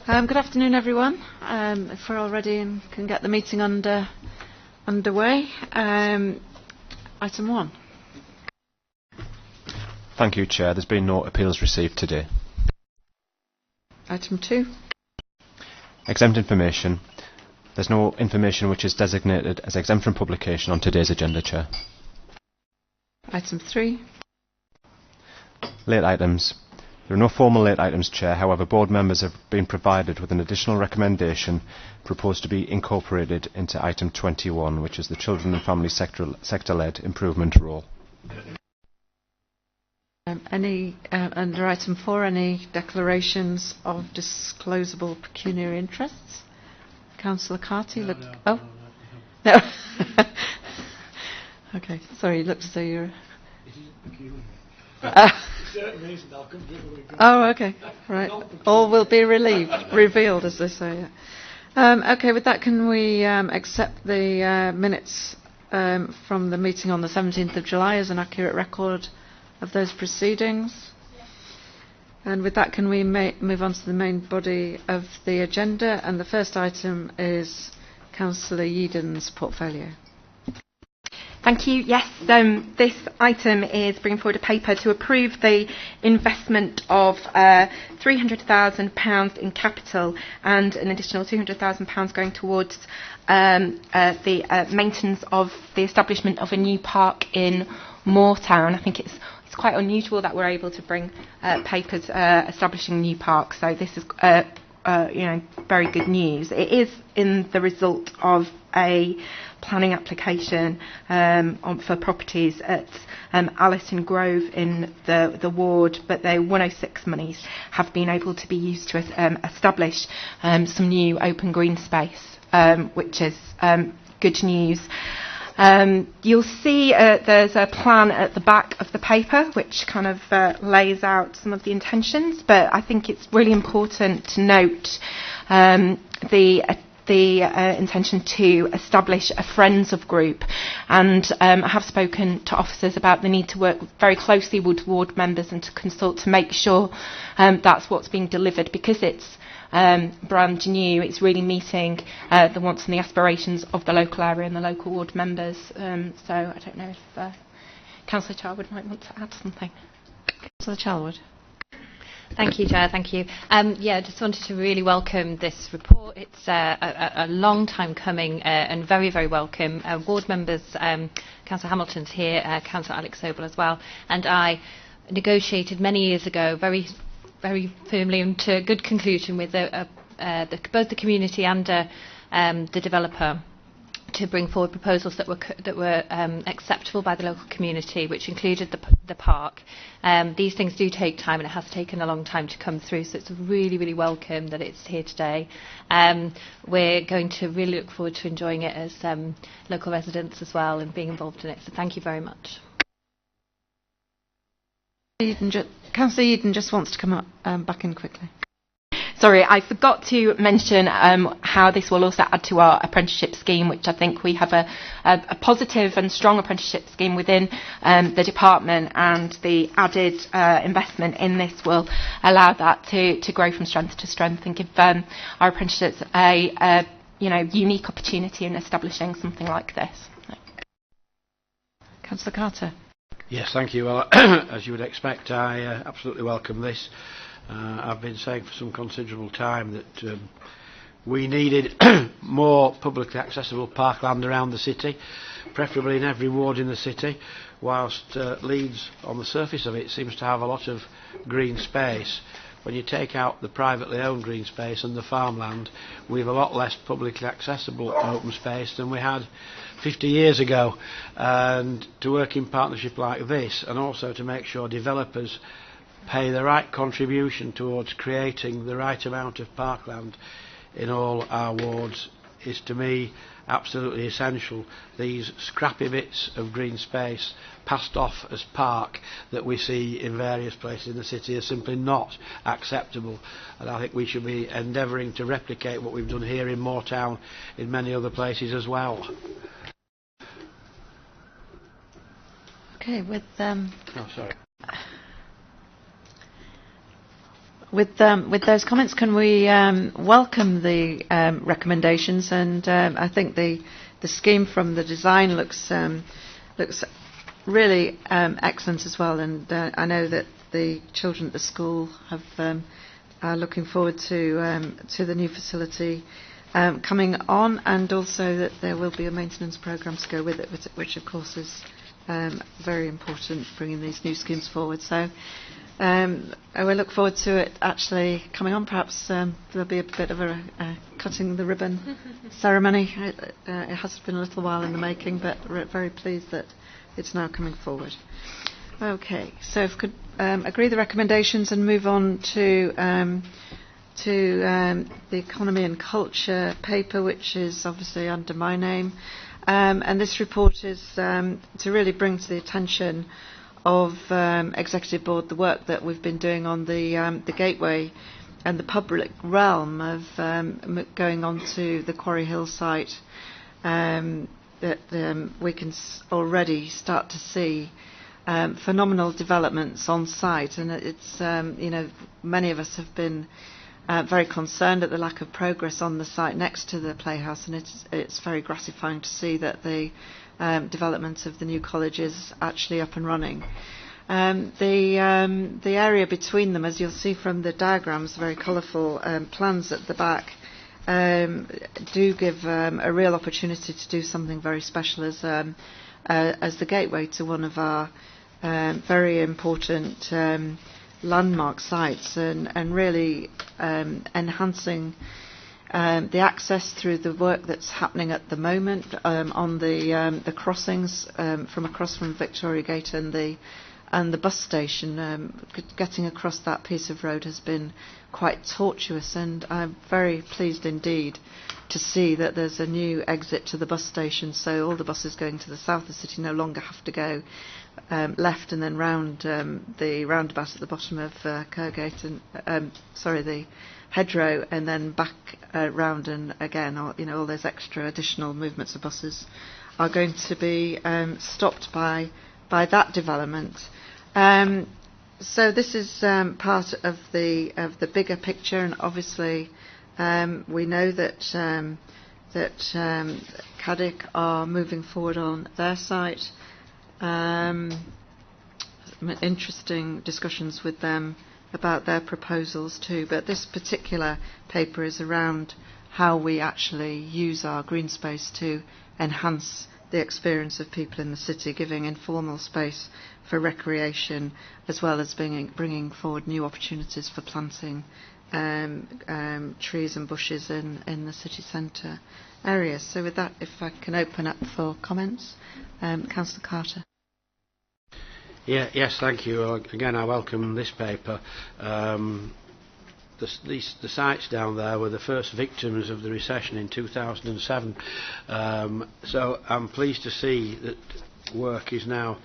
Good afternoon, everyone. If we're all ready and can get the meeting underway. Item 1. Thank you, Chair. There's been no appeals received today. Item 2. Exempt information. There's no information which is designated as exempt from publication on today's agenda, Chair. Item 3. Late items. There are no formal late items, Chair. However, board members have been provided with an additional recommendation proposed to be incorporated into item 21, which is the Children and Family sector-led improvement role. Under item 4, any declarations of disclosable pecuniary interests? Councillor Carty, no. Okay, sorry, it looks as though you're... It isn't pecuniary. Oh, okay, right. All will be revealed, as they say. Yeah. Okay, with that, can we accept the minutes from the meeting on the 17th of July as an accurate record of those proceedings? And with that, can we move on to the main body of the agenda? And the first item is Councillor Yeadon's portfolio. Thank you. Yes, this item is bringing forward a paper to approve the investment of £300,000 in capital and an additional £200,000 going towards the maintenance of the establishment of a new park in Moortown. I think it's quite unusual that we're able to bring papers establishing new parks, so this is very good news. It is in the result of a planning application for properties at Allerton Grove in the ward, but the 106 monies have been able to be used to establish some new open green space, which is good news. You'll see there's a plan at the back of the paper which kind of lays out some of the intentions, but I think it's really important to note the intention to establish a Friends of group, and I have spoken to officers about the need to work very closely with ward members and to consult to make sure that's what's being delivered, because it's brand new. It's really meeting the wants and the aspirations of the local area and the local ward members. So I don't know if Councillor Charwood might want to add something. Councillor Charwood. Thank you, Chair. Thank you. I just wanted to really welcome this report. It's a long time coming and very, very welcome. Ward members, Councillor Hamilton's here, Councillor Alex Sobel as well, and I negotiated many years ago very firmly and to a good conclusion with both the community and the developer to bring forward proposals that were acceptable by the local community, which included the park. These things do take time, and it has taken a long time to come through, so it's really, really welcome that it's here today. We're going to really look forward to enjoying it as local residents as well and being involved in it, so thank you very much. Councillor Yeadon just wants to come up back in quickly. Sorry, I forgot to mention how this will also add to our apprenticeship scheme, which I think we have a positive and strong apprenticeship scheme within the department, and the added investment in this will allow that to grow from strength to strength and give our apprenticeships a unique opportunity in establishing something like this. Councillor Carter. Yes, thank you. Well, as you would expect, I absolutely welcome this. I've been saying for some considerable time that we needed more publicly accessible parkland around the city, preferably in every ward in the city, whilst Leeds, on the surface of it, seems to have a lot of green space. When you take out the privately owned green space and the farmland, we have a lot less publicly accessible open space than we had 50 years ago. And to work in partnership like this, and also to make sure developers pay the right contribution towards creating the right amount of parkland in all our wards, is to me absolutely essential. These scrappy bits of green space passed off as park that we see in various places in the city are simply not acceptable, and I think we should be endeavouring to replicate what we've done here in Moortown in many other places as well. Okay, with with those comments, can we welcome the recommendations? And I think the scheme from the design looks really excellent as well. And I know that the children at the school are looking forward to the new facility coming on, and also that there will be a maintenance programme to go with it, which of course is very important, bringing these new schemes forward. So I will look forward to it actually coming on. Perhaps there'll be a bit of a cutting the ribbon ceremony. It has been a little while in the making, but we're very pleased that it's now coming forward. Okay, so if we could agree the recommendations and move on to the Economy and Culture paper, which is obviously under my name. And this report is to really bring to the attention of Executive Board the work that we've been doing on the Gateway and the public realm of going on to the Quarry Hill site, that we can already start to see phenomenal developments on site. And it's, many of us have been very concerned at the lack of progress on the site next to the Playhouse, and it's very gratifying to see that the development of the new college is actually up and running. The area between them, as you'll see from the diagrams, very colourful plans at the back, do give a real opportunity to do something very special as the gateway to one of our very important landmark sites, and really enhancing the access through the work that's happening at the moment on the crossings from across from Victoria Gate and the bus station. Getting across that piece of road has been quite tortuous, and I'm very pleased indeed to see that there's a new exit to the bus station, so all the buses going to the south of the city no longer have to go left and then round the roundabout at the bottom of Kergate, and the hedgerow, and then back round and again. All those extra additional movements of buses are going to be stopped by that development. So this is part of the bigger picture, and obviously we know that Caddick are moving forward on their site. Interesting discussions with them about their proposals too, but this particular paper is around how we actually use our green space to enhance the experience of people in the city, giving informal space for recreation, as well as bringing forward new opportunities for planting trees and bushes in the city centre areas. So with that, if I can open up for comments. Councillor Carter. Yes, thank you. Again, I welcome this paper. The sites down there were the first victims of the recession in 2007. So I'm pleased to see that work is now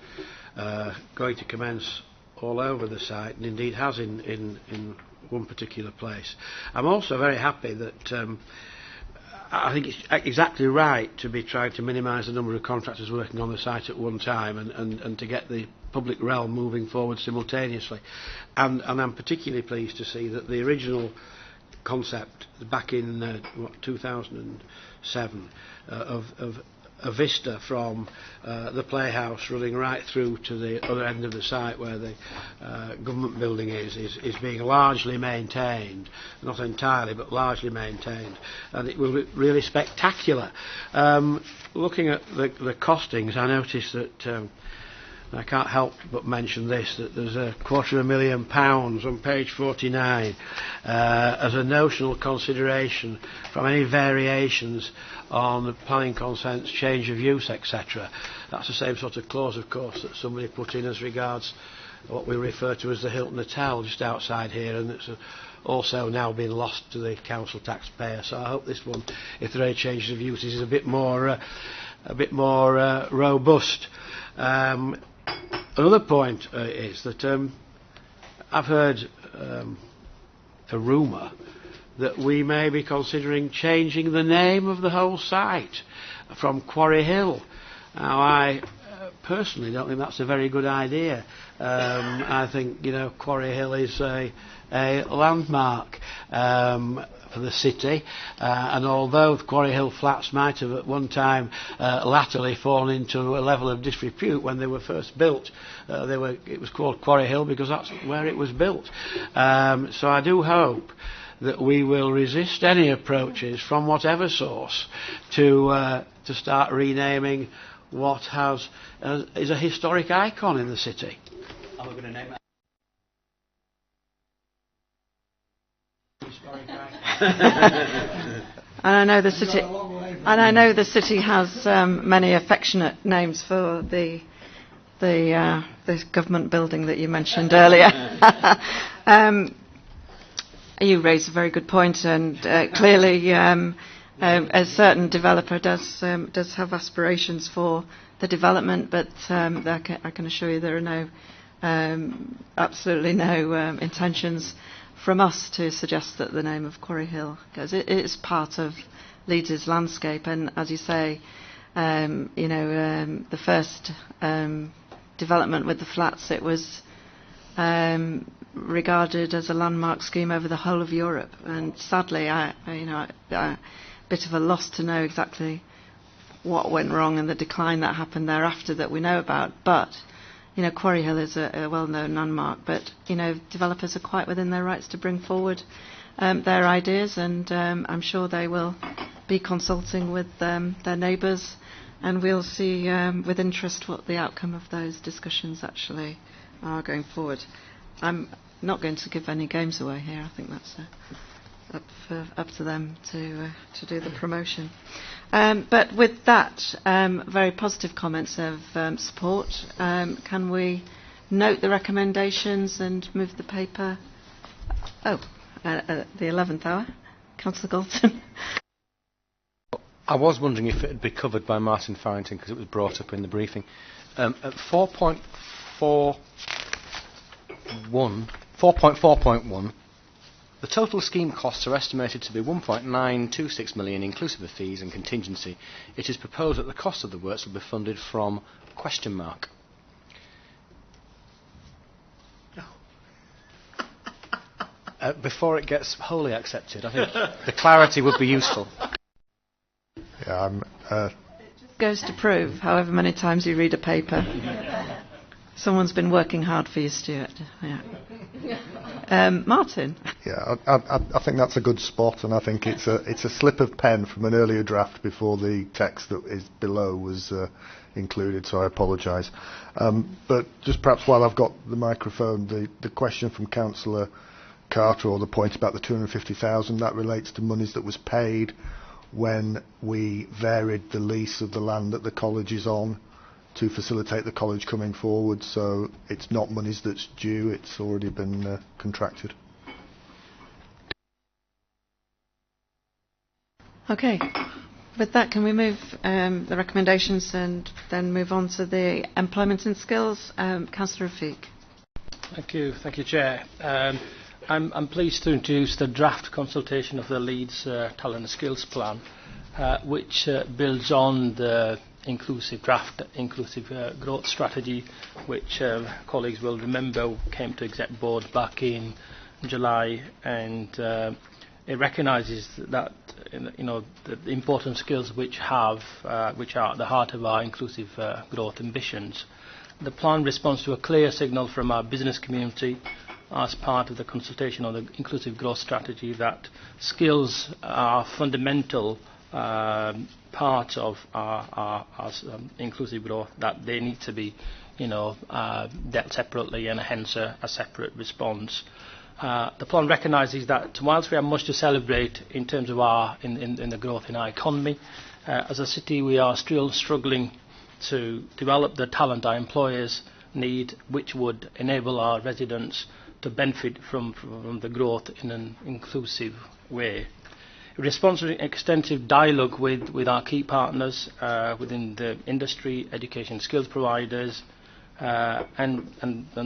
going to commence all over the site, and indeed has in one particular place. I'm also very happy that I think it's exactly right to be trying to minimise the number of contractors working on the site at one time, and to get the public realm moving forward simultaneously. And I'm particularly pleased to see that the original concept back in 2007 of a vista from the Playhouse running right through to the other end of the site where the government building is being largely maintained, not entirely but largely maintained, and it will be really spectacular. Looking at the costings, I noticed that I can't help but mention this, that there's £250,000 on page 49 as a notional consideration from any variations on the planning consents, change of use, etc. That's the same sort of clause, of course, that somebody put in as regards what we refer to as the Hilton Hotel just outside here, and it's also now been lost to the council taxpayer. So I hope this one, if there are any changes of use, is a bit more robust. Another point is that I've heard a rumour that we may be considering changing the name of the whole site from Quarry Hill. Now, I personally don't think that's a very good idea. I think, Quarry Hill is a landmark for the city, and although Quarry Hill flats might have at one time latterly fallen into a level of disrepute when they were first built, it was called Quarry Hill because that's where it was built. So I do hope that we will resist any approaches from whatever source to start renaming what is a historic icon in the city. And we're going to name it. And I know the city has many affectionate names for the government building that you mentioned earlier. You raise a very good point, and clearly a certain developer does have aspirations for the development, but I can assure you there are absolutely no intentions from us to suggest that the name of Quarry Hill goes. It is part of Leeds' landscape, and as you say, the first development with the flats, it was regarded as a landmark scheme over the whole of Europe, and sadly, a bit of a loss to know exactly what went wrong and the decline that happened thereafter that we know about. But Quarry Hill is a well-known landmark, but developers are quite within their rights to bring forward their ideas, and I'm sure they will be consulting with their neighbours, and we'll see with interest what the outcome of those discussions actually are going forward. I'm not going to give any games away here. I think that's up to them to do the promotion. But with that, very positive comments of support, can we note the recommendations and move the paper? At the 11th hour. Councillor Galton. I was wondering if it would be covered by Martin Farrington because it was brought up in the briefing. At 4.4.1, the total scheme costs are estimated to be 1.926 million inclusive of fees and contingency. It is proposed that the cost of the works will be funded from ? Before it gets wholly accepted, I think the clarity would be useful. Yeah, It just goes to prove, however many times you read a paper, someone's been working hard for you, Stuart. Yeah. Martin. Yeah, I think that's a good spot, and I think it's a slip of pen from an earlier draft before the text that is below was included, so I apologise. But just perhaps while I've got the microphone, the question from Councillor Carter, or the point about the 250,000, that relates to monies that was paid when we varied the lease of the land that the college is on to facilitate the college coming forward. So it's not monies that's due, it's already been contracted. Okay. With that, can we move the recommendations and then move on to the employment and skills? Councillor Rafiq. Thank you, Chair. I'm pleased to introduce the draft consultation of the Leeds Talent and Skills Plan, which builds on the inclusive growth strategy, which colleagues will remember came to Exec Board back in July, and it recognises that the important skills which are at the heart of our inclusive growth ambitions. The plan responds to a clear signal from our business community as part of the consultation on the inclusive growth strategy that skills are fundamental part of our inclusive growth, that they need to be dealt separately and hence a separate response. The plan recognises that whilst we have much to celebrate in terms of in the growth in our economy, as a city we are still struggling to develop the talent our employers need, which would enable our residents to benefit from the growth in an inclusive way. It responds to an extensive dialogue with our key partners within the industry, education skills providers, and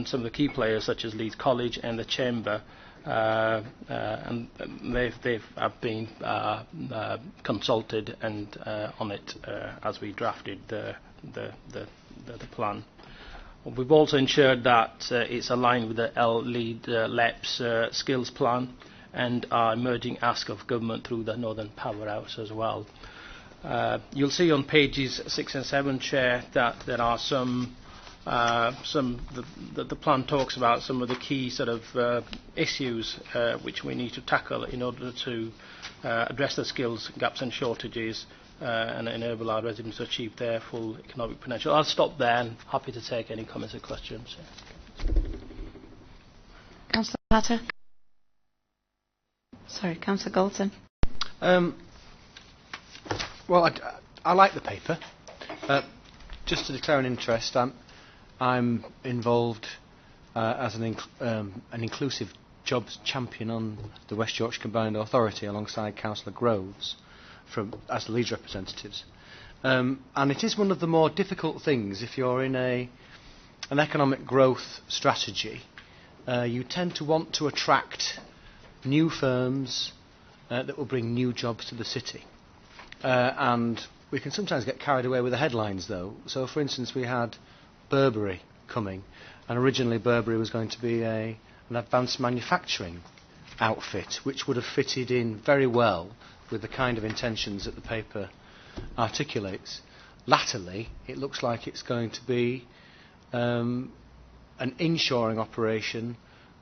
some of the key players such as Leeds College and the Chamber, and they have been consulted and on it as we drafted the the plan. We've also ensured that it's aligned with the LEAD LEP's skills plan and our emerging ask of government through the Northern Power House as well. You'll see on pages 6 and 7, Chair, that there are the plan talks about some of the key sort of issues which we need to tackle in order to address the skills gaps and shortages and enable our residents to achieve their full economic potential. I'll stop there and happy to take any comments or questions. Councillor Platter. Sorry, Councillor Galton. Well, I like the paper. Just to declare an interest, I'm involved as an inclusive jobs champion on the West Yorkshire Combined Authority alongside Councillor Groves as the Leeds representatives. And it is one of the more difficult things if you're in an economic growth strategy. You tend to want to attract new firms that will bring new jobs to the city. And we can sometimes get carried away with the headlines, though. So, for instance, we had Burberry coming, and originally Burberry was going to be an advanced manufacturing outfit, which would have fitted in very well with the kind of intentions that the paper articulates. Latterly, it looks like it's going to be an inshoring operation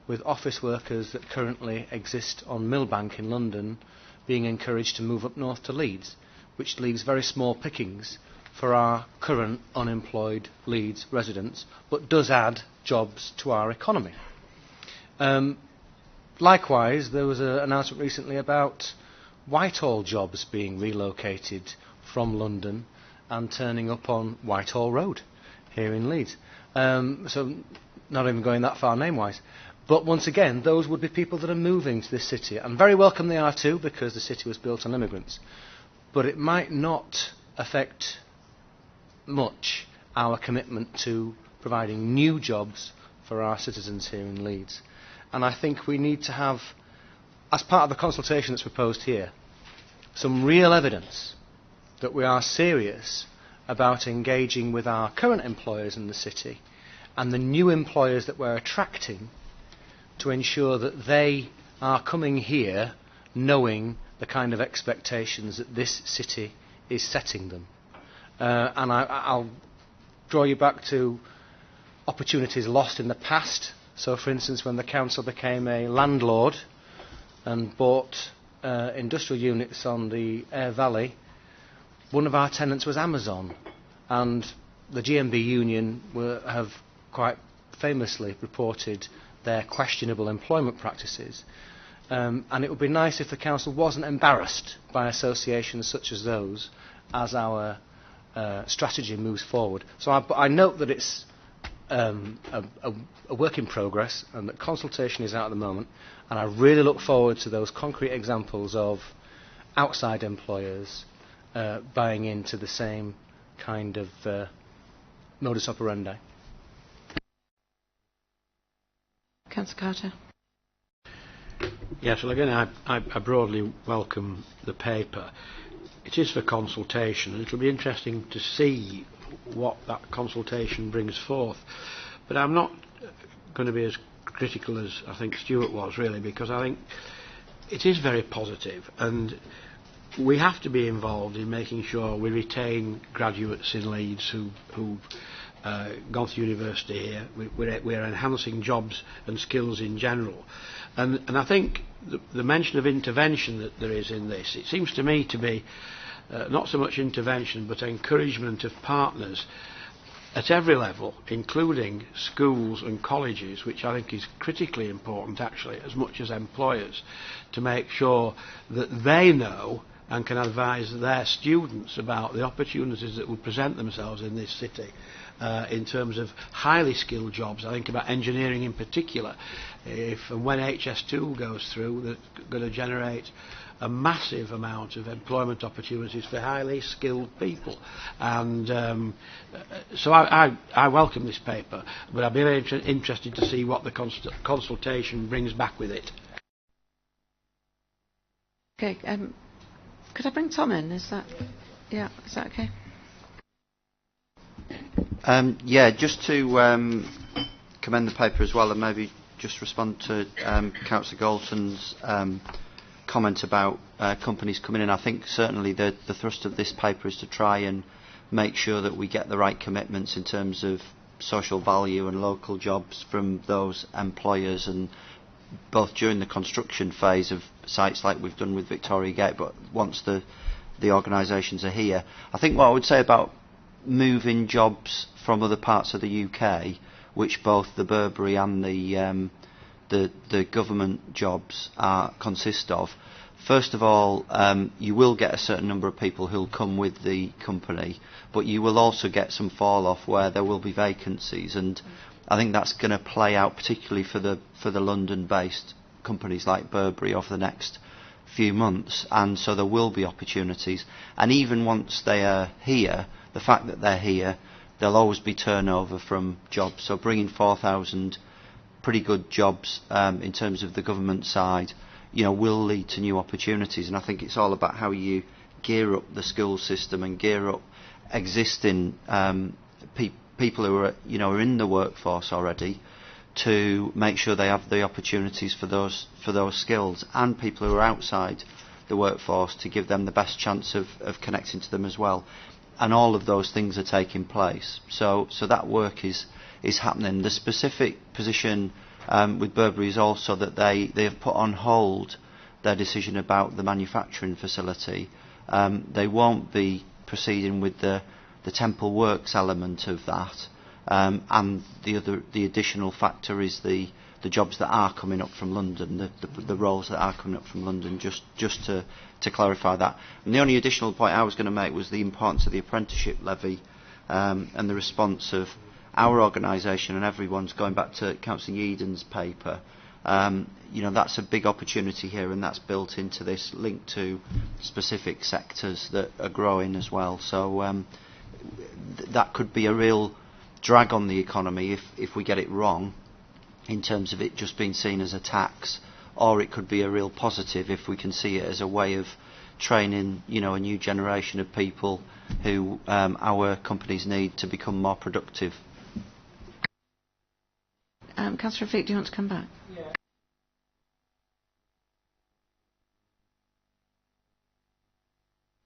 with office workers that currently exist on Millbank in London being encouraged to move up north to Leeds, which leaves very small pickings for our current unemployed Leeds residents, but does add jobs to our economy. Likewise, there was an announcement recently about Whitehall jobs being relocated from London and turning up on Whitehall Road here in Leeds. So not even going that far name-wise. But once again, those would be people that are moving to this city. And very welcome they are too, because the city was built on immigrants. But it might not affect much our commitment to providing new jobs for our citizens here in Leeds. And I think we need to have, as part of the consultation that's proposed here, some real evidence that we are serious about engaging with our current employers in the city and the new employers that we're attracting to ensure that they are coming here knowing the kind of expectations that this city is setting them. And I'll draw you back to opportunities lost in the past. So, for instance, when the council became a landlord and bought industrial units on the Aire Valley, one of our tenants was Amazon, and the GMB union have quite famously reported their questionable employment practices. And it would be nice if the council wasn't embarrassed by associations such as those as our strategy moves forward. So I note that it's a work in progress and that consultation is out at the moment, and I really look forward to those concrete examples of outside employers buying into the same kind of modus operandi. Councillor Carter. Yes, well, again, I broadly welcome the paper. It is for consultation, and it'll be interesting to see what that consultation brings forth. But I'm not going to be as critical as I think Stuart was, really, because I think it is very positive, and we have to be involved in making sure we retain graduates in Leeds who've gone to university here. We're enhancing jobs and skills in general. And I think the mention of intervention that there is in this, it seems to me to be not so much intervention but encouragement of partners at every level, including schools and colleges, which I think is critically important actually, as much as employers, to make sure that they know and can advise their students about the opportunities that will present themselves in this city in terms of highly skilled jobs. I think about engineering in particular. If and when HS2 goes through, they're going to generate a massive amount of employment opportunities for highly skilled people. And so I welcome this paper, but I'd be very interested to see what the consultation brings back with it. Okay, could I bring Tom in? Is that okay? Yeah, just to commend the paper as well, and maybe just respond to Councillor Galton's comment about companies coming in. I think certainly the thrust of this paper is to try and make sure that we get the right commitments in terms of social value and local jobs from those employers, and both during the construction phase of sites like we've done with Victoria Gate, but once the organisations are here. I think what I would say about moving jobs from other parts of the UK, which both the Burberry and the government jobs consist of, first of all, you will get a certain number of people who'll come with the company, but you will also get some fall off where there will be vacancies, and I think that's going to play out particularly for the London-based companies like Burberry over the next few months, and so there will be opportunities. And even once they are here, the fact that they're here, there'll always be turnover from jobs. So bringing 4,000 pretty good jobs in terms of the government side, will lead to new opportunities. And I think it's all about how you gear up the school system and gear up existing people who are in the workforce already, to make sure they have the opportunities for those skills, and people who are outside the workforce to give them the best chance of connecting to them as well. And all of those things are taking place. So that work is happening. The specific position with Burberry is also that they have put on hold their decision about the manufacturing facility. They won't be proceeding with the Temple Works element of that. And the additional factor is the jobs that are coming up from London, the roles that are coming up from London, just to clarify that. And the only additional point I was going to make was the importance of the apprenticeship levy and the response of our organisation, and everyone's going back to Councillor Yeadon's paper. That's a big opportunity here, and that's built into this, linked to specific sectors that are growing as well. So that could be a real drag on the economy if we get it wrong, in terms of it just being seen as a tax, or it could be a real positive if we can see it as a way of training, a new generation of people who our companies need to become more productive. Councillor Rafiq, do you want to come back? Yeah.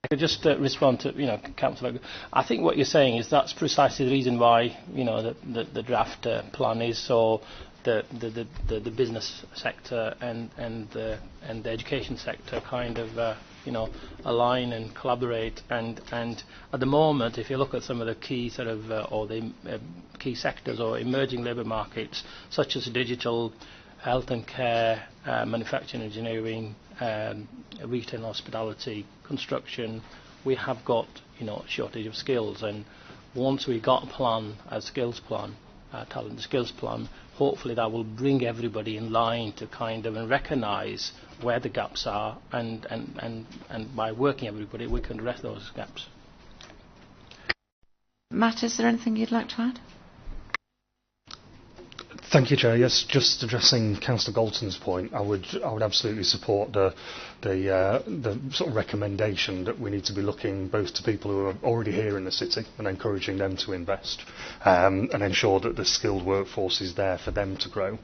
I could just respond to Councillor. I think what you're saying is that's precisely the reason why the draft plan is so the business sector and the education sector kind of align and collaborate, and at the moment, if you look at some of the key key sectors or emerging labour markets such as digital, health and care, manufacturing, engineering, retail and hospitality, construction, we have got a shortage of skills, and once we got a skills plan, talent and skills plan, hopefully that will bring everybody in line to kind of and recognise where the gaps are, and by working everybody we can address those gaps. Matt, is there anything you'd like to add? Thank you, Chair. Yes, just addressing Councillor Galton's point, I would absolutely support the sort of recommendation that we need to be looking both to people who are already here in the city and encouraging them to invest, and ensure that the skilled workforce is there for them to grow,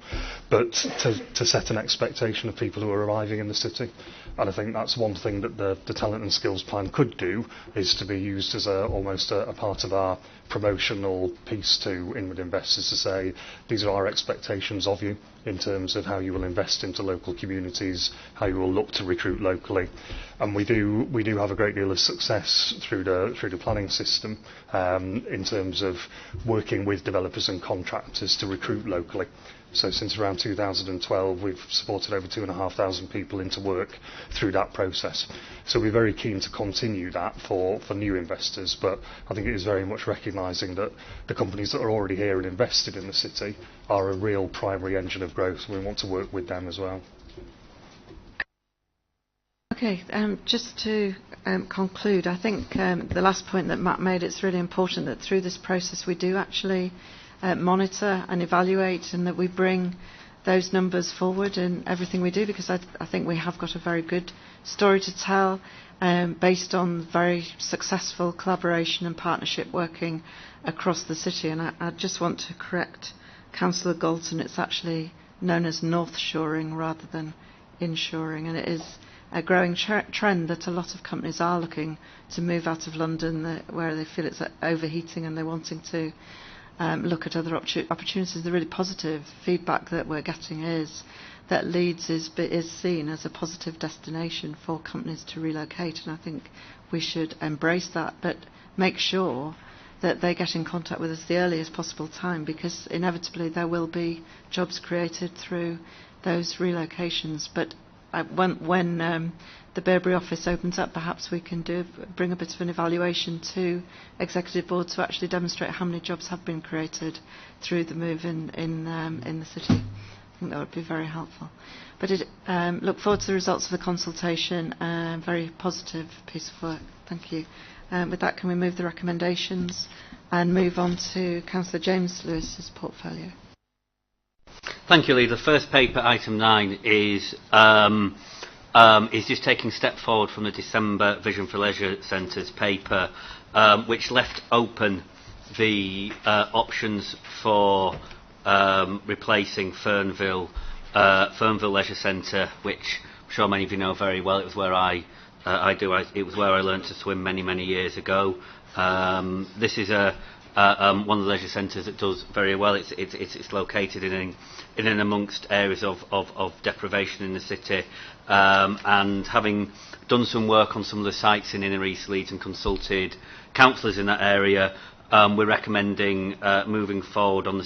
but to set an expectation of people who are arriving in the city. And I think that's one thing that the talent and skills plan could do, is to be used as almost a part of our promotional piece to inward investors, to say these are our expectations of you in terms of how you will invest into local communities, how you will look to recruit locally. And we do have a great deal of success through the planning system in terms of working with developers and contractors to recruit locally. So since around 2012 we've supported over 2,500 people into work through that process. So we're very keen to continue that for new investors, but I think it is very much recognising that the companies that are already here and invested in the city are a real primary engine of growth, and we want to work with them as well. Okay, just to conclude, I think the last point that Matt made, it's really important that through this process we do actually monitor and evaluate, and that we bring those numbers forward in everything we do, because I think we have got a very good story to tell, based on very successful collaboration and partnership working across the city. And I just want to correct Councillor Galton. It's actually known as North Shoring rather than Inshoring, and it is a growing trend that a lot of companies are looking to move out of London, where they feel it's overheating, and they're wanting to look at other opportunities. The really positive feedback that we're getting is that Leeds is seen as a positive destination for companies to relocate, and I think we should embrace that, but make sure that they get in contact with us the earliest possible time, because inevitably there will be jobs created through those relocations. But when the Burberry office opens up, perhaps we can bring a bit of an evaluation to Executive Board to actually demonstrate how many jobs have been created through the move in the city. I think that would be very helpful. But look forward to the results of the consultation. Very positive piece of work. Thank you. With that, can we move the recommendations and move on to Councillor James Lewis's portfolio? Thank you, Lee. The first paper, item 9, is just taking a step forward from the December Vision for Leisure Centres paper, which left open the options for replacing Fernville Leisure Centre, which I'm sure many of you know very well. It was where it was where I learned to swim many years ago. This is one of the leisure centres that does very well. It's located in and amongst areas of deprivation in the city, and having done some work on some of the sites in Inner East Leeds and consulted councillors in that area, we're recommending moving forward on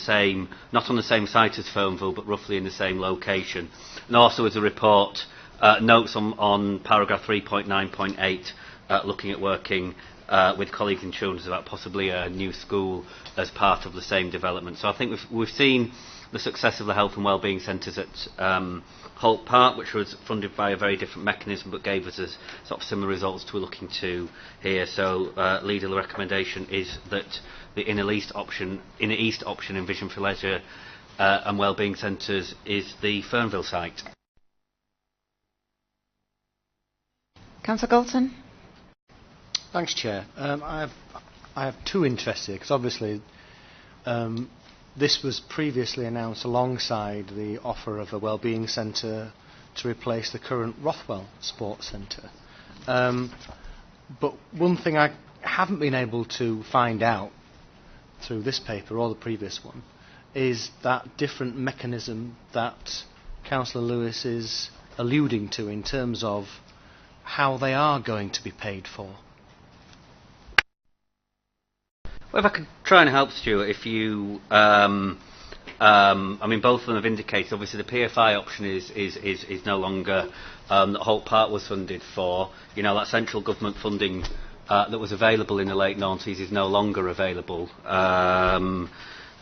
not on the same site as Fernville, but roughly in the same location. And also, as a report notes on paragraph 3.9.8, looking at working with colleagues in children's about possibly a new school as part of the same development. So I think we've seen the success of the health and wellbeing centres at Holt Park, which was funded by a very different mechanism but gave us sort of similar results to we're looking to here. So leader, the recommendation is that the Inner East option in Vision for Leisure and Wellbeing Centres is the Fernville site. Councillor Galton. Thanks, Chair. I have two interests here, because obviously this was previously announced alongside the offer of a wellbeing centre to replace the current Rothwell Sports Centre. But one thing I haven't been able to find out through this paper or the previous one is that different mechanism that Councillor Lewis is alluding to in terms of how they are going to be paid for. Well, if I could try and help, Stuart, if you, I mean, both of them have indicated, obviously, the PFI option is no longer that Holt Park was funded for. You know, that central government funding that was available in the late 90s is no longer available.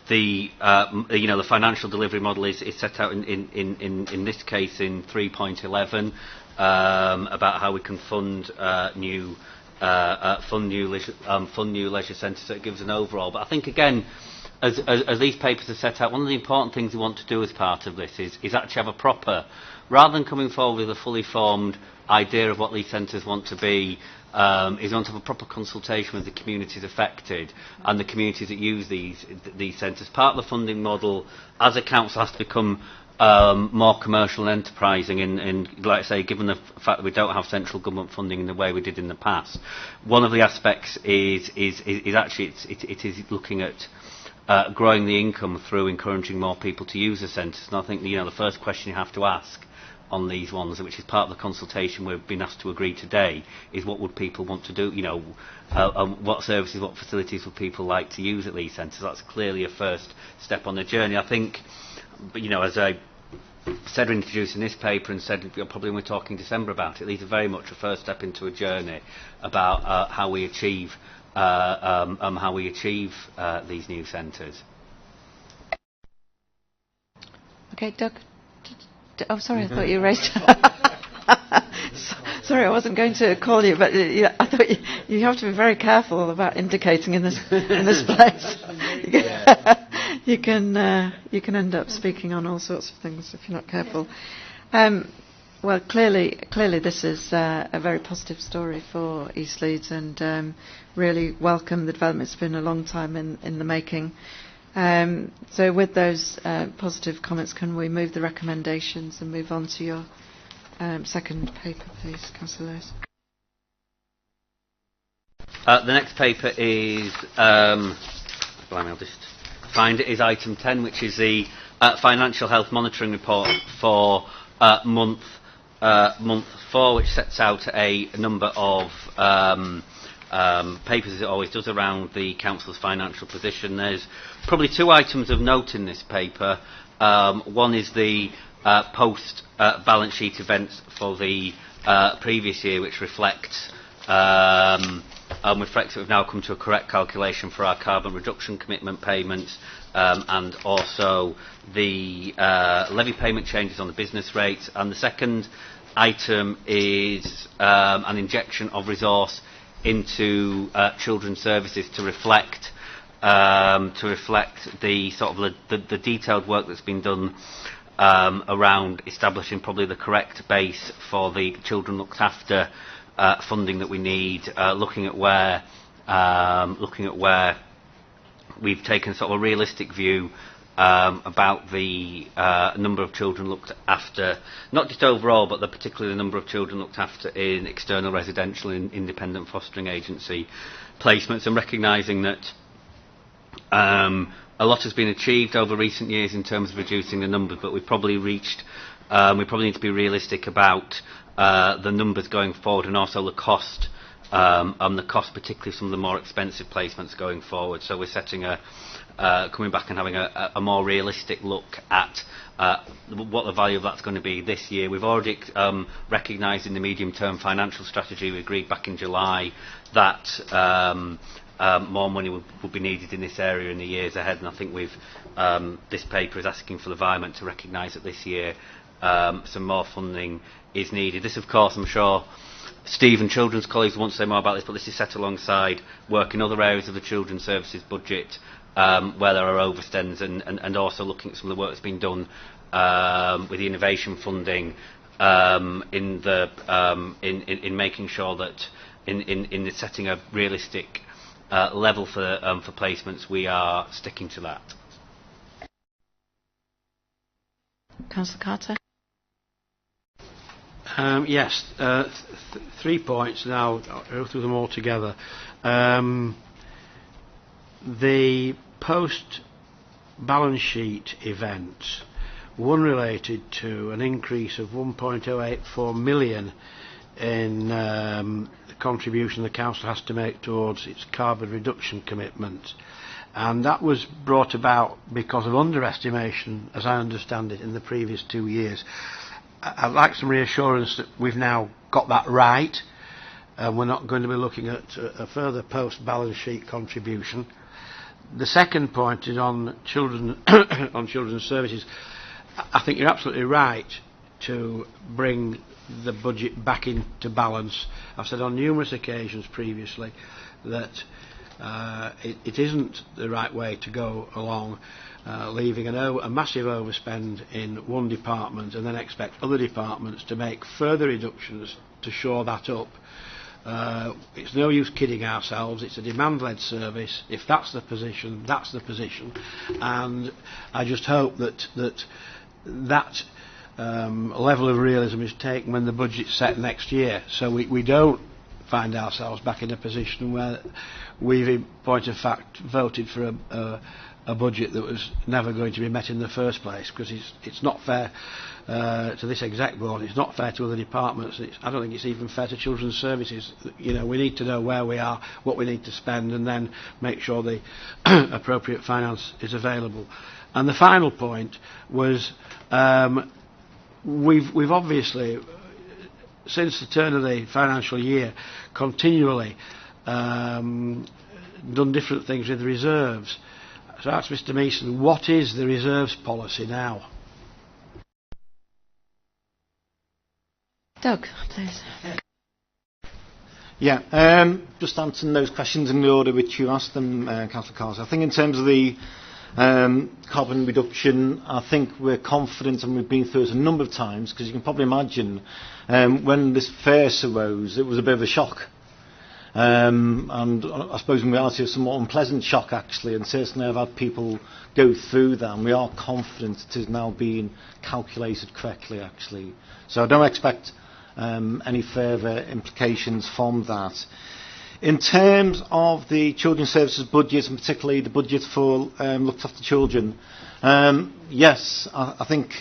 The financial delivery model is set out in this case in 3.11 about how we can fund new leisure centres. So it gives an overall. But I think again, as these papers are set out, one of the important things we want to do as part of this is actually have a proper, rather than coming forward with a fully formed idea of what these centres want to be, is want to have a proper consultation with the communities affected and the communities that use these centres. Part of the funding model, as a council, has to become more commercial and enterprising, and like I say, given the fact that we don't have central government funding in the way we did in the past, one of the aspects is actually it is looking at growing the income through encouraging more people to use the centres. And I think the first question you have to ask on these ones, which is part of the consultation we've been asked to agree today, is what would people want to do? What services, what facilities would people like to use at these centres? That's clearly a first step on the journey. I think, as I said in introducing this paper and said probably when we're talking December about it, these are very much a first step into a journey about how we achieve these new centres. Okay, Doug. Oh, sorry, I thought you raised. Sorry, I wasn't going to call you, but I thought you have to be very careful about indicating in this place. You can end up speaking on all sorts of things if you're not careful. Well, clearly this is a very positive story for East Leeds, and really welcome the development. It's been a long time in the making. So with those positive comments, can we move the recommendations and move on to your second paper, please, Councillor Lewis? The next paper is, I'll just find it, is item 10, which is the financial health monitoring report for month 4, which sets out a number of papers, as it always does, around the Council's financial position. There's probably 2 items of note in this paper. One is the post-balance sheet events for the previous year, which reflects that we've now come to a correct calculation for our carbon reduction commitment payments, and also the levy payment changes on the business rates. And the second item is an injection of resource into children's services to reflect the sort of the detailed work that's been done around establishing probably the correct base for the children looked after funding that we need, looking at where we've taken sort of a realistic view about the number of children looked after, not just overall, but particularly the number of children looked after in external residential and independent fostering agency placements, and recognising that a lot has been achieved over recent years in terms of reducing the numbers, but we probably need to be realistic about the numbers going forward, and also the cost, particularly some of the more expensive placements going forward. So we're setting coming back and having a more realistic look at what the value of that's going to be this year. We've already recognised in the medium-term financial strategy we agreed back in July that more money will be needed in this area in the years ahead, and I think this paper is asking for the environment to recognise that this year some more funding is needed. This, of course, I'm sure Steve and children's colleagues want to say more about this, but this is set alongside work in other areas of the children's services budget where there are overspends, and also looking at some of the work that's been done with the innovation funding in making sure that in setting a realistic level for placements, we are sticking to that. Councillor Carter. Yes, 3 points now. I'll go through them all together. The post-balance sheet events, one related to an increase of 1.084 million in the contribution the council has to make towards its carbon reduction commitment, and that was brought about because of underestimation, as I understand it, in the previous 2 years. I'd like some reassurance that we've now got that right, and we're not going to be looking at a further post-balance sheet contribution. The second point is on children's services. I think you're absolutely right to bring the budget back into balance. I've said on numerous occasions previously that it isn't the right way to go along, leaving a massive overspend in one department and then expect other departments to make further reductions to shore that up. It's no use kidding ourselves. It's a demand-led service. If that's the position, that's the position. And I just hope that level of realism is taken when the budget's set next year, so we don't find ourselves back in a position where we've, in point of fact, voted for a budget that was never going to be met in the first place, because it's not fair to this exec board, it's not fair to other departments, I don't think it's even fair to children's services. You know, we need to know where we are, what we need to spend, and then make sure the appropriate finance is available. And the final point was we've obviously, since the turn of the financial year, continually done different things with reserves. So I asked Mr Meeson, what is the reserves policy now? Doug, please. Yeah, just answering those questions in the order which you asked them, Councillor Carter. I think in terms of the carbon reduction. I think we're confident, and we've been through it a number of times, because you can probably imagine when this first arose, it was a bit of a shock. And I suppose in reality a somewhat unpleasant shock actually, and certainly I've had people go through that, and we are confident it is now being calculated correctly actually. So I don't expect any further implications from that. In terms of the children's services budget, and particularly the budget for looked after children, yes, I think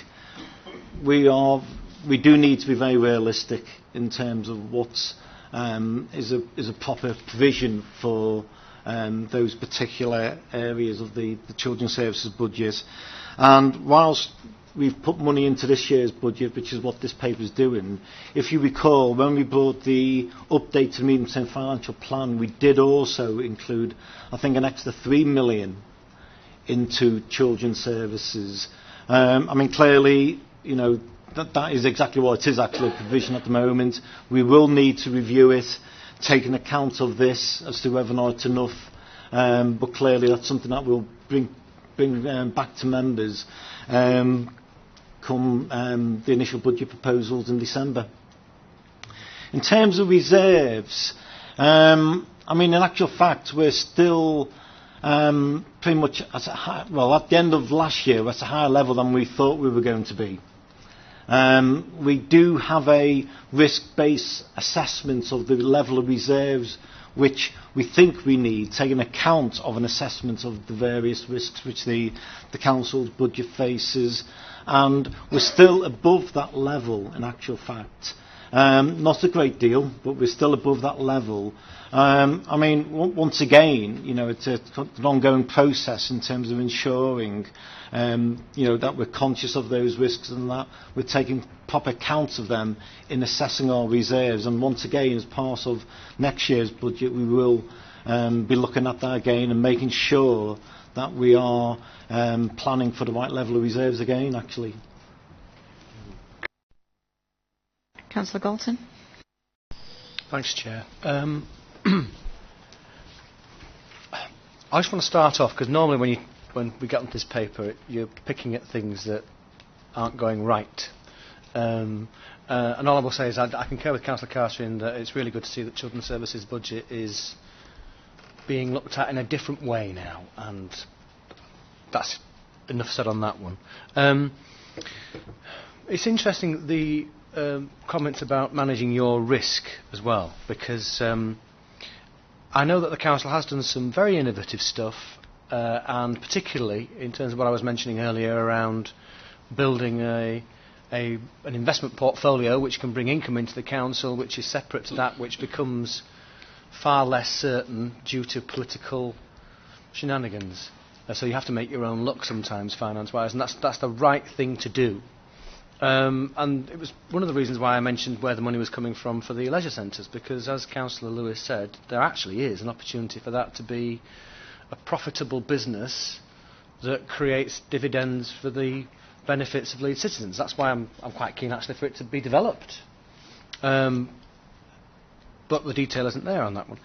we do need to be very realistic in terms of what is a proper provision for those particular areas of the children's services budget. And whilst we've put money into this year's budget, which is what this paper is doing, if you recall, when we brought the update to the medium-term financial plan, we did also include, I think, an extra 3 million into children's services. I mean, clearly, you know, that is exactly what it is, actually, a provision at the moment. We will need to review it, taking account of this as to whether or not it's enough. But clearly, that's something that we'll bring back to members come the initial budget proposals in December. In terms of reserves, I mean, in actual fact, we're still pretty much at the end of last year, we're at a higher level than we thought we were going to be. We do have a risk-based assessment of the level of reserves which we think we need, taking account of an assessment of the various risks which the Council's budget faces, and we're still above that level in actual fact. Not a great deal, but we're still above that level. I mean, once again, you know, it's an ongoing process in terms of ensuring, you know, that we're conscious of those risks and that we're taking proper account of them in assessing our reserves. And once again, as part of next year's budget, we will be looking at that again and making sure that we are planning for the right level of reserves again, actually. Councillor Galton. Thanks, Chair. I just want to start off, because normally when we get onto this paper, you're picking at things that aren't going right. And all I will say is I concur with Councillor Carter in that it's really good to see that Children's Services budget is being looked at in a different way now, and that's enough said on that one. It's interesting the comments about managing your risk as well, because I know that the Council has done some very innovative stuff, and particularly in terms of what I was mentioning earlier around building an investment portfolio which can bring income into the Council, which is separate to that which becomes far less certain due to political shenanigans. So you have to make your own luck sometimes, finance-wise, and that's the right thing to do. And it was one of the reasons why I mentioned where the money was coming from for the leisure centres, because as Councillor Lewis said, there actually is an opportunity for that to be a profitable business that creates dividends for the benefits of Leeds citizens. That's why I'm quite keen actually for it to be developed. But the detail isn't there on that one.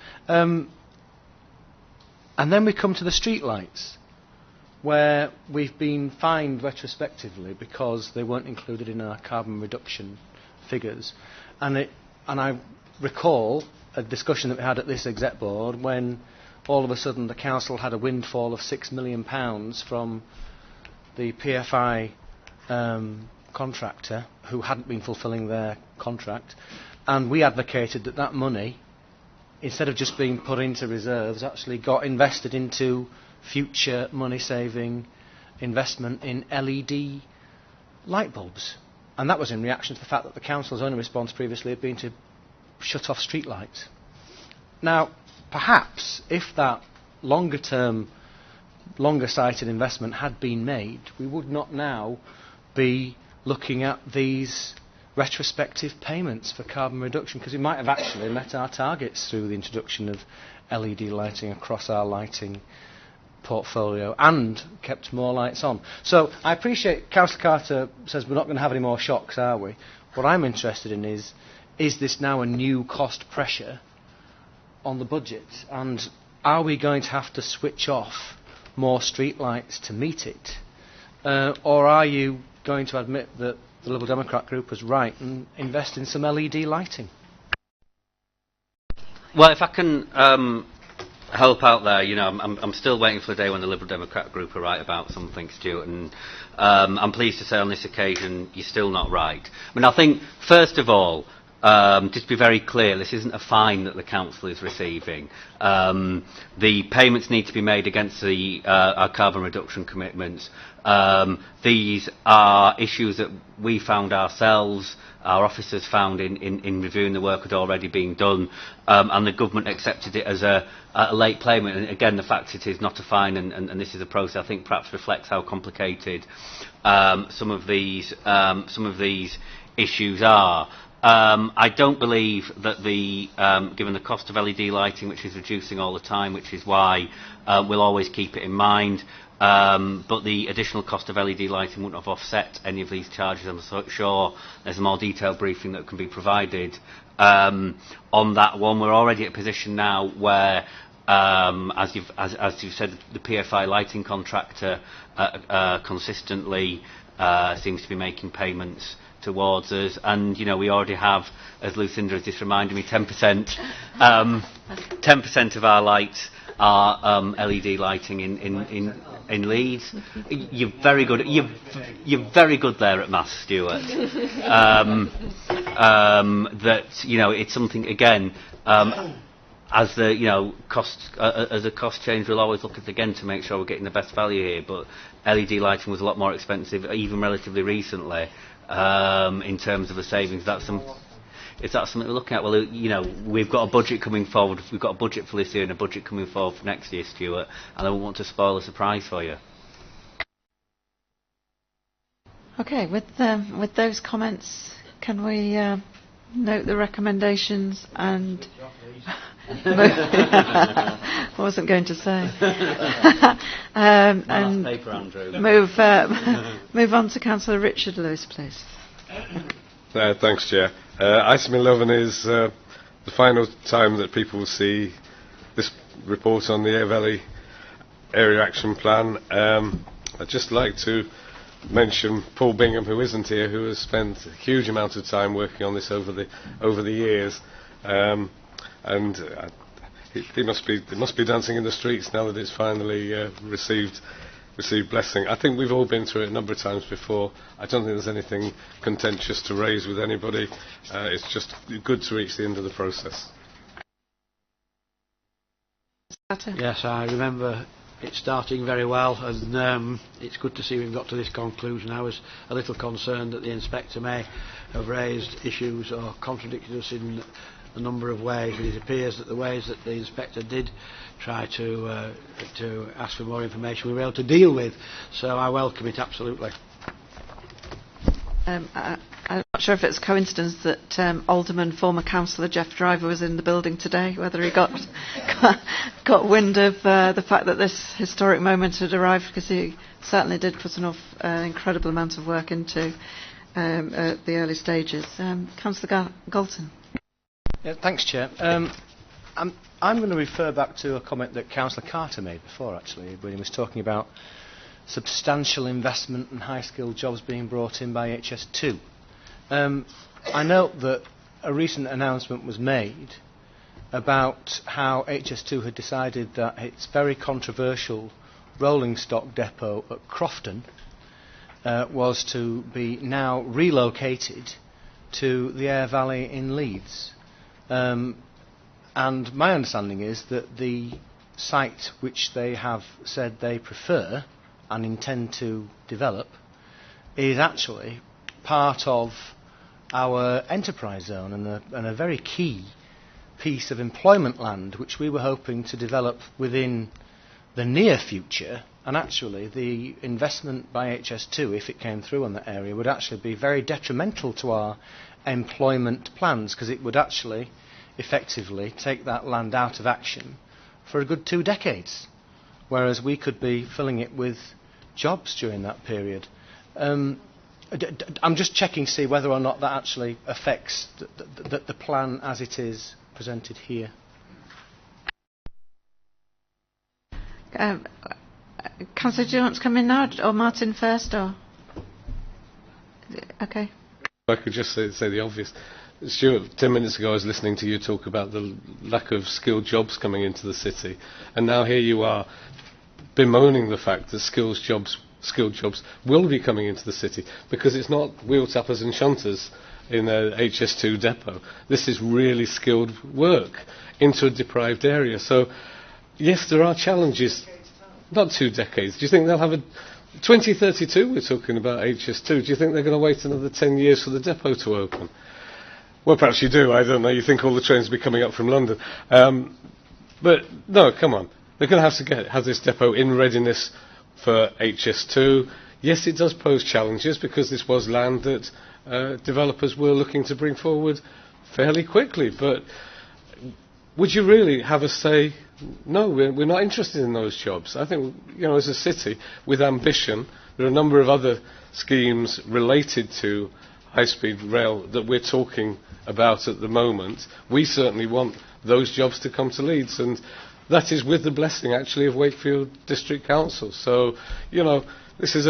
And then we come to the street lights, where we've been fined retrospectively because they weren't included in our carbon reduction figures. And I recall a discussion that we had at this exec board when all of a sudden the council had a windfall of £6 million from the PFI contractor who hadn't been fulfilling their contract, and we advocated that money, instead of just being put into reserves, actually got invested into future money-saving investment in LED light bulbs. And that was in reaction to the fact that the council's only response previously had been to shut off street lights. Now, perhaps if that longer-term, longer-sighted investment had been made, we would not now be looking at these retrospective payments for carbon reduction, because we might have actually met our targets through the introduction of LED lighting across our lighting portfolio and kept more lights on. So I appreciate Councillor Carter says we're not going to have any more shocks, are we? What I'm interested in is this now a new cost pressure on the budget, and are we going to have to switch off more streetlights to meet it? Or are you going to admit that the Liberal Democrat group was right and invest in some LED lighting? Well, if I can help out there, I'm still waiting for the day when the Liberal Democrat group are right about something, Stuart, and I'm pleased to say on this occasion you're still not right. I mean, I think, first of all, just to be very clear, this isn't a fine that the council is receiving. The payments need to be made against our carbon reduction commitments. These are issues that we found ourselves, our officers found in reviewing the work that had already been done, and the government accepted it as a late payment. And again, the fact it is not a fine and this is a process, I think perhaps reflects how complicated some of these issues are. I don't believe that given the cost of LED lighting, which is reducing all the time, which is why we'll always keep it in mind, but the additional cost of LED lighting wouldn't have offset any of these charges. I'm sure there's a more detailed briefing that can be provided on that one. We're already at a position now where, as you've said, the PFI lighting contractor consistently seems to be making payments towards us, and we already have, as Lucinda has just reminded me, 10% of our lights are LED lighting in Leeds. You're very good. You're very good there at maths, Stuart. That it's something again. As the as a cost change, we'll always look at it again to make sure we're getting the best value here. But LED lighting was a lot more expensive, even relatively recently. In terms of the savings, is that something we're looking at? Well, we've got a budget coming forward. We've got a budget for this year and a budget coming forward for next year, Stuart, and I won't want to spoil a surprise for you. Okay, with those comments, can we note the recommendations and I wasn't going to say. And paper, Andrew. Move on to Councillor Richard Lewis, please. Thanks, Chair. Item 11 is the final time that people will see this report on the Aire Valley Area Action Plan. I'd just like to mention Paul Bingham, who isn't here, who has spent a huge amount of time working on this over the years. And he must be dancing in the streets now that it's finally received blessing. I think we've all been through it a number of times before. I don't think there's anything contentious to raise with anybody. It's just good to reach the end of the process. Yes, I remember it starting very well, and it's good to see we've got to this conclusion. I was a little concerned that the inspector may have raised issues or contradicted us in a number of ways, but it appears that the ways that the inspector did try to ask for more information we were able to deal with, so I welcome it absolutely. I'm not sure if it's a coincidence that Alderman former councillor Jeff Driver was in the building today, whether he got wind of the fact that this historic moment had arrived, because he certainly did put an incredible amount of work into the early stages. Councillor Galton. Yeah, thanks, Chair. I'm going to refer back to a comment that Councillor Carter made before, actually, when he was talking about substantial investment and high-skilled jobs being brought in by HS2. I note that a recent announcement was made about how HS2 had decided that its very controversial rolling stock depot at Crofton was to be now relocated to the Aire Valley in Leeds. And my understanding is that the site which they have said they prefer and intend to develop is actually part of our enterprise zone and a very key piece of employment land which we were hoping to develop within the near future. And actually the investment by HS2, if it came through on that area, would actually be very detrimental to our employment plans, because it would actually effectively take that land out of action for a good 2 decades, whereas we could be filling it with jobs during that period. I'm just checking to see whether or not that actually affects the plan as it is presented here. Councillor, do you want to come in now, or Martin first, or? Okay. If I could just say the obvious. Stuart, 10 minutes ago I was listening to you talk about the lack of skilled jobs coming into the city, and now here you are bemoaning the fact that skilled jobs will be coming into the city, because it's not wheel tappers and shunters in a HS2 depot. This is really skilled work into a deprived area. So, yes, there are challenges. Not 2 decades. Do you think they'll have a 2032? We're talking about HS2. Do you think they're going to wait another 10 years for the depot to open? Well, perhaps you do. I don't know. You think all the trains will be coming up from London. But no, come on. They're going to have this depot in readiness for HS2. Yes, it does pose challenges, because this was land that developers were looking to bring forward fairly quickly. But would you really have us say, no, we're not interested in those jobs? I think, as a city with ambition, there are a number of other schemes related to high-speed rail that we're talking about at the moment. We certainly want those jobs to come to Leeds, and that is with the blessing, actually, of Wakefield District Council. So, this is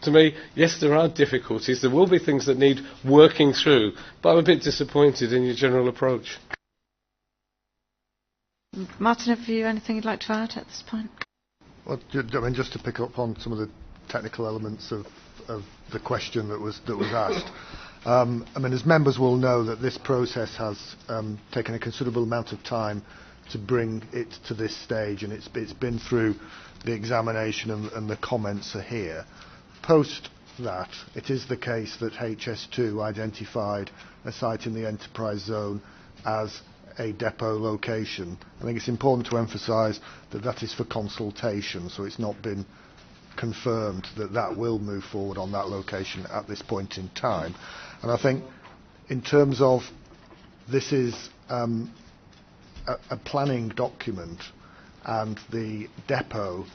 to me, yes, there are difficulties. There will be things that need working through, but I'm a bit disappointed in your general approach. Martin, have you anything you'd like to add at this point? Well, just to pick up on some of the technical elements of the question that was asked. As members will know, that this process has taken a considerable amount of time to bring it to this stage, and it's been through the examination and the comments are here. Post that, it is the case that HS2 identified a site in the enterprise zone as a depot location. I think it's important to emphasise that that is for consultation, so it's not been confirmed that will move forward on that location at this point in time. And I think in terms of this is a planning document, and the depot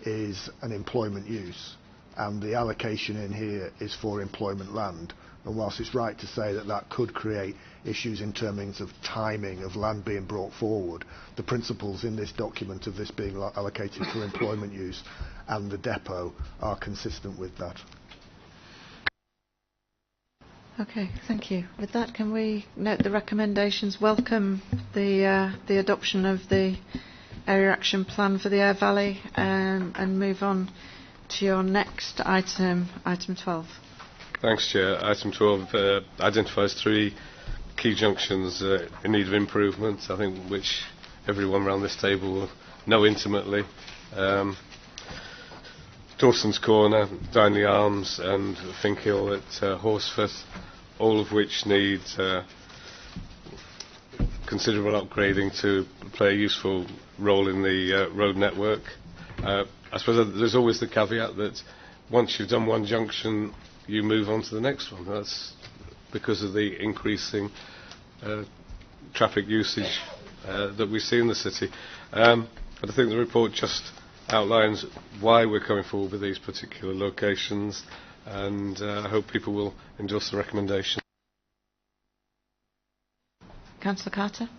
is an employment use, and the allocation in here is for employment land. And whilst it's right to say that could create issues in terms of timing of land being brought forward, the principles in this document of this being allocated for employment use and the depot are consistent with that. Okay, thank you. With that, can we note the recommendations? Welcome the adoption of the Area Action Plan for the Aire Valley, and move on to your next item, item 12. Thanks, Chair. Item 12 identifies 3 key junctions in need of improvement, I think, which everyone around this table will know intimately. Dawson's Corner, Dinley Arms and Finkhill at Horsforth, all of which need considerable upgrading to play a useful role in the road network. I suppose there's always the caveat that once you've done one junction, you move on to the next one. That's because of the increasing traffic usage that we see in the city. But I think the report just outlines why we're coming forward with these particular locations, and I hope people will endorse the recommendation. Councillor Carter?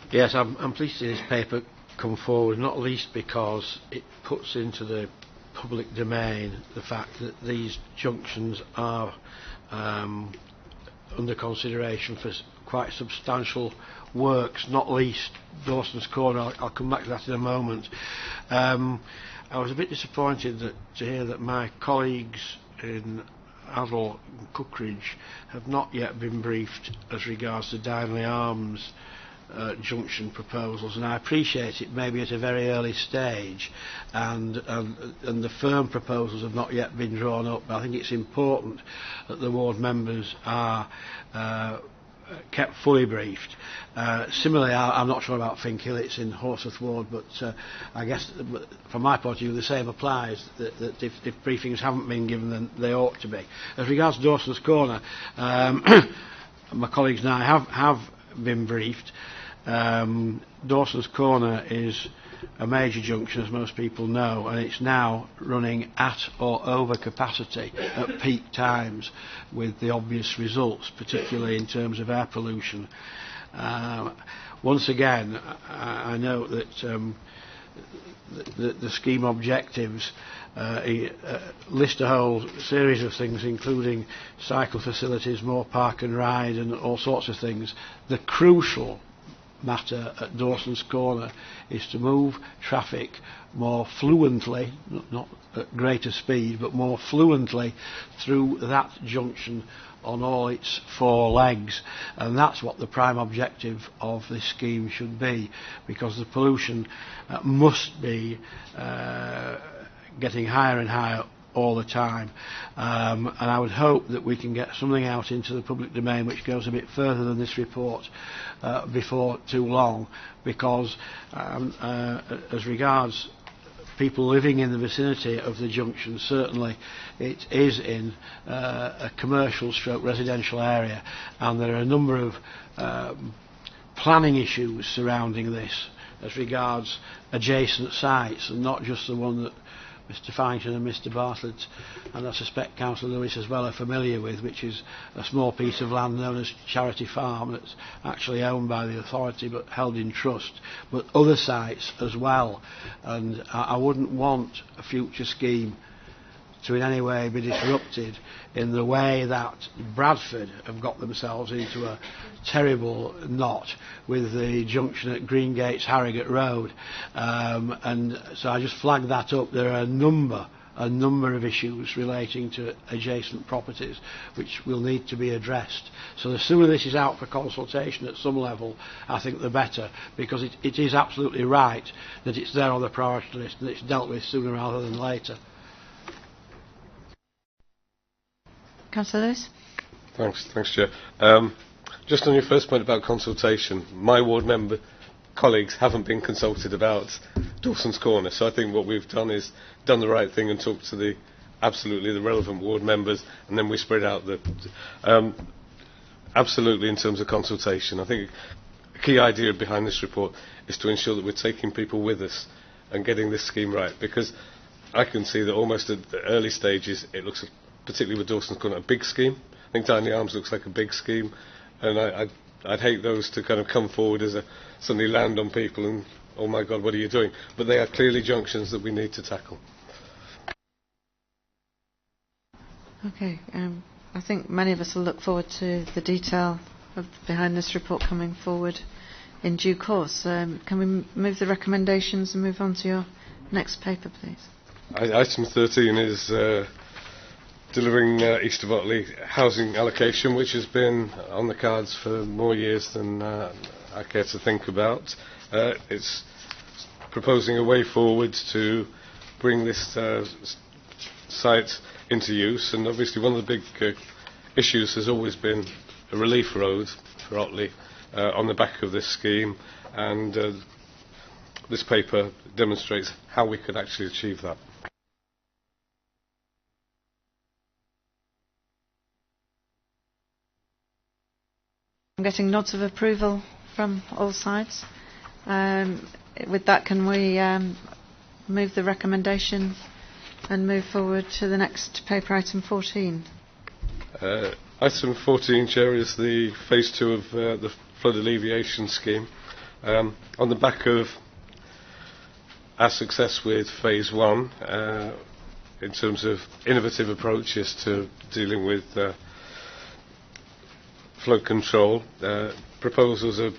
Yes, I'm pleased to see this paper come forward, not least because it puts into the public domain the fact that these junctions are under consideration for quite substantial works, not least Dawson's Corner. I'll come back to that in a moment. I was a bit disappointed to hear that my colleagues in Adel and Cookridge have not yet been briefed as regards to Dinley Arms junction proposals, and I appreciate it maybe at a very early stage, and the firm proposals have not yet been drawn up, but I think it's important that the ward members are kept fully briefed. Similarly, I'm not sure about Finkhill, it's in Horsforth Ward, but I guess from my point of view the same applies, that if briefings haven't been given, then they ought to be. As regards to Dawson's Corner, my colleagues and I have been briefed. Dawson's Corner is a major junction, as most people know, and it's now running at or over capacity at peak times, with the obvious results, particularly in terms of air pollution. Once again, I know that the scheme objectives list a whole series of things, including cycle facilities, more park and ride, and all sorts of things. The crucial matter at Dawson's Corner is to move traffic more fluently, not at greater speed, but more fluently through that junction on all its four legs, and that's what the prime objective of this scheme should be, because the pollution must be getting higher and higher all the time, and I would hope that we can get something out into the public domain which goes a bit further than this report before too long, because as regards people living in the vicinity of the junction, certainly it is in a commercial stroke residential area, and there are a number of planning issues surrounding this as regards adjacent sites, and not just the one that Mr Farrington and Mr Bartlett, and I suspect Councillor Lewis as well, are familiar with, which is a small piece of land known as Charity Farm that's actually owned by the authority but held in trust, but other sites as well. And I wouldn't want a future scheme to in any way be disrupted in the way that Bradford have got themselves into a terrible knot with the junction at Greengates Harrogate Road, and so I just flagged that up. There are a number of issues relating to adjacent properties which will need to be addressed. So the sooner this is out for consultation at some level, I think the better, because it is absolutely right that it's there on the priority list and it's dealt with sooner rather than later. Councillor Lewis? Thanks, Chair. Just on your first point about consultation, my ward member colleagues haven't been consulted about Dawson's Corner, so I think what we've done is done the right thing and talked to the relevant ward members, and then we spread out the absolutely in terms of consultation. I think a key idea behind this report is to ensure that we're taking people with us and getting this scheme right, because I can see that almost at the early stages it looks, particularly with Dawson's Corner, a big scheme. I think Tiny Arms looks like a big scheme, and I'd hate those to kind of come forward as suddenly land on people and, oh my God, what are you doing? But they are clearly junctions that we need to tackle. Okay, I think many of us will look forward to the detail behind this report coming forward in due course. Can we move the recommendations and move on to your next paper, please? Item 13 is delivering East of Otley housing allocation, which has been on the cards for more years than I care to think about. It's proposing a way forward to bring this site into use, and obviously one of the big issues has always been a relief road for Otley on the back of this scheme, and this paper demonstrates how we could actually achieve that. I'm getting nods of approval from all sides. With that, can we move the recommendation and move forward to the next paper, item 14? Item 14, Chair, is the phase 2 of the flood alleviation scheme. On the back of our success with phase 1, in terms of innovative approaches to dealing with flood control, proposals are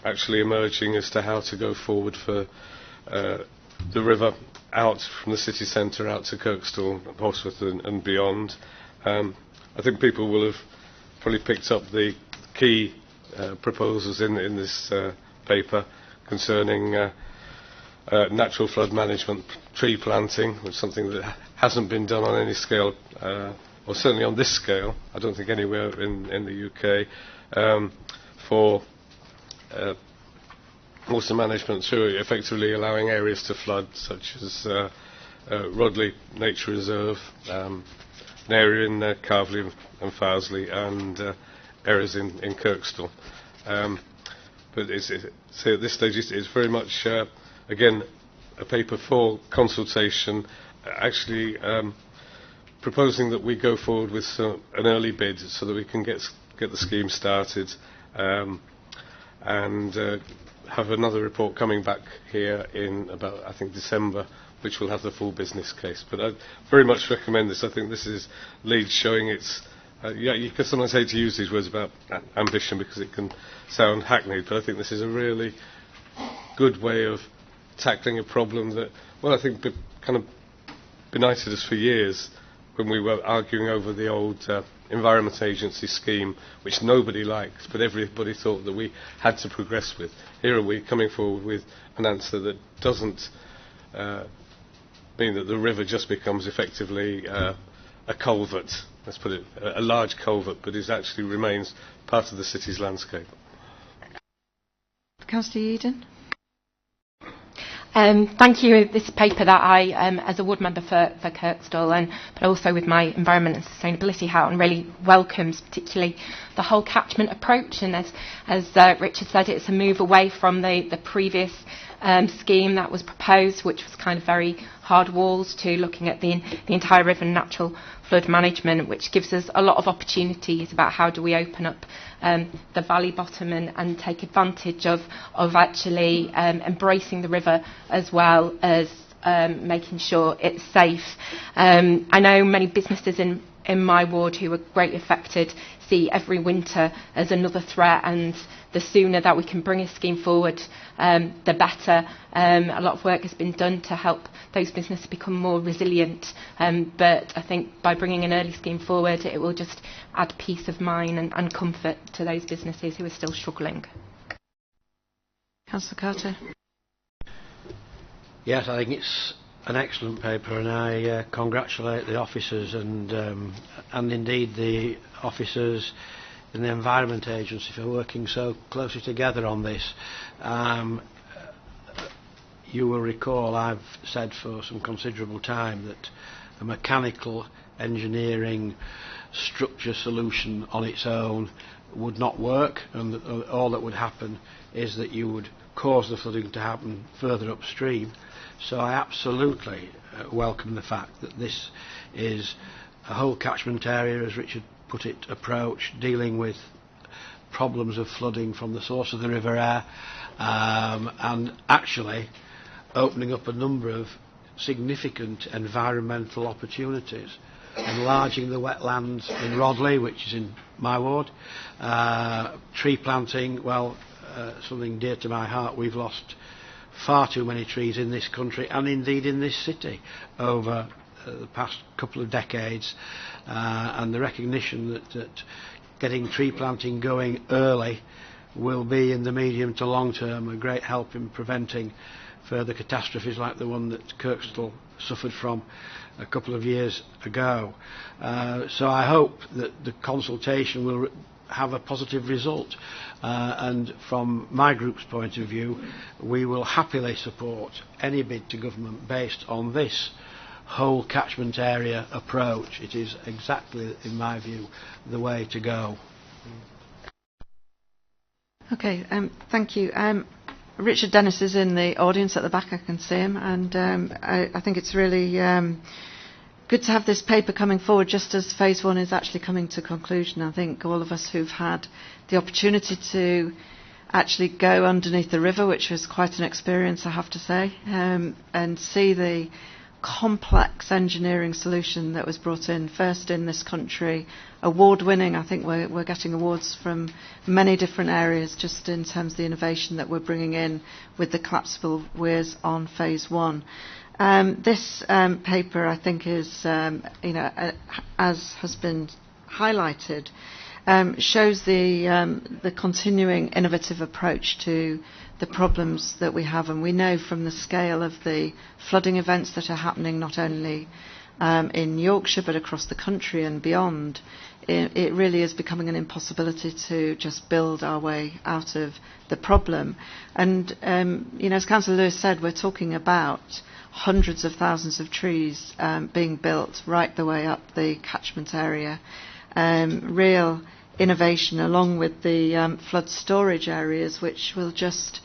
actually emerging as to how to go forward for the river out from the city centre out to Kirkstall, Portsmouth and beyond. I think people will have probably picked up the key proposals in this paper concerning natural flood management, tree planting, which is something that hasn't been done on any scale, or certainly on this scale, I don't think anywhere in the UK, for water management through effectively allowing areas to flood, such as Rodley Nature Reserve, an area in Carvely and Farsley, and areas in Kirkstall. But so at this stage it's very much, again, a paper for consultation, actually proposing that we go forward with an early bid so that we can get the scheme started, and have another report coming back here in about, I think, December, which will have the full business case. But I very much recommend this. I think this is Leeds showing its... you can sometimes hate to use these words about ambition because it can sound hackneyed, but I think this is a really good way of tackling a problem that, well, I think kind of benighted us for years when we were arguing over the old Environment Agency scheme, which nobody liked, but everybody thought that we had to progress with. Here are we coming forward with an answer that doesn't mean that the river just becomes effectively a culvert, let's put it, a large culvert, but it actually remains part of the city's landscape. Councillor Eden? Thank you. This paper that I, as a ward member for Kirkstall, but also with my environment and sustainability hat on, really welcomes particularly the whole catchment approach. And as Richard said, it's a move away from the previous scheme that was proposed, which was kind of very hard walls, to looking at the entire river and natural flood management, which gives us a lot of opportunities about how do we open up the valley bottom and take advantage of actually embracing the river as well as making sure it's safe. I know many businesses in my ward who are greatly affected see every winter as another threat, and the sooner that we can bring a scheme forward, the better. A lot of work has been done to help those businesses become more resilient, but I think by bringing an early scheme forward, it will just add peace of mind and comfort to those businesses who are still struggling. Councillor Carter? Yes, I think it's an excellent paper, and I congratulate the officers and indeed the officers in the Environment Agency for working so closely together on this. You will recall I've said for some considerable time that a mechanical engineering structure solution on its own would not work, and all that would happen is that you would cause the flooding to happen further upstream. So I absolutely welcome the fact that this is a whole catchment area, as Richard put it, approach, dealing with problems of flooding from the source of the River Aire, and actually opening up a number of significant environmental opportunities, enlarging the wetlands in Rodley, which is in my ward, tree planting, well, something dear to my heart. We've lost far too many trees in this country and indeed in this city over the past couple of decades, and the recognition that getting tree planting going early will be in the medium to long term a great help in preventing further catastrophes like the one that Kirkstall suffered from a couple of years ago. So I hope that the consultation will have a positive result, and from my group's point of view, we will happily support any bid to government based on this whole catchment area approach. It is exactly, in my view, the way to go. Okay, thank you. Richard Dennis is in the audience at the back, I can see him, and I think it's really good to have this paper coming forward just as phase one is actually coming to conclusion. I think all of us who've had the opportunity to actually go underneath the river, which was quite an experience, I have to say, and see the complex engineering solution that was brought in first in this country, award-winning. I think we're getting awards from many different areas just in terms of the innovation that we're bringing in with the collapsible weirs on phase one. This paper, I think, is, as has been highlighted, shows the continuing innovative approach to the problems that we have, and we know from the scale of the flooding events that are happening not only in Yorkshire but across the country and beyond, it really is becoming an impossibility to just build our way out of the problem. And as Councillor Lewis said, we're talking about hundreds of thousands of trees being built right the way up the catchment area. Real innovation along with the flood storage areas, which will just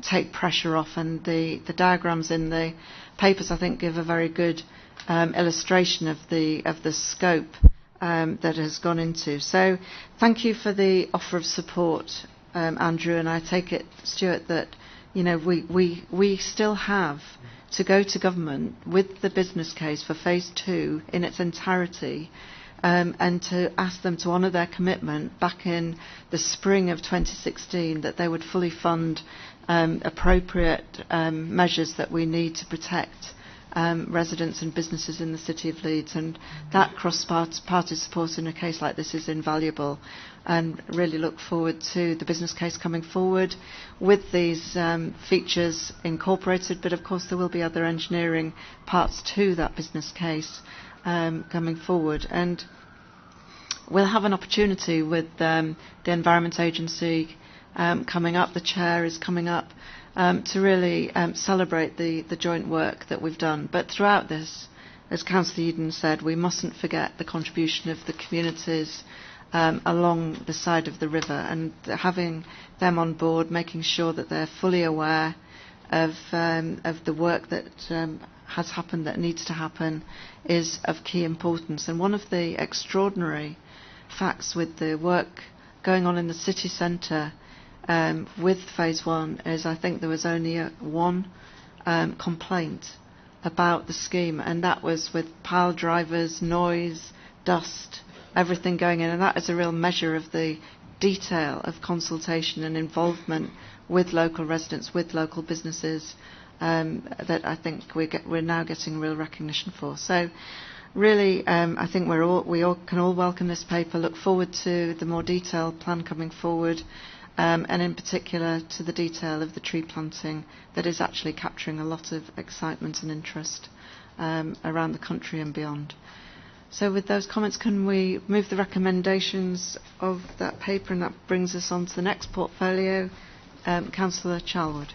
take pressure off, and the diagrams in the papers, I think, give a very good illustration of the scope that has gone into. So thank you for the offer of support Andrew, and I take it, Stuart, that we still have to go to government with the business case for phase 2 in its entirety, and to ask them to honour their commitment back in the spring of 2016 that they would fully fund appropriate measures that we need to protect residents and businesses in the City of Leeds. And that cross-party support in a case like this is invaluable, and really look forward to the business case coming forward with these features incorporated. But of course there will be other engineering parts to that business case coming forward, and we'll have an opportunity with the Environment Agency coming up. The chair is coming up to really celebrate the joint work that we've done. But throughout this, as Councillor Eden said, we mustn't forget the contribution of the communities along the side of the river, and having them on board, making sure that they're fully aware of the work that has happened, that needs to happen, is of key importance. And one of the extraordinary facts with the work going on in the city centre with phase 1 is I think there was only one complaint about the scheme, and that was with pile drivers, noise, dust, everything going in, and that is a real measure of the detail of consultation and involvement with local residents, with local businesses, that I think we're now getting real recognition for. So really, I think we all can all welcome this paper, look forward to the more detailed plan coming forward, and in particular to the detail of the tree planting that is actually capturing a lot of excitement and interest around the country and beyond. So with those comments, can we move the recommendations of that paper, and that brings us on to the next portfolio. Councillor Charlwood.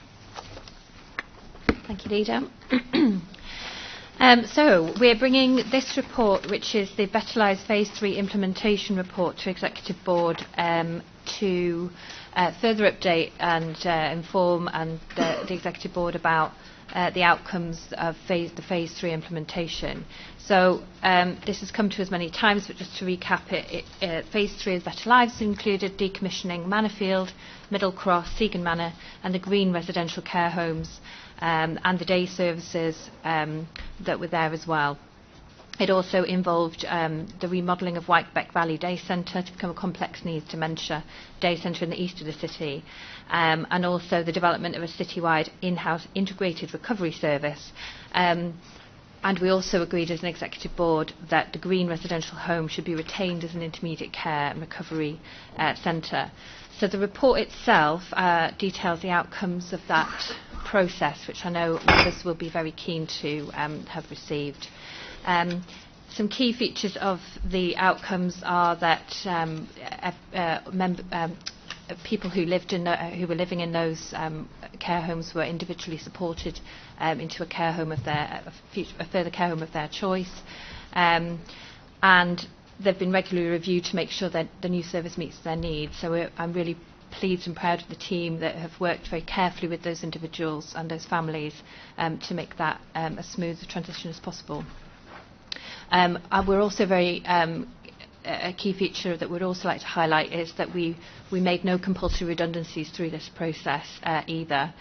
Thank you, Leader. So we're bringing this report, which is the Better Lives Phase 3 implementation report, to Executive Board to further update and inform the Executive Board about the outcomes of the Phase 3 implementation. So this has come to us many times, but just to recap it, Phase 3 of Better Lives included decommissioning Manorfield, Middle Cross, Segan Manor and the Green residential care homes, and the day services that were there as well. It also involved the remodelling of Whitebeck Valley Day Centre to become a complex needs dementia day centre in the east of the city, and also the development of a citywide in-house integrated recovery service. And we also agreed as an executive board that the Green residential home should be retained as an intermediate care and recovery centre. So the report itself details the outcomes of that process, which I know members will be very keen to have received. Some key features of the outcomes are that people who were living in those care homes were individually supported into a care home of a further care home of their choice, and they've been regularly reviewed to make sure that the new service meets their needs. So I'm really pleased and proud of the team that have worked very carefully with those individuals and those families to make that as smooth a transition as possible. We're also a key feature that we'd also like to highlight is that we made no compulsory redundancies through this process either,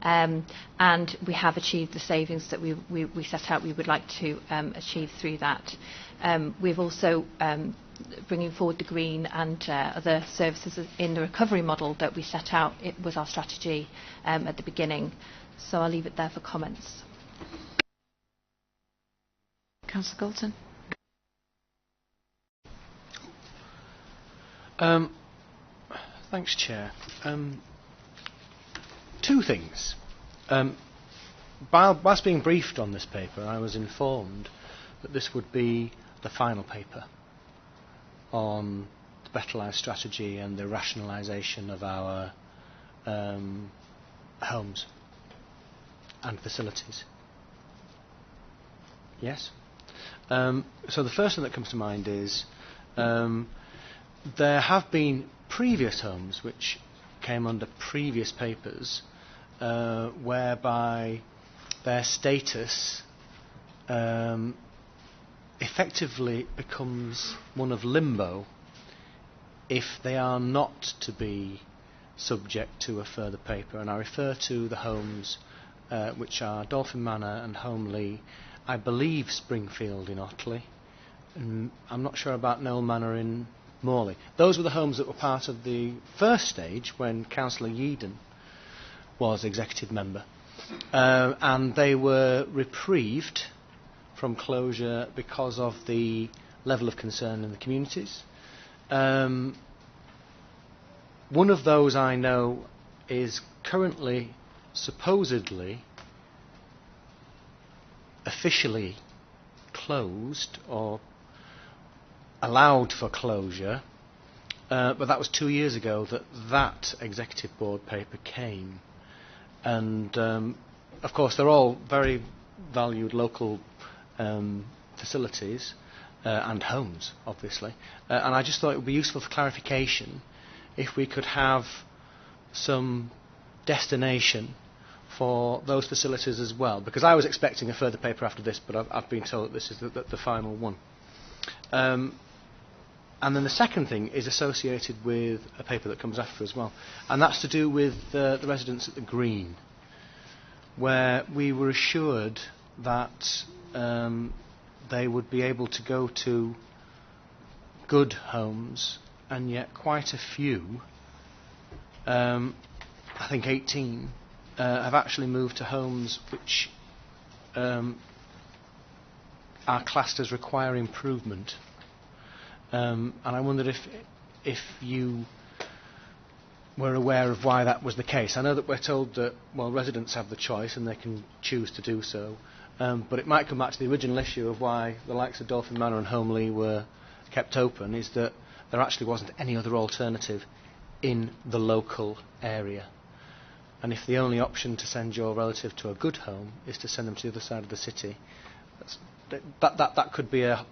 and we have achieved the savings that we set out we would like to achieve through that. We've also bringing forward the Green and other services in the recovery model that we set out. It was our strategy at the beginning. So I'll leave it there for comments. Councillor Galton. Thanks, Chair. Two things. Whilst being briefed on this paper, I was informed that this would be the final paper on the Better Life strategy and the rationalisation of our homes and facilities. Yes? So the first thing that comes to mind is there have been previous homes which came under previous papers whereby their status effectively becomes one of limbo if they are not to be subject to a further paper, and I refer to the homes which are Dolphin Manor and Holmley, I believe Springfield in Otley, and I'm not sure about Knoll Manor in Morley. Those were the homes that were part of the first stage when Councillor Yeadon was executive member, and they were reprieved from closure because of the level of concern in the communities. One of those I know is currently supposedly officially closed or allowed for closure, but that was 2 years ago that executive board paper came, and of course they're all very valued local facilities and homes, obviously, and I just thought it would be useful for clarification if we could have some destination for those facilities as well, because I was expecting a further paper after this, but I've been told that this is the final one. And then the second thing is associated with a paper that comes after as well, and that's to do with the residents at the Green, where we were assured that they would be able to go to good homes, and yet quite a few, I think 18, have actually moved to homes which are classed as require improvement. And I wondered if you were aware of why that was the case. I know that we're told that, well, residents have the choice and they can choose to do so, but it might come back to the original issue of why the likes of Dolphin Manor and Holmley were kept open, is that there actually wasn't any other alternative in the local area. And if the only option to send your relative to a good home is to send them to the other side of the city, that could be a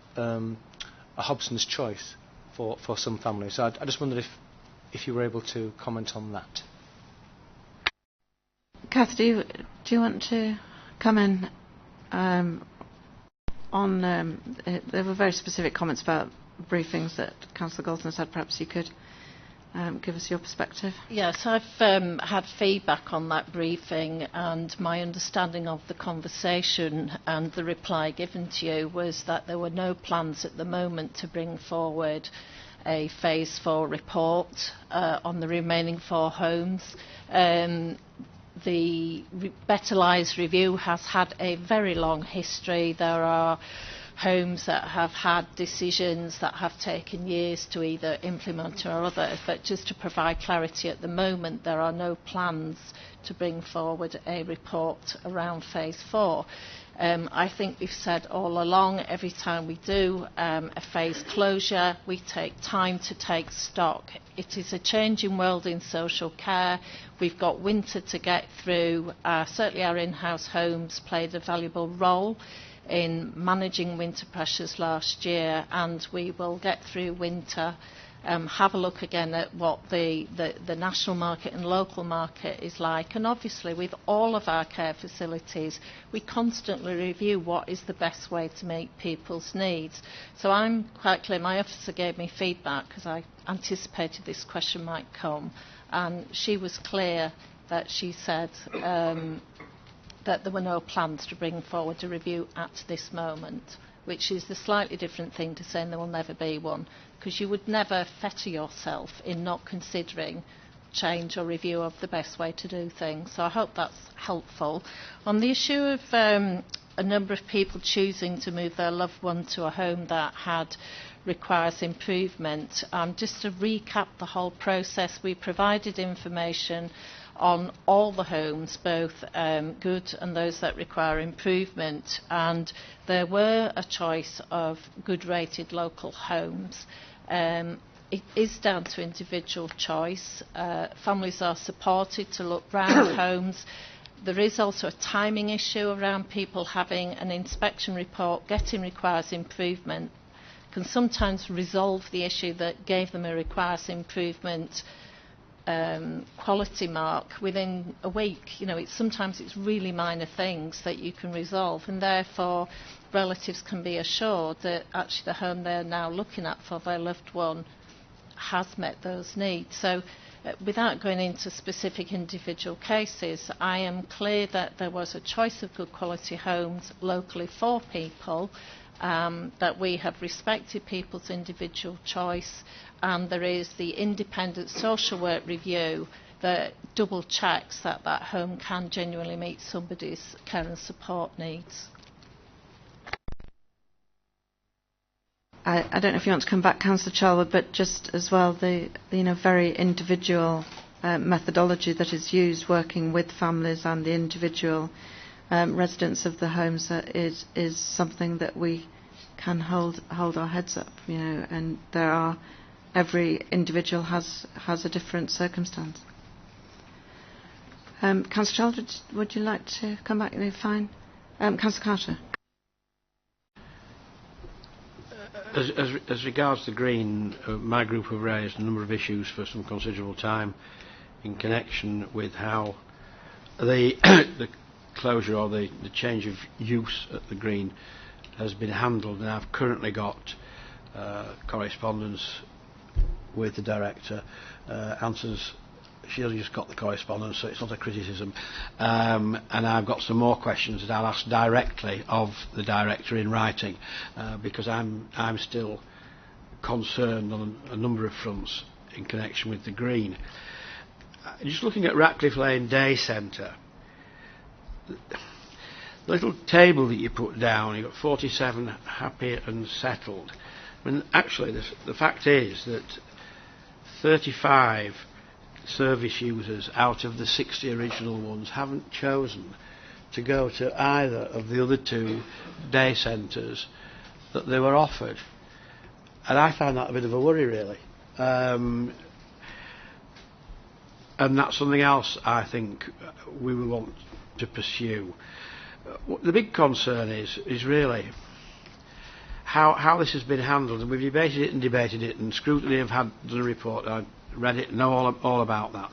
Hobson's choice for some families. So I just wondered if you were able to comment on that. Kath, do you want to come in on? There were very specific comments about briefings that Councillor Galton has had. Perhaps you could give us your perspective. Yes, I've had feedback on that briefing, and my understanding of the conversation and the reply given to you was that there were no plans at the moment to bring forward a Phase 4 report on the remaining 4 homes. The Better Lives review has had a very long history. There are homes that have had decisions that have taken years to either implement or others, but just to provide clarity, at the moment there are no plans to bring forward a report around Phase 4. I think we've said all along, every time we do a phase closure, we take time to take stock. It is a changing world in social care. We've got winter to get through. Certainly our in-house homes played a valuable role in managing winter pressures last year, and we will get through winter, have a look again at what the national market and local market is like, and obviously with all of our care facilities we constantly review what is the best way to meet people's needs. So I'm quite clear, my officer gave me feedback because I anticipated this question might come, and she was clear that she said that there were no plans to bring forward a review at this moment, which is a slightly different thing to saying there will never be one, because you would never fetter yourself in not considering change or review of the best way to do things. So I hope that's helpful. On the issue of a number of people choosing to move their loved one to a home that requires improvement, just to recap the whole process, we provided information on all the homes, both good and those that require improvement, and there were a choice of good rated local homes. It is down to individual choice. Families are supported to look round homes. There is also a timing issue around people having an inspection report. Getting requires improvement can sometimes resolve the issue that gave them a requires improvement quality mark within a week. Sometimes it's really minor things that you can resolve, and therefore relatives can be assured that actually the home they're now looking at for their loved one has met those needs. So without going into specific individual cases, I am clear that there was a choice of good quality homes locally for people, that we have respected people's individual choice, and there is the independent social work review that double checks that that home can genuinely meet somebody's care and support needs. I don't know if you want to come back, Councillor Charlwood, but just as well the very individual methodology that is used working with families and the individual residents of the homes is something that we can hold our heads up, and every individual has a different circumstance. Councillor Charlwood, would you like to come back? No, fine. Councillor Carter. As regards the Green, my group have raised a number of issues for some considerable time in connection with how the closure or the change of use at the Green has been handled, and I've currently got correspondence with the director, answers. She only just got the correspondence, so it's not a criticism. And I've got some more questions that I'll ask directly of the director in writing, because I'm still concerned on a number of fronts in connection with the Green. Just looking at Ratcliffe Lane Day Centre, the little table that you put down, you've got 47 happy and settled. I mean, actually, the fact is that 35 service users out of the 60 original ones haven't chosen to go to either of the other two day centres that they were offered, and I find that a bit of a worry, really, and that's something else I think we will want to pursue. The big concern is really how this has been handled, and we've debated it, and Scrutiny have had the report. I read it, know all about that.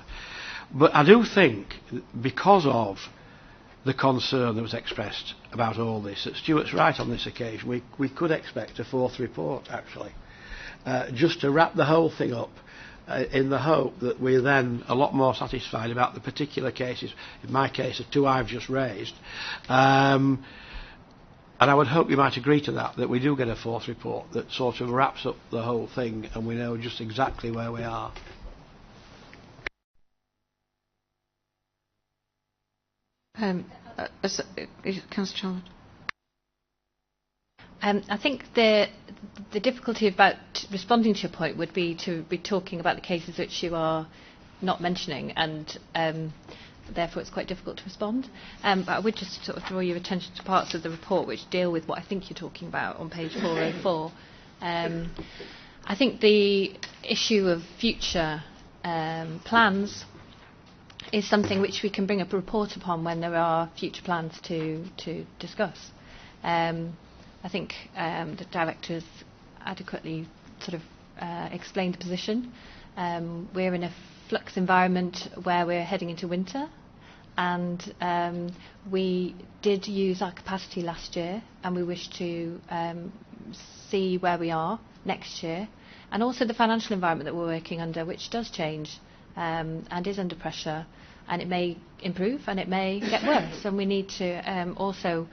But I do think, because of the concern that was expressed about all this, that Stuart's right on this occasion. We could expect a fourth report, actually, just to wrap the whole thing up, in the hope that we're then a lot more satisfied about the particular cases, in my case, the two I've just raised. And I would hope you might agree to that we do get a fourth report that sort of wraps up the whole thing and we know just exactly where we are. Councillor Charlotte. I think the difficulty about responding to your point would be to be talking about the cases which you are not mentioning, and therefore it's quite difficult to respond. But I would just sort of draw your attention to parts of the report which deal with what I think you're talking about on page 404. I think the issue of future plans is something which we can bring up a report upon when there are future plans to discuss. I think the directors adequately sort of explained the position. We're in a flux environment where we're heading into winter, and we did use our capacity last year, and we wish to see where we are next year, and also the financial environment that we're working under, which does change and is under pressure, and it may improve and it may get worse, and we need to also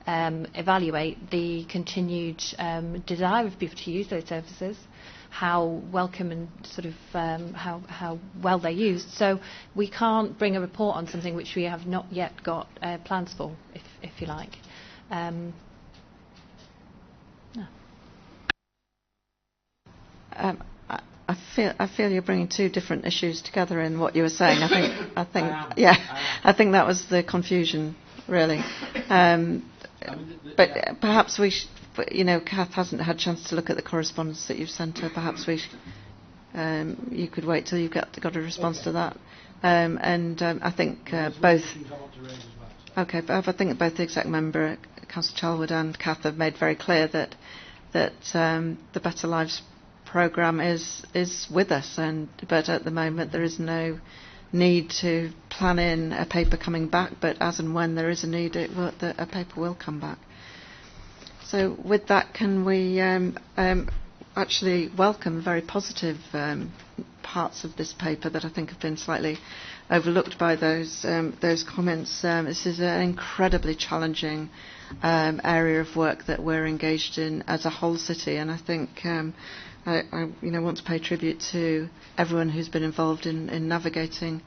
evaluate the continued desire of people to use those services, how welcome and sort of how well they're used. So we can't bring a report on something which we have not yet got plans for, if you like. No. I feel you're bringing two different issues together in what you were saying. I think that was the confusion, really. But perhaps we, Kath hasn't had a chance to look at the correspondence that you've sent her. Perhaps you could wait till you've got a response to that. I think both. Okay, but I think both the exec member, Councillor Charlwood, and Kath have made very clear that the Better Lives programme is with us, but at the moment there is no need to plan in a paper coming back, but as and when there is a need, a paper will come back. So with that, can we actually welcome very positive parts of this paper that I think have been slightly overlooked by those comments. This is an incredibly challenging area of work that we're engaged in as a whole city, and I think I want to pay tribute to everyone who's been involved in navigating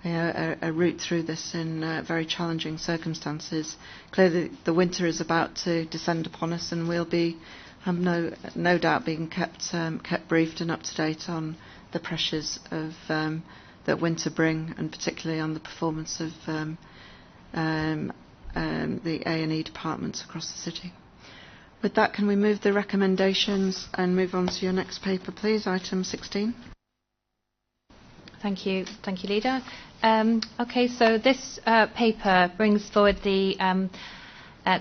a route through this in very challenging circumstances. Clearly, the winter is about to descend upon us, and we'll be, no doubt, being kept briefed and up to date on the pressures of that winter bring, and particularly on the performance of the A&E departments across the city. With that, can we move the recommendations and move on to your next paper, please, item 16? Thank you, Leader. Okay, so this paper brings forward the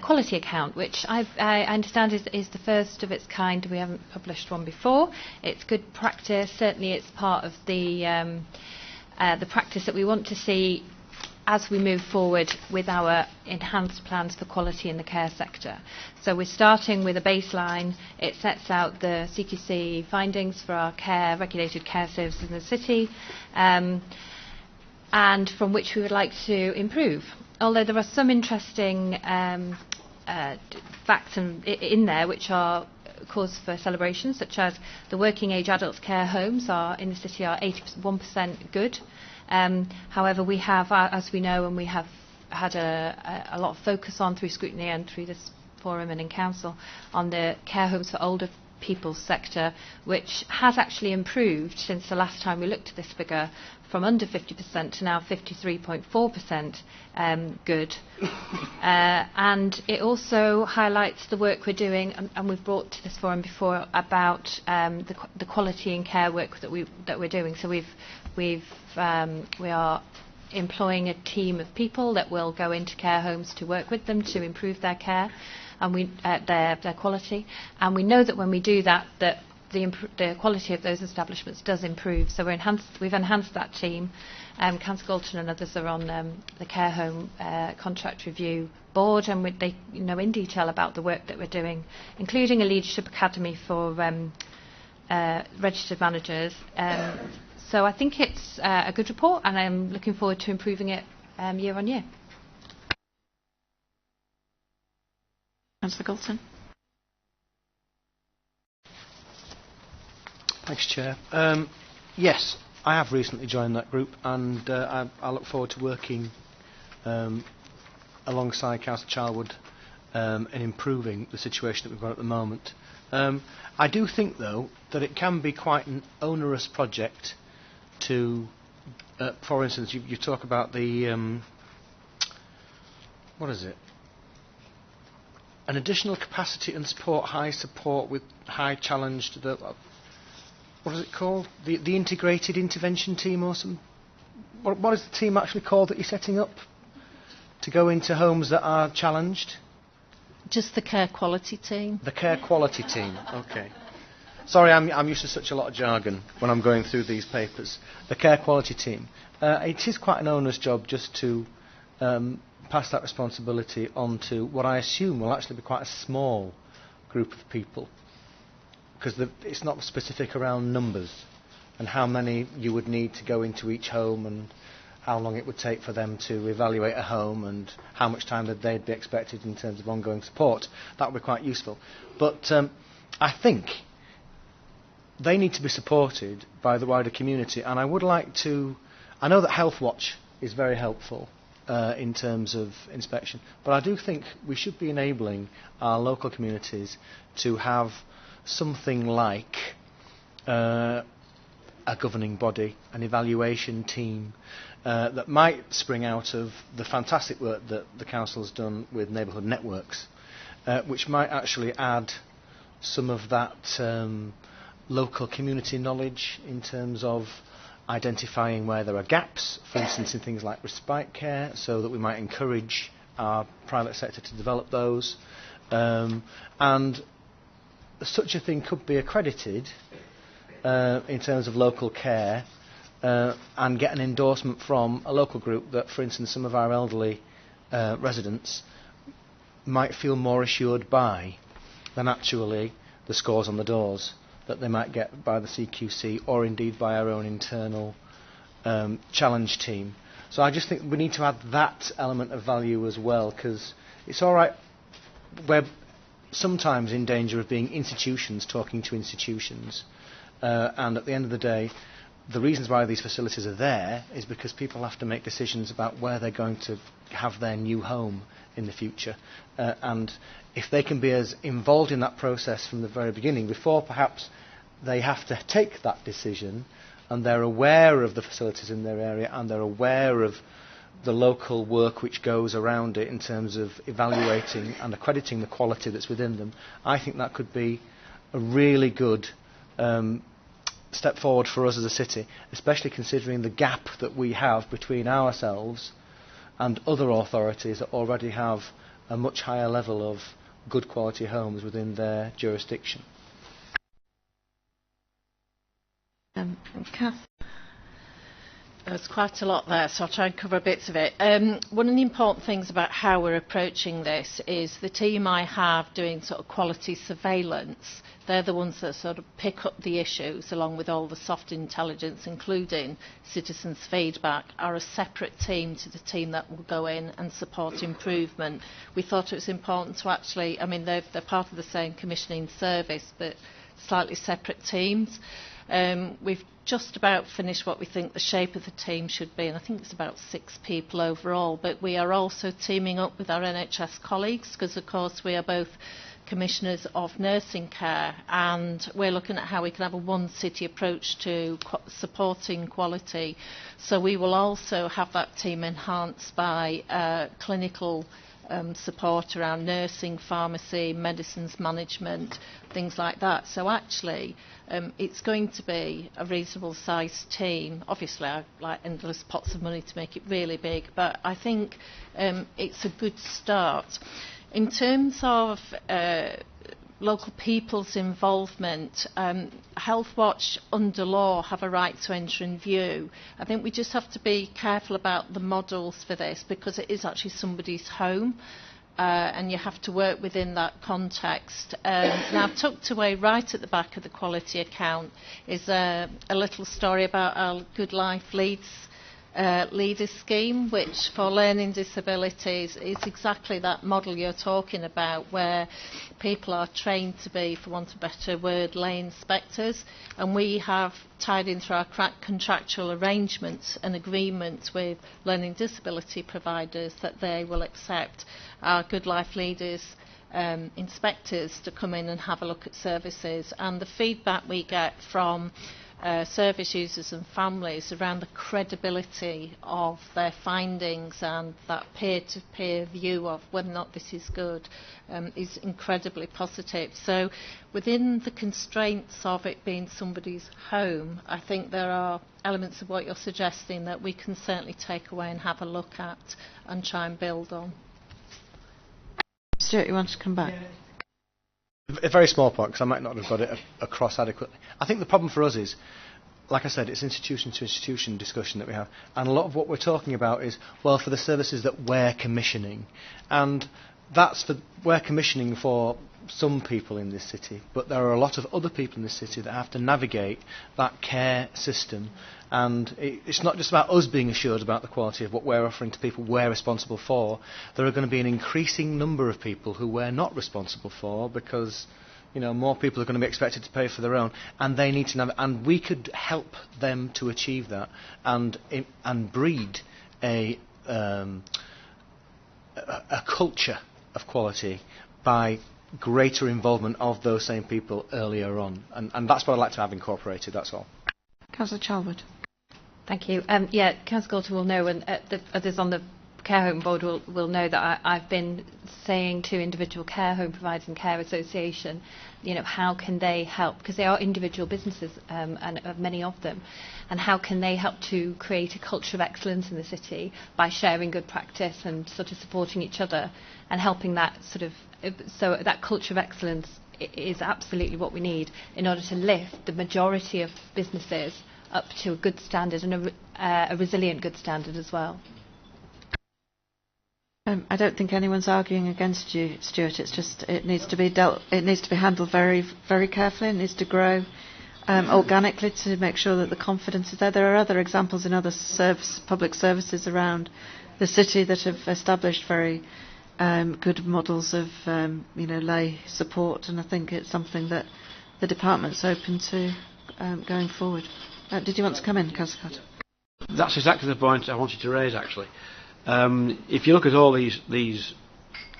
quality account, which I understand is the first of its kind. We haven't published one before. It's good practice. Certainly, it's part of the practice that we want to see as we move forward with our enhanced plans for quality in the care sector. So we're starting with a baseline. It sets out the CQC findings for our regulated care services in the city, and from which we would like to improve. Although there are some interesting facts in there which are cause for celebration, such as the working age adults care homes in the city are 81% good. However, we have, as we know, and we have had a lot of focus on through scrutiny and through this forum and in council, on the care homes for older people sector, which has actually improved since the last time we looked at this figure, from under 50% to now 53.4% good. And it also highlights the work we're doing, and we've brought to this forum before, about the quality in care work that we're doing. So we are employing a team of people that will go into care homes to work with them to improve their care and their quality. And we know that when we do that, the quality of those establishments does improve. So we've enhanced that team. Councillor Galton and others are on the care home contract review board, and they know in detail about the work that we're doing, including a leadership academy for registered managers. So I think it's a good report, and I'm looking forward to improving it year on year. Councillor Galton. Thanks, Chair. Yes, I have recently joined that group, and I look forward to working alongside Councillor Charwood in improving the situation that we've got at the moment. I do think, though, that it can be quite an onerous project to, for instance, you talk about the, what is it? An additional capacity and support with high challenge to the, what is it called? The integrated intervention team or something? What is the team actually called that you're setting up to go into homes that are challenged? Just the care quality team. The care quality team, okay. Sorry, I'm used to such a lot of jargon when I'm going through these papers. The care quality team. It is quite an onerous job just to pass that responsibility on to what I assume will actually be quite a small group of people, because it's not specific around numbers and how many you would need to go into each home and how long it would take for them to evaluate a home and how much time that they'd be expected in terms of ongoing support. That would be quite useful. But I think they need to be supported by the wider community, and I would like to... I know that Health Watch is very helpful in terms of inspection, but I do think we should be enabling our local communities to have something like a governing body, an evaluation team that might spring out of the fantastic work that the council has done with neighbourhood networks, which might actually add some of that local community knowledge in terms of identifying where there are gaps, for instance in things like respite care, so that we might encourage our private sector to develop those. And such a thing could be accredited in terms of local care and get an endorsement from a local group that, for instance, some of our elderly residents might feel more assured by than actually the scores on the doors. that they might get by the CQC or indeed by our own internal challenge team. So I just think we need to add that element of value as well, because it's all right, we're sometimes in danger of being institutions talking to institutions, and at the end of the day, the reasons why these facilities are there is because people have to make decisions about where they're going to have their new home in the future, and if they can be as involved in that process from the very beginning, before perhaps they have to take that decision, and they're aware of the facilities in their area and they're aware of the local work which goes around it in terms of evaluating and accrediting the quality that's within them, I think that could be a really good step forward for us as a city, especially considering the gap that we have between ourselves and other authorities that already have a much higher level of good quality homes within their jurisdiction. Kath? There's quite a lot there, so I'll try and cover bits of it. One of the important things about how we're approaching this is the team I have doing sort of quality surveillance. They're the ones that sort of pick up the issues along with all the soft intelligence, including citizens' feedback, are a separate team to the team that will go in and support improvement. We thought it was important to actually, I mean, they're part of the same commissioning service, but slightly separate teams. We've just about finished what we think the shape of the team should be, and I think it's about 6 people overall, but we are also teaming up with our NHS colleagues, because of course we are both commissioners of nursing care, and we're looking at how we can have a one city approach to supporting quality. So we will also have that team enhanced by clinical support around nursing, pharmacy, medicines management, things like that. So actually, it's going to be a reasonable sized team. Obviously, I like endless pots of money to make it really big, but I think it's a good start. In terms of local people's involvement, Health Watch under law have a right to enter in view. I think we just have to be careful about the models for this, because it is actually somebody's home, and you have to work within that context. Now, tucked away right at the back of the quality account is a little story about our Good Life Leeds Leaders scheme, which for learning disabilities is exactly that model you're talking about, where people are trained to be, for want of a better word, lay inspectors, and we have tied in through our contractual arrangements and agreements with learning disability providers that they will accept our Good Life Leaders inspectors to come in and have a look at services. And the feedback we get from service users and families around the credibility of their findings and that peer-to-peer view of whether or not this is good is incredibly positive. So within the constraints of it being somebody's home, I think there are elements of what you're suggesting that we can certainly take away and have a look at and try and build on. Stuart, you want to come back? Yeah. A very small point, because I might not have got it across adequately. I think the problem for us is, like I said, it's institution to institution discussion that we have, and a lot of what we're talking about is, well, for the services that we're commissioning, and we're commissioning for some people in this city, but there are a lot of other people in this city that have to navigate that care system, and it's not just about us being assured about the quality of what we're offering to people we're responsible for. There are going to be an increasing number of people who we're not responsible for, because more people are going to be expected to pay for their own, and they need to and we could help them to achieve that and breed a culture of quality by greater involvement of those same people earlier on, and that's what I'd like to have incorporated. That's all. Councillor Chalwood. Thank you. Councillor Galton will know, and the others on the care home board will know that I've been saying to individual care home providers and care association, how can they help, because they are individual businesses, and many of them, and how can they help to create a culture of excellence in the city by sharing good practice and sort of supporting each other and helping that so that culture of excellence is absolutely what we need in order to lift the majority of businesses up to a good standard and a resilient good standard as well. I don't think anyone's arguing against you, Stuart. It's just it needs to be handled very, very carefully. It needs to grow organically to make sure that the confidence is there. There are other examples in other public services around the city that have established very good models of lay support, and I think it's something that the department's open to going forward. Did you want to come in, Councillor Carter? That's exactly the point I wanted to raise, actually. If you look at all these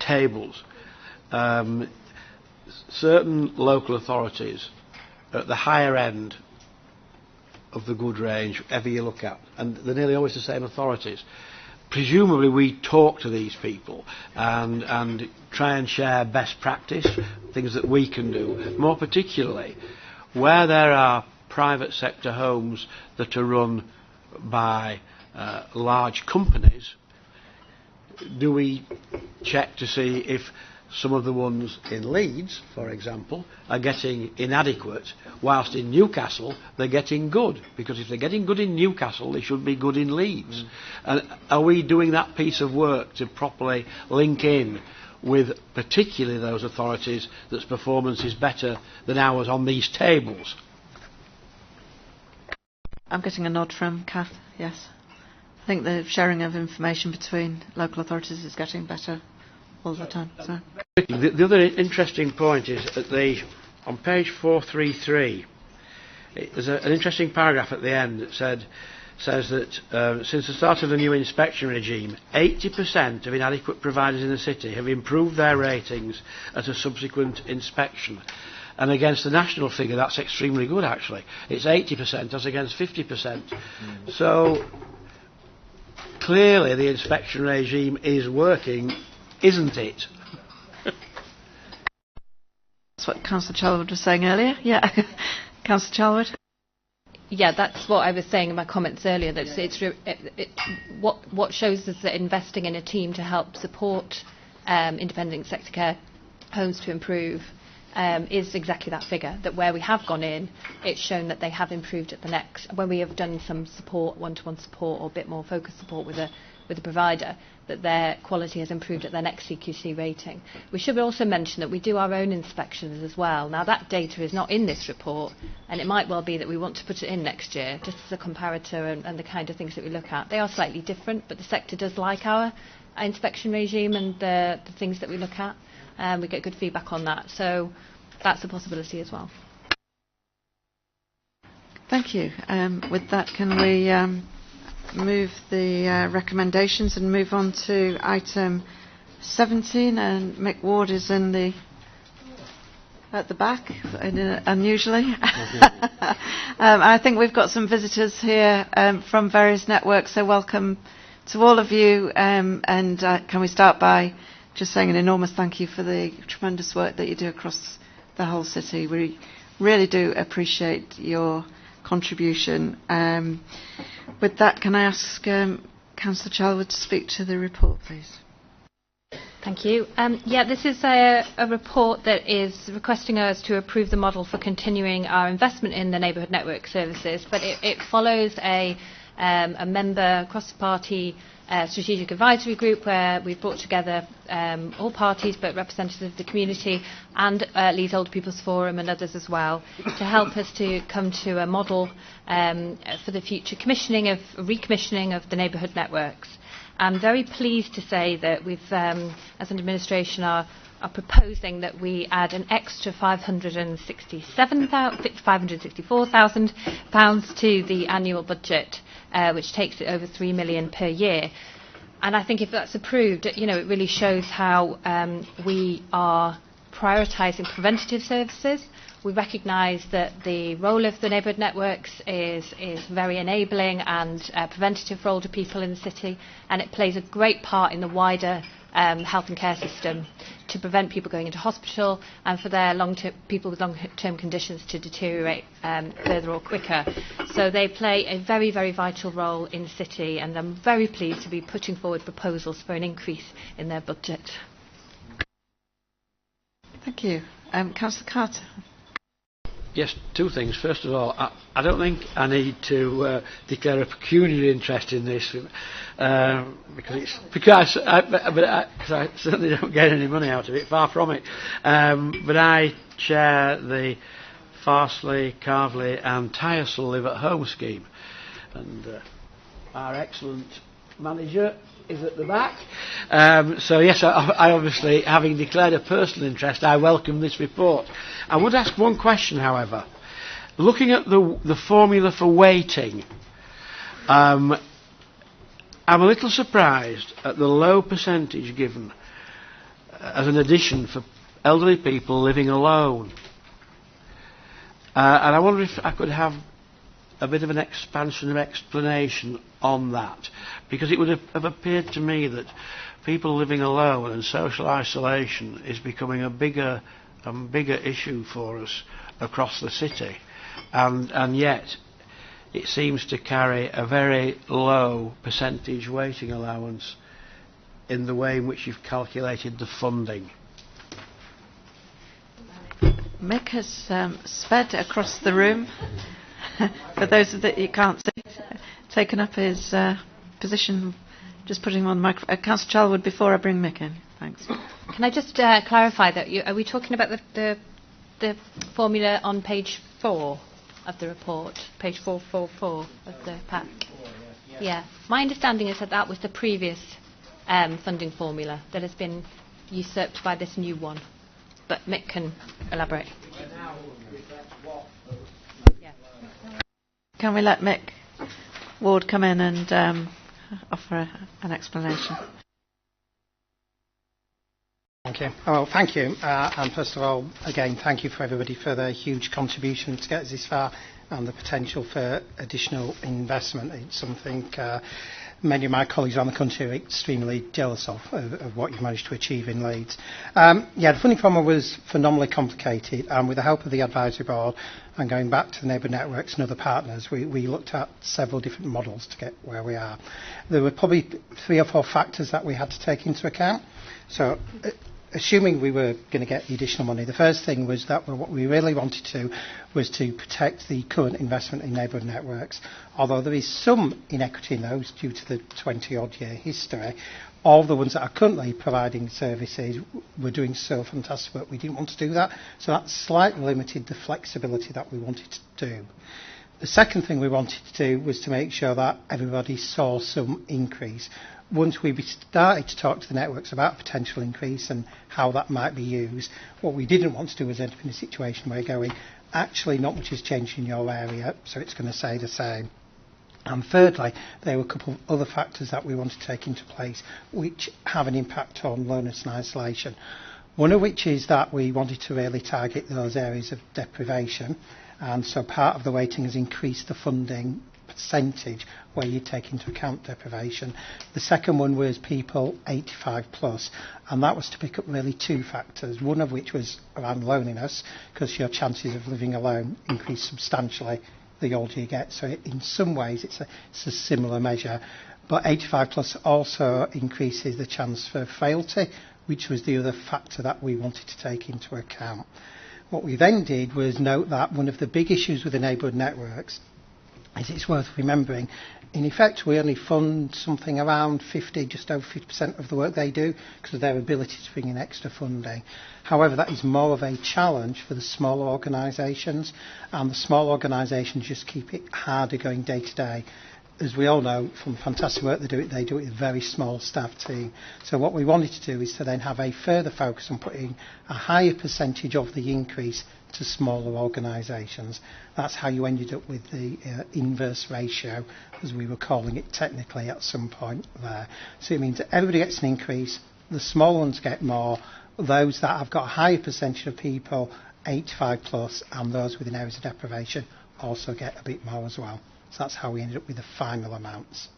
tables, certain local authorities at the higher end of the good range, whatever you look at, and they're nearly always the same authorities. Presumably we talk to these people and try and share best practice, things that we can do. More particularly, where there are private sector homes that are run by large companies, do we check to see if some of the ones in Leeds, for example, are getting inadequate, whilst in Newcastle they're getting good? Because if they're getting good in Newcastle, they should be good in Leeds. And are we doing that piece of work to properly link in with particularly those authorities that's performance is better than ours on these tables? I'm getting a nod from Kath, yes. I think the sharing of information between local authorities is getting better all the time. So. The other interesting point is on page 433, there's an interesting paragraph at the end that says that since the start of the new inspection regime, 80% of inadequate providers in the city have improved their ratings at a subsequent inspection. And against the national figure, that's extremely good, actually. It's 80% as against 50%. So clearly the inspection regime is working, isn't it? That's what Councillor Chalwood was saying earlier. Yeah. Councillor Chalwood? Yeah, that's what I was saying in my comments earlier. That what shows us that investing in a team to help support independent sector care homes to improve is exactly that figure, that where we have gone in, it's shown that they have improved at the next. When we have done some support, one-to-one support or a bit more focused support with a provider, that their quality has improved at their next CQC rating. We should also mention that we do our own inspections as well. Now that data is not in this report, and it might well be that we want to put it in next year, just as a comparator and the kind of things that we look at. They are slightly different, but the sector does like our inspection regime and the things that we look at. We get good feedback on that, so that's a possibility as well. Thank you. With that, can we move the recommendations and move on to item 17? And Mick Ward is at the back, unusually. I think we've got some visitors here from various networks, so welcome to all of you. And can we start by just saying an enormous thank you for the tremendous work that you do across the whole city. We really do appreciate your contribution. With that, can I ask Councillor Chalwood to speak to the report, please? Thank you. This is a report that is requesting us to approve the model for continuing our investment in the neighbourhood network services, but it follows a member cross-party strategic advisory group where we've brought together all parties but representatives of the community and Leeds Older People's Forum and others as well to help us to come to a model for the future recommissioning of the neighbourhood networks. I'm very pleased to say that we've, as an administration, are proposing that we add an extra £564,000 to the annual budget, which takes it over £3 million per year. And I think if that's approved, it really shows how we are prioritising preventative services. We recognise that the role of the neighbourhood networks is very enabling and preventative for older people in the city, and it plays a great part in the wider health and care system to prevent people going into hospital and for their people with long-term conditions to deteriorate further or quicker. So they play a very, very vital role in the city, and I'm very pleased to be putting forward proposals for an increase in their budget. Thank you. Councillor Carter. Yes, two things. First of all, I don't think I need to declare a pecuniary interest in this because I certainly don't get any money out of it, far from it. But I chair the Farsley, Carvley and Tyersall Live at Home scheme, and our excellent manager is at the back. So yes, I obviously, having declared a personal interest, I welcome this report. I would ask one question, however. Looking at the formula for weighting, I'm a little surprised at the low percentage given as an addition for elderly people living alone. And I wonder if I could have a bit of an expansion of explanation on that, because it would have appeared to me that people living alone and social isolation is becoming a bigger issue for us across the city, and yet it seems to carry a very low percentage weighting allowance in the way in which you've calculated the funding. Mick has sped across the room. For those that you can't see, taken up his position, just putting him on the microphone. Councillor Charlwood, before I bring Mick in. Thanks. Can I just clarify that? Are we talking about the formula on page 4 of the report, page 444 of the pack? Yeah. My understanding is that was the previous funding formula that has been usurped by this new one. But Mick can elaborate. Can we let Mick Ward come in and offer an explanation? Thank you. Well, thank you. And first of all, again, thank you for everybody for their huge contribution to get us this far and the potential for additional investment. It's something many of my colleagues around the country are extremely jealous of what you've managed to achieve in Leeds. The funding formula was phenomenally complicated, and with the help of the advisory board and going back to the neighbourhood networks and other partners, we looked at several different models to get where we are. There were probably 3 or 4 factors that we had to take into account. So, assuming we were going to get the additional money, the first thing was that what we really wanted to was to protect the current investment in neighbourhood networks. Although there is some inequity in those due to the 20-odd year history, all the ones that are currently providing services were doing so fantastic work. We didn't want to do that, so that slightly limited the flexibility that we wanted to do. The second thing we wanted to do was to make sure that everybody saw some increase. Once we started to talk to the networks about potential increase and how that might be used, what we didn't want to do was end up in a situation where we're going, actually not much has changed in your area, so it's going to stay the same. And thirdly, there were a couple of other factors that we want to take into place which have an impact on loneliness and isolation. One of which is that we wanted to really target those areas of deprivation, and so part of the weighting has increased the funding percentage where you take into account deprivation. The second one was people 85 plus, and that was to pick up really 2 factors, one of which was around loneliness, because your chances of living alone increase substantially the older you get. So in some ways it's a similar measure. But 85 plus also increases the chance for frailty, which was the other factor that we wanted to take into account. What we then did was note that one of the big issues with the neighbourhood networks is, it's worth remembering, in effect we only fund something around 50, just over 50% of the work they do because of their ability to bring in extra funding. However, that is more of a challenge for the smaller organisations, and the small organisations just keep it harder going day to day. As we all know from fantastic work they do it with a very small staff team. So what we wanted to do is to then have a further focus on putting a higher percentage of the increase to smaller organisations. That's how you ended up with the inverse ratio, as we were calling it technically at some point there. So it means that everybody gets an increase, the small ones get more, those that have got a higher percentage of people, 85 plus, and those within areas of deprivation also get a bit more as well. So that's how we ended up with the final amounts.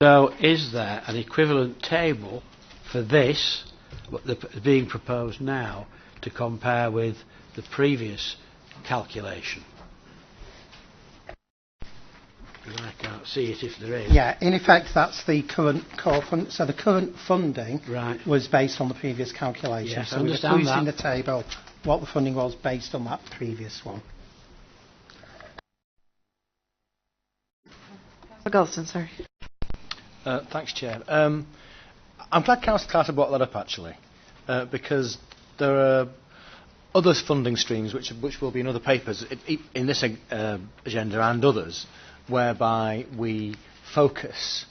So is there an equivalent table for this, being proposed now, to compare with the previous calculation? I can't see it if there is. Yeah, in effect that's the current core fund. So the current funding right. was based on the previous calculation. Yes, so I we're understand using that. the table what the funding was based on that previous one. Galton, sorry. Thanks, Chair. I'm glad Councillor Carter brought that up, actually, because there are other funding streams which will be in other papers in this agenda and others, whereby we focus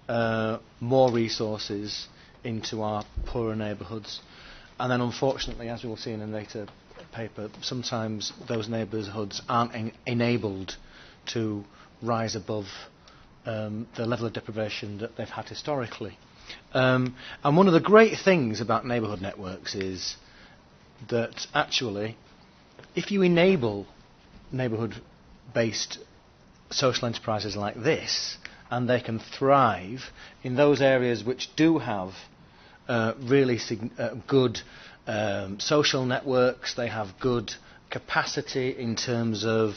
more resources into our poorer neighbourhoods, and then unfortunately, as we will see in a later paper, sometimes those neighbourhoods aren't enabled to rise above the level of deprivation that they've had historically. And one of the great things about neighbourhood networks is that actually, if you enable neighbourhood-based social enterprises like this, and they can thrive in those areas which do have really good social networks, they have good capacity in terms of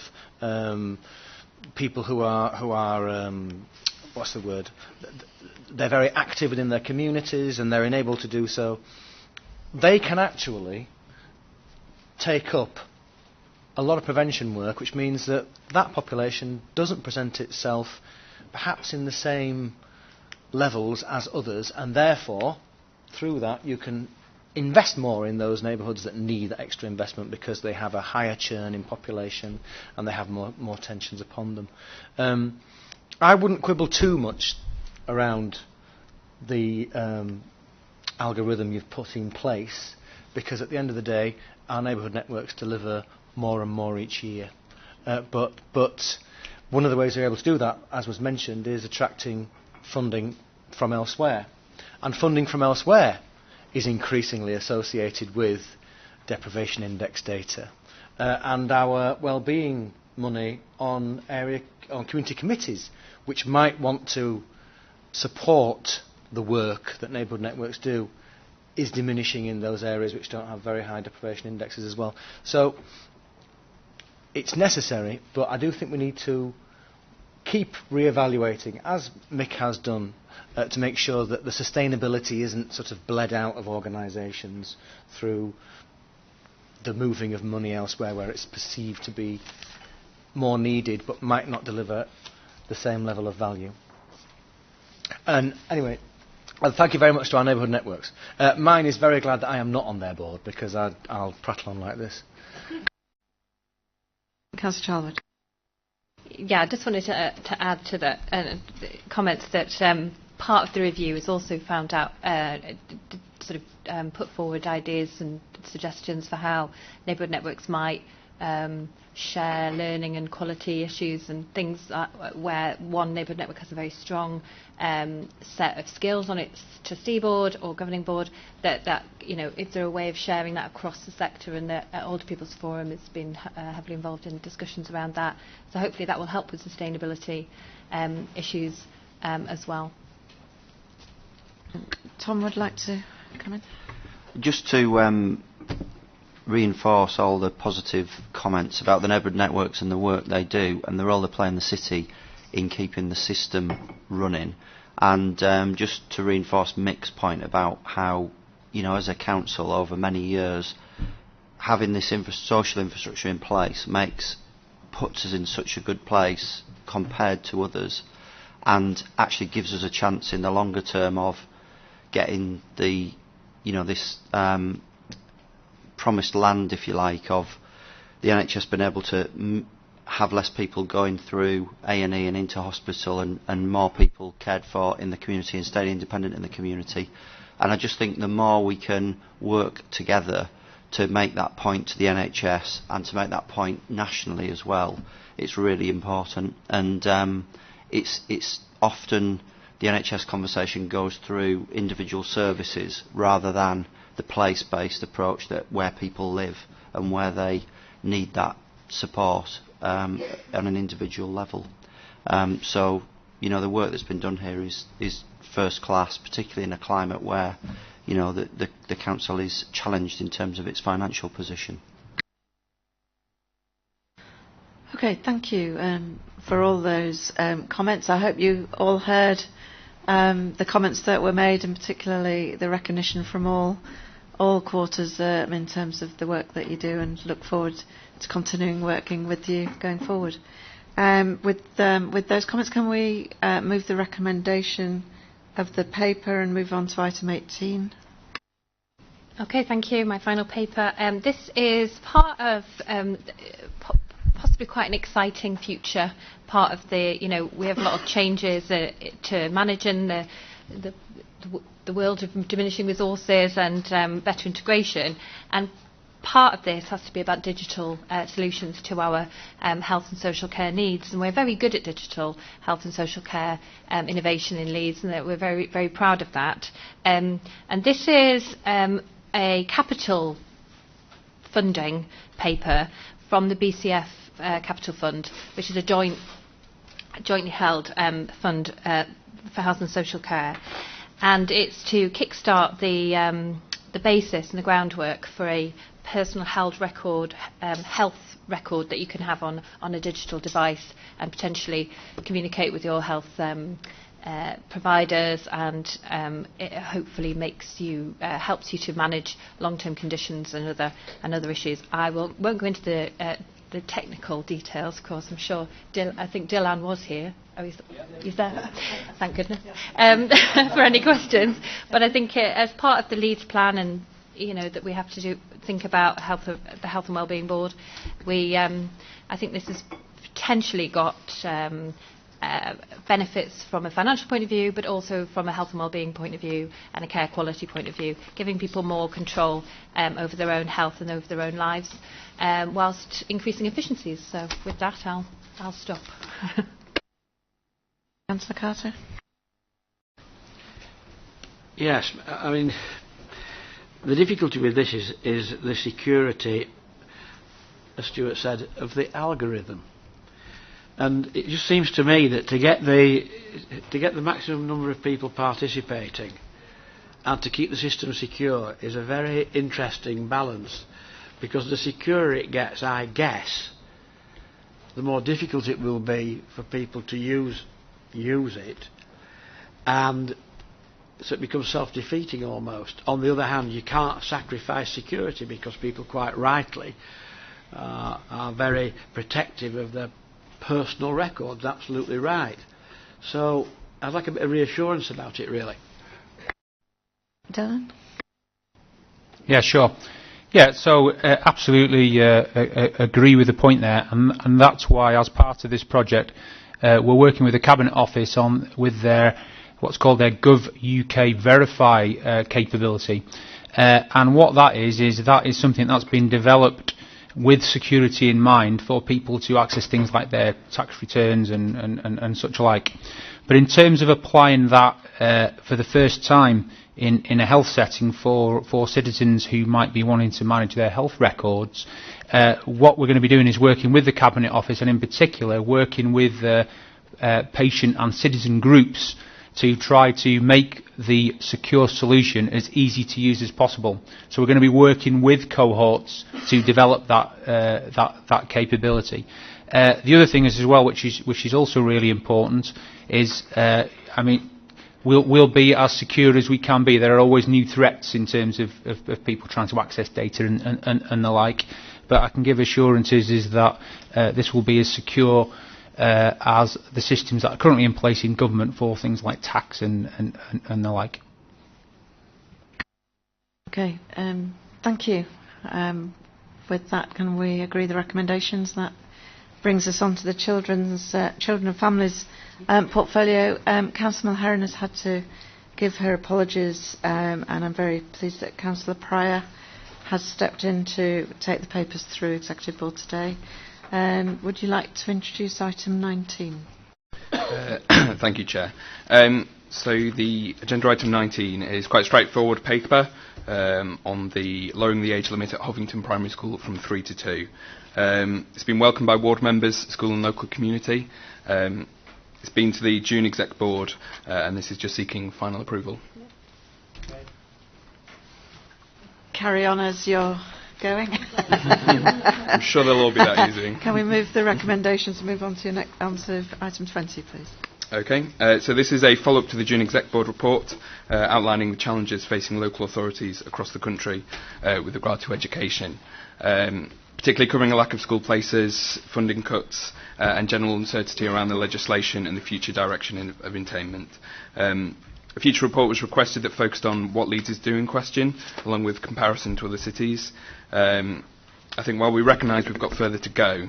people who are what's the word? They're very active within their communities and they're enabled to do so. They can actually take up a lot of prevention work, which means that that population doesn't present itself perhaps in the same levels as others, and therefore, through that, you can invest more in those neighbourhoods that need that extra investment because they have a higher churn in population and they have more tensions upon them. I wouldn't quibble too much around the algorithm you've put in place, because at the end of the day, our neighbourhood networks deliver more and more each year. But one of the ways we're able to do that, as was mentioned, is attracting funding from elsewhere. And funding from elsewhere is increasingly associated with deprivation index data. And our well-being money on community committees, which might want to support the work that neighbourhood networks do, is diminishing in those areas which don't have very high deprivation indexes as well. So it's necessary, but I do think we need to keep re-evaluating, as Mick has done, to make sure that the sustainability isn't sort of bled out of organisations through the moving of money elsewhere where it's perceived to be more needed but might not deliver the same level of value. And anyway, thank you very much to our neighbourhood networks. Mine is very glad that I am not on their board, because I'll prattle on like this. Councillor Charlwood. Yeah, I just wanted to add to that comments that part of the review has also found out, put forward ideas and suggestions for how neighbourhood networks might share learning and quality issues and things where one neighbourhood network has a very strong set of skills on its trustee board or governing board, that is there a way of sharing that across the sector, and the Older People's Forum has been heavily involved in discussions around that. So hopefully that will help with sustainability issues as well. Tom would like to comment? Just to reinforce all the positive comments about the neighbourhood networks and the work they do and the role they play in the city in keeping the system running, and just to reinforce Mick's point about how, as a council over many years, having this social infrastructure in place puts us in such a good place compared to others, and actually gives us a chance in the longer term of getting the this promised land, if you like, of the NHS being able to have less people going through A&E and into hospital, and more people cared for in the community and staying independent in the community. And I just think the more we can work together to make that point to the NHS and to make that point nationally as well, it's really important. And it's often the NHS conversation goes through individual services rather than the place-based approach where people live and where they need that support on an individual level. So the work that's been done here is first class, particularly in a climate where the council is challenged in terms of its financial position. Okay, thank you for all those comments. I hope you all heard the comments that were made, and particularly the recognition from all all quarters in terms of the work that you do, and look forward to continuing working with you going forward. With those comments, can we move the recommendation of the paper and move on to item 18? Okay, thank you. My final paper. This is part of possibly quite an exciting future part of the, we have a lot of changes to managing the world of diminishing resources and better integration. And part of this has to be about digital solutions to our health and social care needs, and we're very good at digital health and social care innovation in Leeds, and that we're very, very proud of that. And this is a capital funding paper from the BCF Capital Fund, which is a jointly held fund for health and social care, and it's to kickstart the basis and the groundwork for a personal health record that you can have on a digital device and potentially communicate with your health providers, and it hopefully helps you to manage long-term conditions and other issues. I won't go into the technical details, of course. I'm sure I think Dylan was here. Oh, he's there. Thank goodness. For any questions, but I think as part of the Leeds plan, and that we have to think about the Health and Wellbeing Board. I think this has potentially got benefits from a financial point of view, but also from a health and wellbeing point of view and a care quality point of view, giving people more control over their own health and over their own lives, whilst increasing efficiencies. So with that, I'll stop. Councillor Carter. Yes, I mean, the difficulty with this is the security, as Stuart said, of the algorithm. And it just seems to me that to get the maximum number of people participating and to keep the system secure is a very interesting balance, because the secure it gets, I guess, the more difficult it will be for people to use it, and so it becomes self-defeating almost. On the other hand, you can't sacrifice security, because people quite rightly are very protective of their personal records. Absolutely right. So I'd like a bit of reassurance about it, really. Dylan? Yeah, sure. Yeah, so absolutely agree with the point there, and that's why, as part of this project, we're working with the Cabinet Office with their what's called their Gov UK Verify capability, and what that is something that's been developed with security in mind for people to access things like their tax returns and such like. But in terms of applying that for the first time in a health setting for citizens who might be wanting to manage their health records, what we're going to be doing is working with the Cabinet Office, and in particular working with patient and citizen groups to try to make the secure solution as easy to use as possible. So we're going to be working with cohorts to develop that capability. The other thing is as well, which is also really important, is we'll be as secure as we can be. There are always new threats in terms of people trying to access data and the like, but I can give assurances is that this will be as secure as the systems that are currently in place in government for things like tax and the like. Okay, thank you. With that, can we agree the recommendations? That brings us on to the Children and Families portfolio. Councillor Mulheron has had to give her apologies, and I'm very pleased that Councillor Pryor has stepped in to take the papers through Executive Board today. Would you like to introduce item 19? Thank you, Chair. So the agenda item 19 is quite a straightforward paper on the lowering the age limit at Hovington Primary School from 3 to 2. It's been welcomed by ward members, school and local community. It's been to the June Exec Board, and this is just seeking final approval. Carry on as you're going. I'm sure they'll all be that easy. Can we move the recommendations and move on to item 20, please? Okay, so this is a follow-up to the June Exec Board report outlining the challenges facing local authorities across the country with regard to education, particularly covering a lack of school places, funding cuts and general uncertainty around the legislation and the future direction of attainment. A future report was requested that focused on what Leeds is doing question, along with comparison to other cities. I think while we recognise we've got further to go,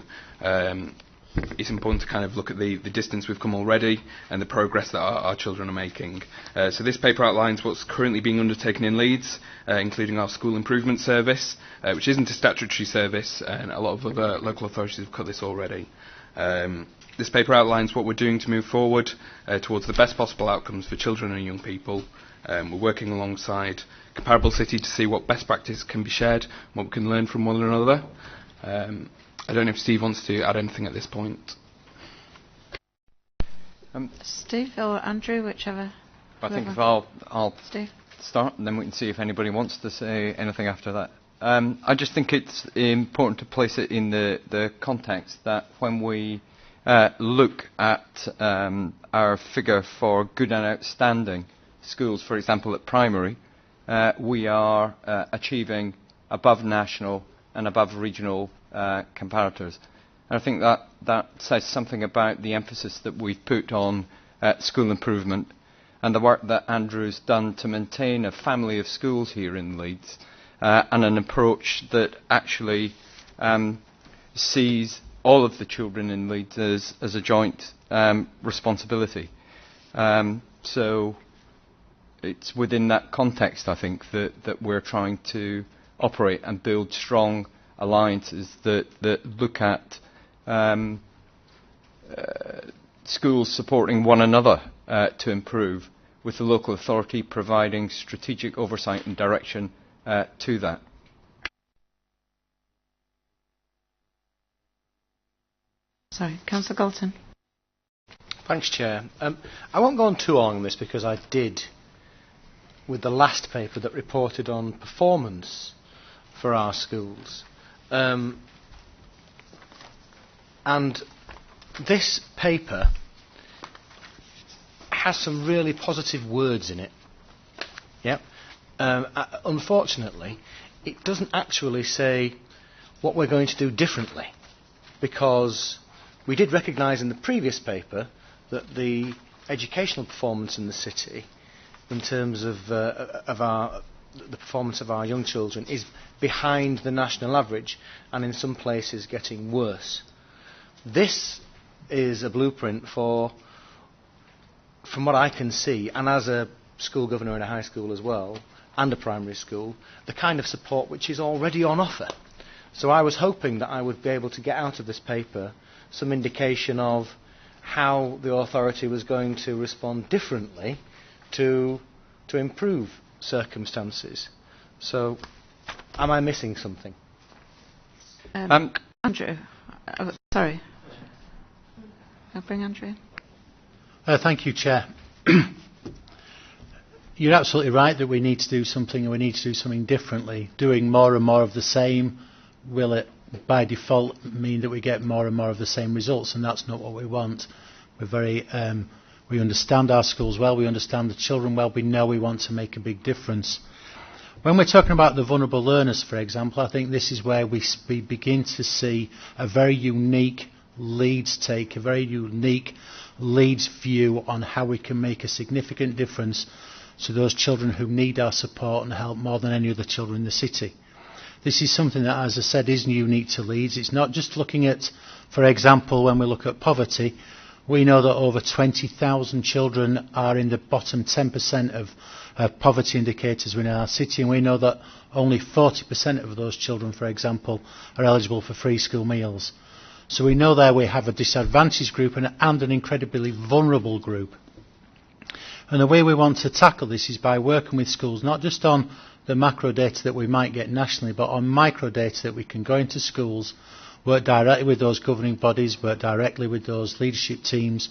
it's important to kind of look at the distance we've come already and the progress that our children are making. So this paper outlines what's currently being undertaken in Leeds, including our school improvement service, which isn't a statutory service, and a lot of other local authorities have cut this already. This paper outlines what we're doing to move forward towards the best possible outcomes for children and young people. We're working alongside comparable cities to see what best practice can be shared, what we can learn from one another. I don't know if Steve wants to add anything at this point. Steve or Andrew, whichever. I think if I'll Steve. Start, and then we can see if anybody wants to say anything after that. I just think it's important to place it in the context that when we look at our figure for good and outstanding schools, for example at primary, we are achieving above national and above regional comparators. And I think that says something about the emphasis that we've put on school improvement and the work that Andrew's done to maintain a family of schools here in Leeds, and an approach that actually sees all of the children in Leeds as a joint responsibility. So it's within that context, I think, that we're trying to operate and build strong alliances that look at schools supporting one another to improve, with the local authority providing strategic oversight and direction to that. Sorry, Councillor Galton. Thanks, Chair. I won't go on too long on this because I did with the last paper that reported on performance for our schools. And this paper has some really positive words in it. Yep. Unfortunately, it doesn't actually say what we're going to do differently, because we did recognise in the previous paper that the educational performance in the city, in terms of the performance of our young children, is behind the national average and in some places getting worse. This is a blueprint for, from what I can see, and as a school governor in a high school as well, and a primary school, the kind of support which is already on offer. So I was hoping that I would be able to get out of this paper some indication of how the authority was going to respond differently to improve circumstances. So, am I missing something? Andrew, sorry. I'll bring Andrew in. Thank you, Chair. You're absolutely right that we need to do something, and we need to do something differently. Doing more and more of the same, will it by default mean that we get more and more of the same results? And that's not what we want. We understand our schools well, we understand the children well, we know we want to make a big difference. When we're talking about the vulnerable learners, for example, I think this is where we begin to see a very unique Leeds take, a very unique Leeds view on how we can make a significant difference to those children who need our support and help more than any other children in the city. This is something that, as I said, is unique to Leeds. It's not just looking at, for example, when we look at poverty, we know that over 20,000 children are in the bottom 10% of poverty indicators within our city, and we know that only 40% of those children, for example, are eligible for free school meals. So we know there we have a disadvantaged group and an incredibly vulnerable group. And the way we want to tackle this is by working with schools, not just on the macro data that we might get nationally, but on micro data that we can go into schools, work directly with those governing bodies, work directly with those leadership teams,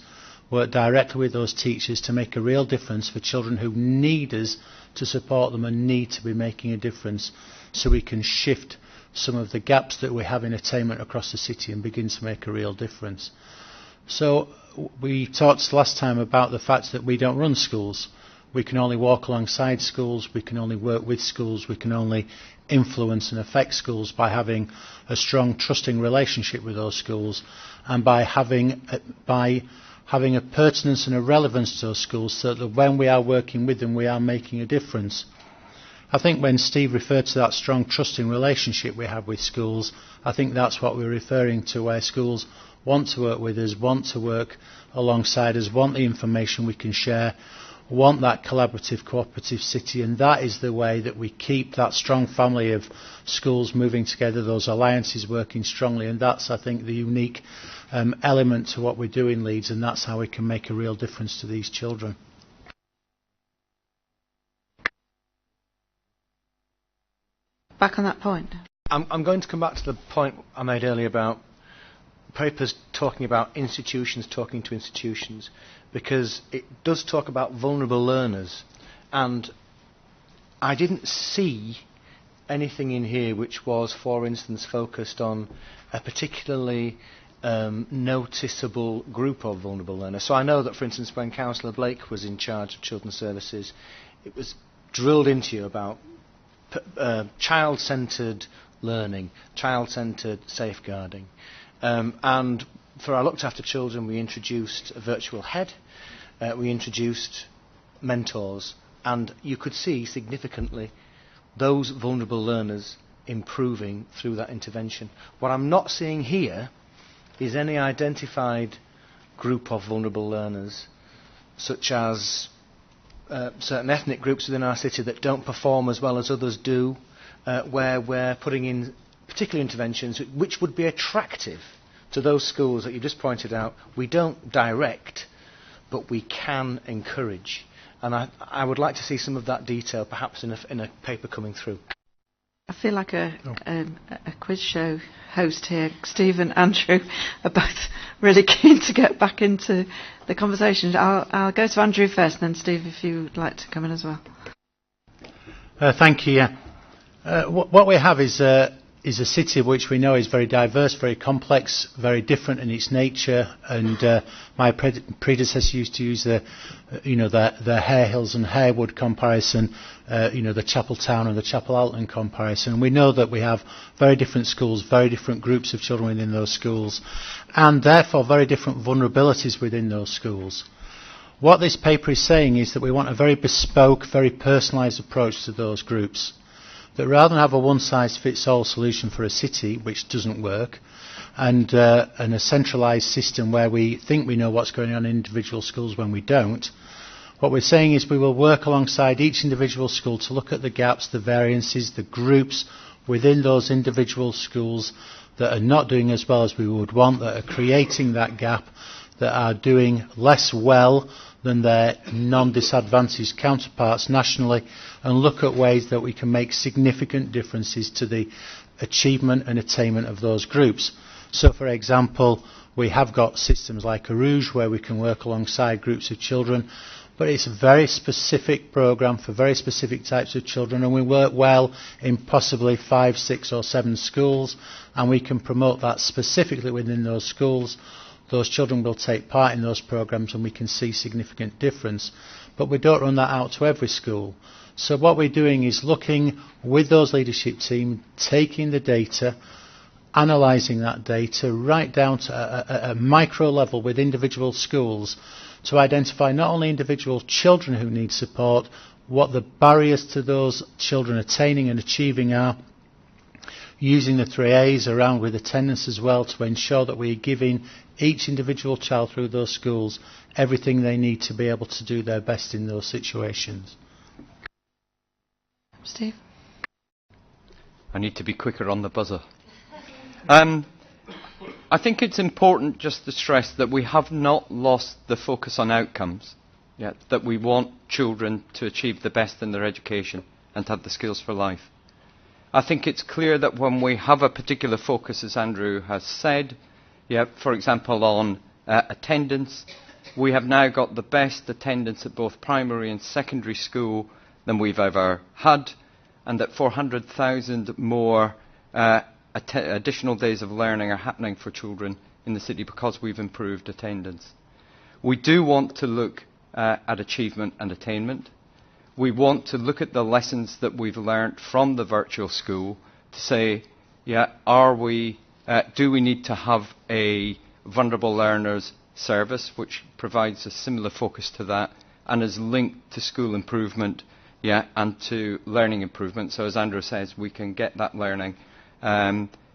work directly with those teachers to make a real difference for children who need us to support them and need to be making a difference, so we can shift some of the gaps that we have in attainment across the city and begin to make a real difference. So we talked last time about the fact that we don't run schools. We can only walk alongside schools, we can only work with schools, we can only influence and affect schools by having a strong, trusting relationship with those schools, and by having a pertinence and a relevance to those schools, so that when we are working with them we are making a difference. I think when Steve referred to that strong, trusting relationship we have with schools, I think that's what we're referring to, where schools want to work with us, want to work alongside us, want the information we can share, want that collaborative, cooperative city, and that is the way that we keep that strong family of schools moving together, those alliances working strongly, and that's, I think, the unique element to what we do in Leeds, and that's how we can make a real difference to these children. Back on that point. I'm going to come back to the point I made earlier about papers talking about institutions talking to institutions, because it does talk about vulnerable learners, and I didn't see anything in here which was, for instance, focused on a particularly noticeable group of vulnerable learners. So I know that, for instance, when Councillor Blake was in charge of Children's Services, it was drilled into you about child-centred learning, child-centred safeguarding. And for our Looked After Children, we introduced a virtual head, we introduced mentors, and you could see significantly those vulnerable learners improving through that intervention. What I'm not seeing here is any identified group of vulnerable learners, such as certain ethnic groups within our city that don't perform as well as others do, where we're putting in particular interventions which would be attractive to those schools that you just pointed out. We don't direct, but we can encourage. And I would like to see some of that detail perhaps in a paper coming through. I feel like a quiz show host here. Steve and Andrew are both really keen to get back into the conversation. I'll go to Andrew first, and then Steve, if you would like to come in as well. Thank you. What we have is a city which we know is very diverse, very complex, very different in its nature. And my predecessor used to use the Hare Hills and Harewood comparison, the Chapel Town and the Chapel Alton comparison. We know that we have very different schools, very different groups of children within those schools, and therefore very different vulnerabilities within those schools. What this paper is saying is that we want a very bespoke, very personalised approach to those groups. That rather than have a one-size-fits-all solution for a city, which doesn't work, and a centralised system where we think we know what's going on in individual schools when we don't, what we're saying is we will work alongside each individual school to look at the gaps, the variances, the groups within those individual schools that are not doing as well as we would want, that are creating that gap, that are doing less well than their non-disadvantaged counterparts nationally, and look at ways that we can make significant differences to the achievement and attainment of those groups. So, for example, we have got systems like Arouge where we can work alongside groups of children, but it's a very specific programme for very specific types of children, and we work well in possibly 5, 6 or 7 schools, and we can promote that specifically within those schools. Those children will take part in those programmes and we can see significant difference. But we don't run that out to every school. So what we're doing is looking with those leadership team, taking the data, analysing that data right down to a micro level with individual schools to identify not only individual children who need support, what the barriers to those children attaining and achieving are, using the 3As around with attendance as well to ensure that we're giving each individual child through those schools everything they need to be able to do their best in those situations. Steve? I need to be quicker on the buzzer. I think it's important just to stress that we have not lost the focus on outcomes, yet, that we want children to achieve the best in their education and to have the skills for life. I think it's clear that when we have a particular focus, as Andrew has said, for example on attendance, we have now got the best attendance at both primary and secondary school than we've ever had, and that 400,000 more additional days of learning are happening for children in the city because we've improved attendance. We do want to look at achievement and attainment. We want to look at the lessons that we've learned from the virtual school to say, do we need to have a vulnerable learners service which provides a similar focus to that and is linked to school improvement, and to learning improvement. So as Andrew says, we can get that learning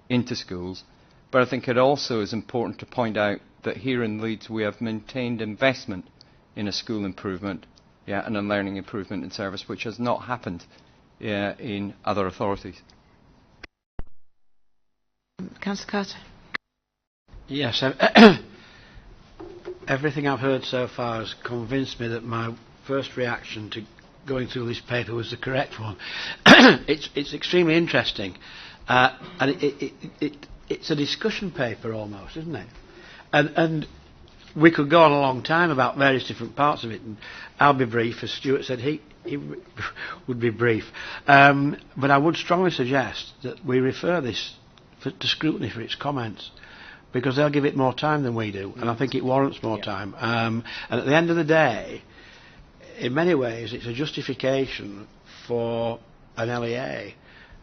into schools. But I think it also is important to point out that here in Leeds we have maintained investment in a school improvement and a learning improvement in service, which has not happened in other authorities. Councillor Carter. Yes, everything I've heard so far has convinced me that my first reaction to going through this paper was the correct one. It's extremely interesting, and it's a discussion paper almost, isn't it? And we could go on a long time about various different parts of it, and I'll be brief, as Stuart said he would be brief. But I would strongly suggest that we refer this to scrutiny for its comments, because they'll give it more time than we do, and I think it warrants more time. And at the end of the day, in many ways, it's a justification for an LEA.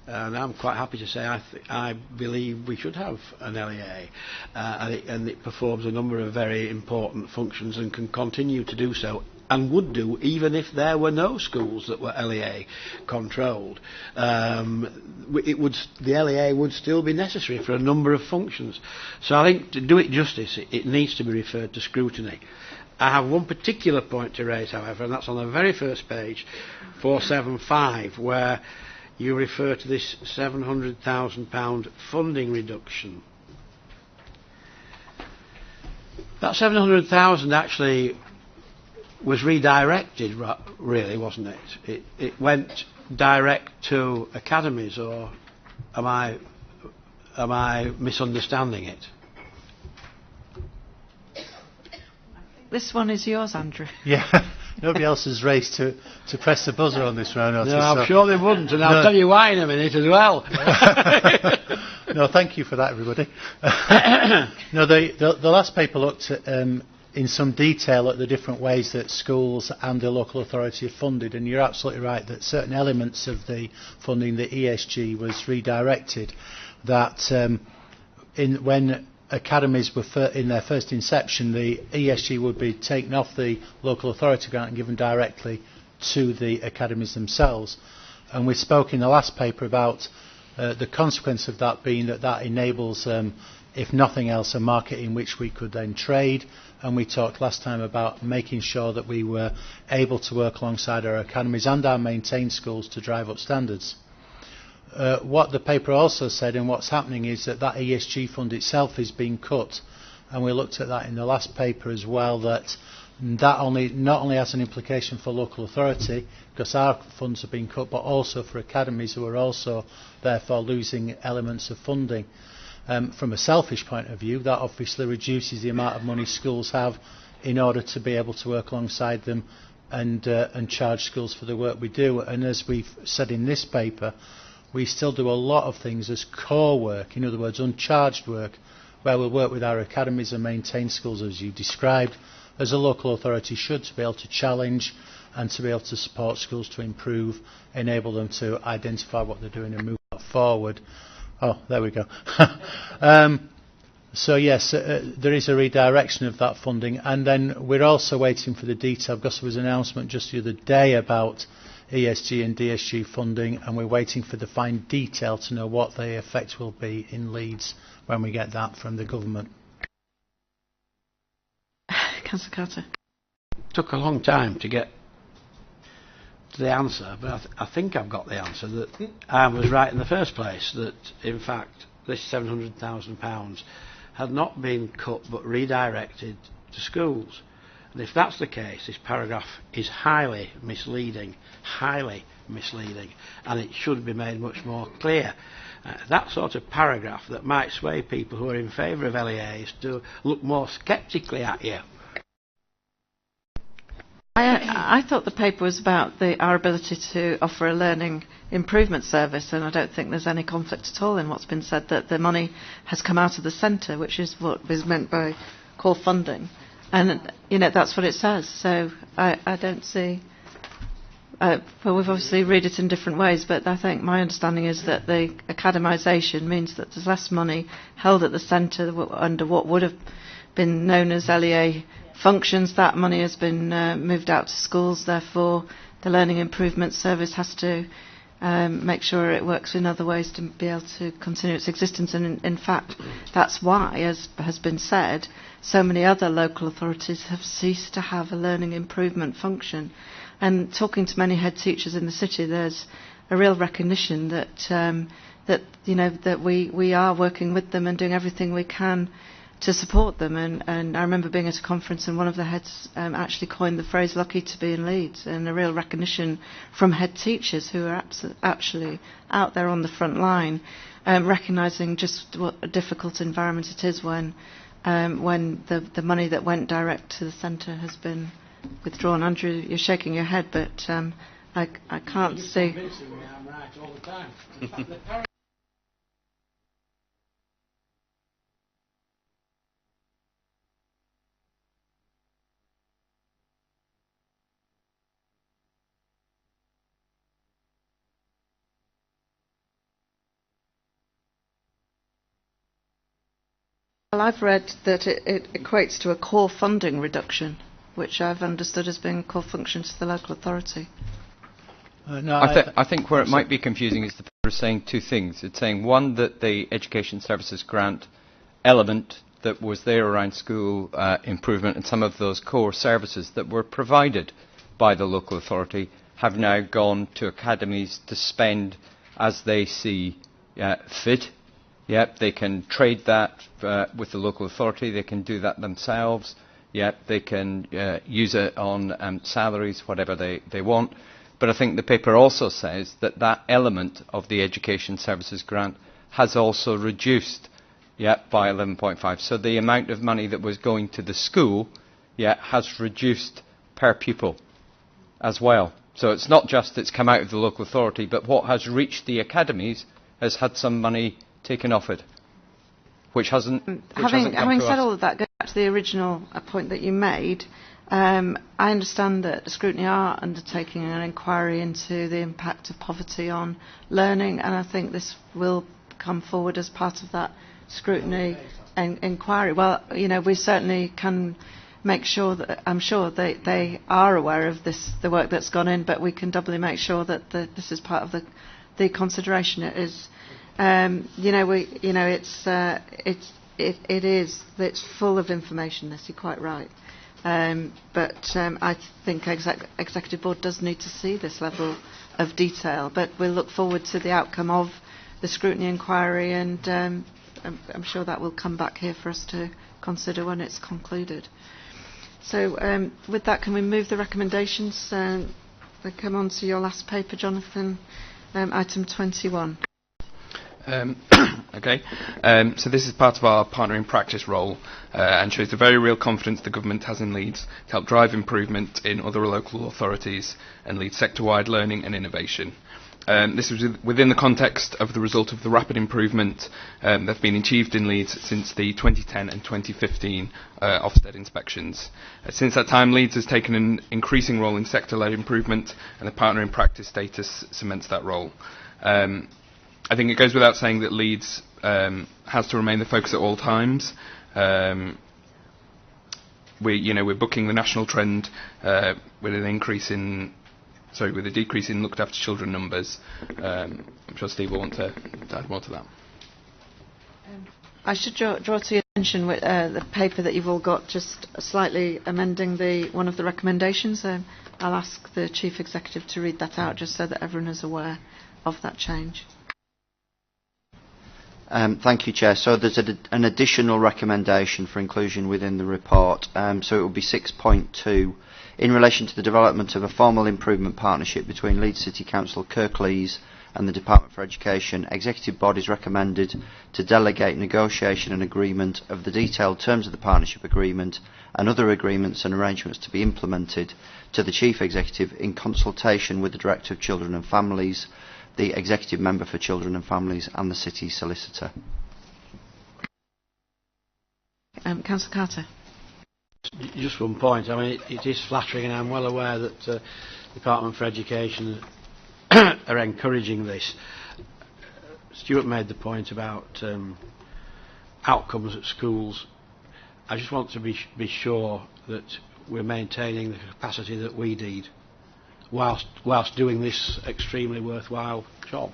And I'm quite happy to say I believe we should have an LEA, and it performs a number of very important functions and can continue to do so, and would do even if there were no schools that were LEA controlled. The LEA would still be necessary for a number of functions. So I think to do it justice, it needs to be referred to scrutiny. I have one particular point to raise, however, and that's on the very first page, 475, where you refer to this £700,000 funding reduction. That 700,000 actually was redirected, really, wasn't it? It went direct to academies, or am I misunderstanding it? This one is yours, Andrew. Yeah, nobody else has raised to press the buzzer on this round. No, I'm sure they wouldn't, and I'll tell you why in a minute as well. No, thank you for that, everybody. No, the last paper looked at, in some detail at the different ways that schools and the local authority are funded, and you're absolutely right that certain elements of the funding, the ESG, was redirected. That when academies were in their first inception, the ESG would be taken off the local authority grant and given directly to the academies themselves. And we spoke in the last paper about the consequence of that being that enables, if nothing else, a market in which we could then trade. And we talked last time about making sure that we were able to work alongside our academies and our maintained schools to drive up standards. What the paper also said, and what's happening, is that ESG fund itself is being cut, and we looked at that in the last paper as well, that not only has an implication for local authority, because our funds are being cut, but also for academies who are also therefore losing elements of funding. From a selfish point of view, that obviously reduces the amount of money schools have in order to be able to work alongside them and charge schools for the work we do. And as we've said in this paper, we still do a lot of things as core work, in other words, uncharged work, where we'll work with our academies and maintain schools as you described, as a local authority should, to be able to challenge and to be able to support schools to improve, enable them to identify what they're doing and move that forward. Oh, there we go. So yes, there is a redirection of that funding, and then we're also waiting for the detail, because there was an announcement just the other day about ESG and DSG funding, and we're waiting for the fine detail to know what the effect will be in Leeds when we get that from the government. Councillor Carter. Took a long time to get to the answer, but I think I've got the answer, that I was right in the first place, that in fact this £700,000 had not been cut but redirected to schools. And if that's the case, this paragraph is highly misleading, and it should be made much more clear. That sort of paragraph that might sway people who are in favour of LEAs to look more sceptically at you. I thought the paper was about our ability to offer a learning improvement service, and I don't think there's any conflict at all in what's been said, that the money has come out of the centre, which is what is meant by core funding. And, that's what it says. So I don't see... well, we've obviously read it in different ways, but I think my understanding is that the academisation means that there's less money held at the centre under what would have been known as LEA functions. That money has been moved out to schools. Therefore, the Learning Improvement Service has to make sure it works in other ways to be able to continue its existence. And in fact, that's why, as has been said, so many other local authorities have ceased to have a learning improvement function. And talking to many head teachers in the city, there's a real recognition that we are working with them and doing everything we can to support them. And I remember being at a conference and one of the heads actually coined the phrase "lucky to be in Leeds," and a real recognition from head teachers who are actually out there on the front line, recognising just what a difficult environment it is when the money that went direct to the centre has been withdrawn. Andrew, you're shaking your head, but I can't see. I'm right all the time. Well, I've read that it equates to a core funding reduction, which I've understood as being a core function to the local authority. I think where it might be confusing is the paper is saying two things. It's saying, one, that the Education Services Grant element that was there around school improvement and some of those core services that were provided by the local authority have now gone to academies to spend as they see fit. Yep, they can trade that with the local authority. They can do that themselves. Yep, they can use it on salaries, whatever they want. But I think the paper also says that that element of the Education Services Grant has also reduced by 11.5. So the amount of money that was going to the school has reduced per pupil as well. So it's not just it's come out of the local authority, but what has reached the academies has had some money taken off it, which hasn't Having said all of that, going back to the original point that you made, I understand that the scrutiny are undertaking an inquiry into the impact of poverty on learning, and I think this will come forward as part of that scrutiny inquiry. Well, we certainly can make sure that, I'm sure they are aware of the work that's gone in, but we can doubly make sure that this is part of the consideration. It is. It's full of information. This, you're quite right. But I think Executive Board does need to see this level of detail. But we'll look forward to the outcome of the scrutiny inquiry, and I'm sure that will come back here for us to consider when it's concluded. So with that, can we move the recommendations? We come on to your last paper, Jonathan, item 21. Okay, so this is part of our partner in practice role and shows the very real confidence the government has in Leeds to help drive improvement in other local authorities and lead sector-wide learning and innovation. This is within the context of the result of the rapid improvement that have been achieved in Leeds since the 2010 and 2015 Ofsted inspections. Since that time, Leeds has taken an increasing role in sector-led improvement, and the partner in practice status cements that role. I think it goes without saying that Leeds has to remain the focus at all times. We're bucking the national trend with a decrease in looked after children numbers. I'm sure Steve will want to add more to that. I should draw to your attention with the paper that you've all got, just slightly amending one of the recommendations. I'll ask the Chief Executive to read that out, just so that everyone is aware of that change. Thank you, Chair. So there's an additional recommendation for inclusion within the report. So it will be 6.2. In relation to the development of a formal improvement partnership between Leeds City Council, Kirklees and the Department for Education, executive board is recommended to delegate negotiation and agreement of the detailed terms of the partnership agreement and other agreements and arrangements to be implemented to the Chief Executive in consultation with the Director of Children and Families, the Executive Member for Children and Families and the City Solicitor. Councillor Carter. Just one point. I mean, it is flattering, and I'm well aware that the Department for Education are encouraging this. Stuart made the point about outcomes at schools. I just want to be sure that we're maintaining the capacity that we need whilst doing this extremely worthwhile job.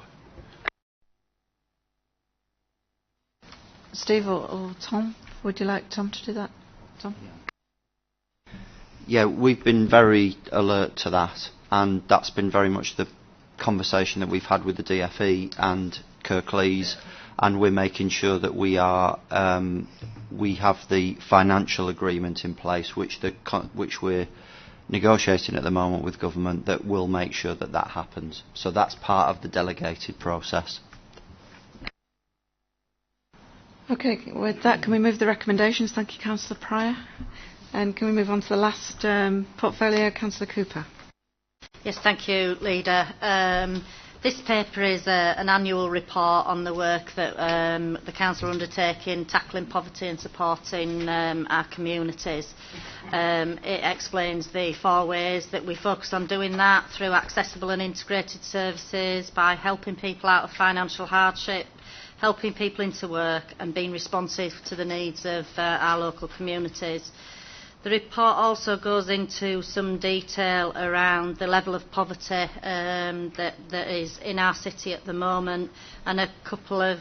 Steve or Tom? Would you like Tom to do that? Tom? Yeah, we've been very alert to that, and that's been very much the conversation that we've had with the DFE and Kirklees, and we're making sure that we have the financial agreement in place, which we're negotiating at the moment with government, that will make sure that that happens. So that's part of the delegated process. Okay, with that, can we move the recommendations? Thank you, Councillor Pryor. And can we move on to the last portfolio, Councillor Cooper? Yes, thank you, Leader. This paper is an annual report on the work that the Council are undertaking, tackling poverty and supporting our communities. It explains the 4 ways that we focus on doing that through accessible and integrated services, by helping people out of financial hardship, helping people into work and being responsive to the needs of our local communities. The report also goes into some detail around the level of poverty that is in our city at the moment, and a couple of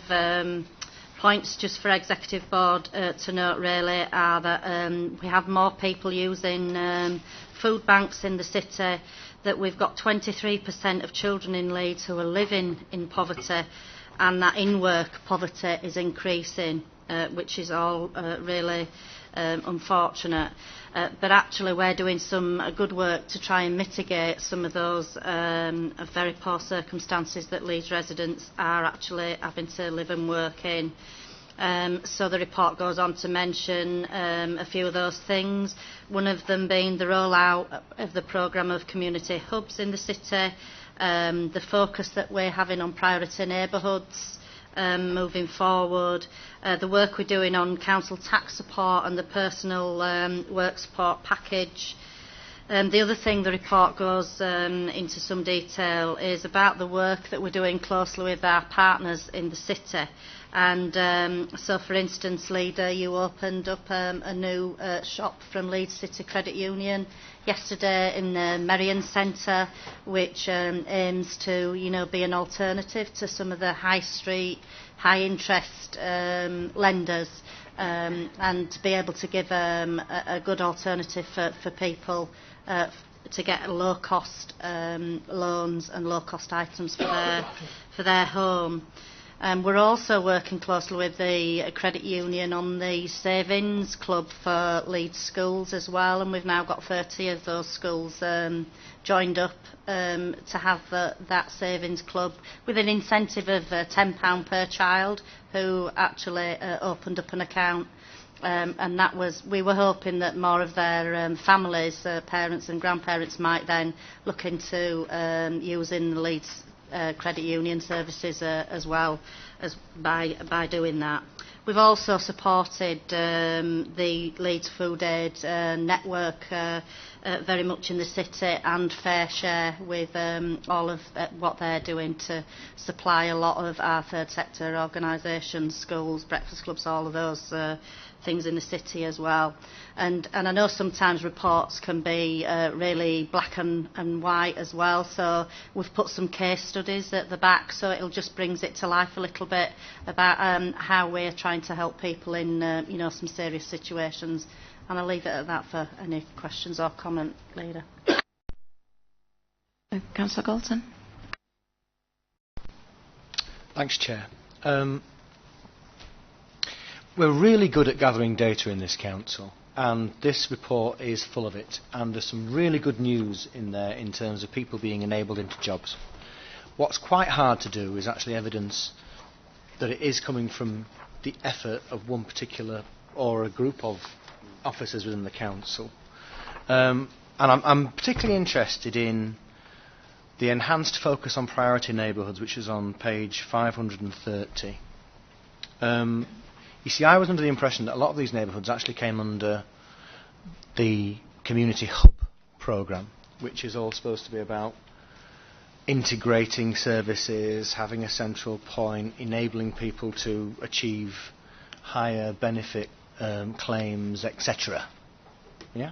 points just for Executive Board to note really are that we have more people using food banks in the city, that we've got 23% of children in Leeds who are living in poverty, and that in-work poverty is increasing, which is all really unfortunate. But actually we're doing some good work to try and mitigate some of those very poor circumstances that Leeds residents are actually having to live and work in. So the report goes on to mention a few of those things, one of them being the rollout of the programme of community hubs in the city, the focus that we're having on priority neighbourhoods moving forward, the work we're doing on council tax support and the personal work support package. The other thing the report goes into some detail is about the work that we're doing closely with our partners in the city. And so, for instance, Leader, you opened up a new shop from Leeds City Credit Union yesterday in the Merrion Centre, which aims to, be an alternative to some of the high street, high interest lenders, and to be able to give a good alternative for people to get low cost loans and low cost items for their home. We're also working closely with the credit union on the savings club for Leeds schools as well, and we've now got 30 of those schools joined up to have that savings club with an incentive of £10 per child who actually opened up an account. And that was, we were hoping that more of their families, parents and grandparents, might then look into using the Leeds credit union services as well as by doing that. We've also supported the Leeds Food Aid network very much in the city, and Fair Share with all of what they're doing to supply a lot of our third sector organisations, schools, breakfast clubs, all of those things in the city as well. And I know sometimes reports can be really black and white as well, so we've put some case studies at the back, so it'll just brings it to life a little bit about how we're trying to help people in some serious situations. And I'll leave it at that for any questions or comment, Leader. Councillor Galton. Thanks, Chair. We're really good at gathering data in this council, and this report is full of it, and there's some really good news in there in terms of people being enabled into jobs. What's quite hard to do is actually evidence that it is coming from the effort of one particular or a group of officers within the council. And I'm particularly interested in the enhanced focus on priority neighbourhoods, which is on page 530. You see, I was under the impression that a lot of these neighbourhoods actually came under the Community Hub programme, which is all supposed to be about integrating services, having a central point, enabling people to achieve higher benefit claims, etc. Yeah?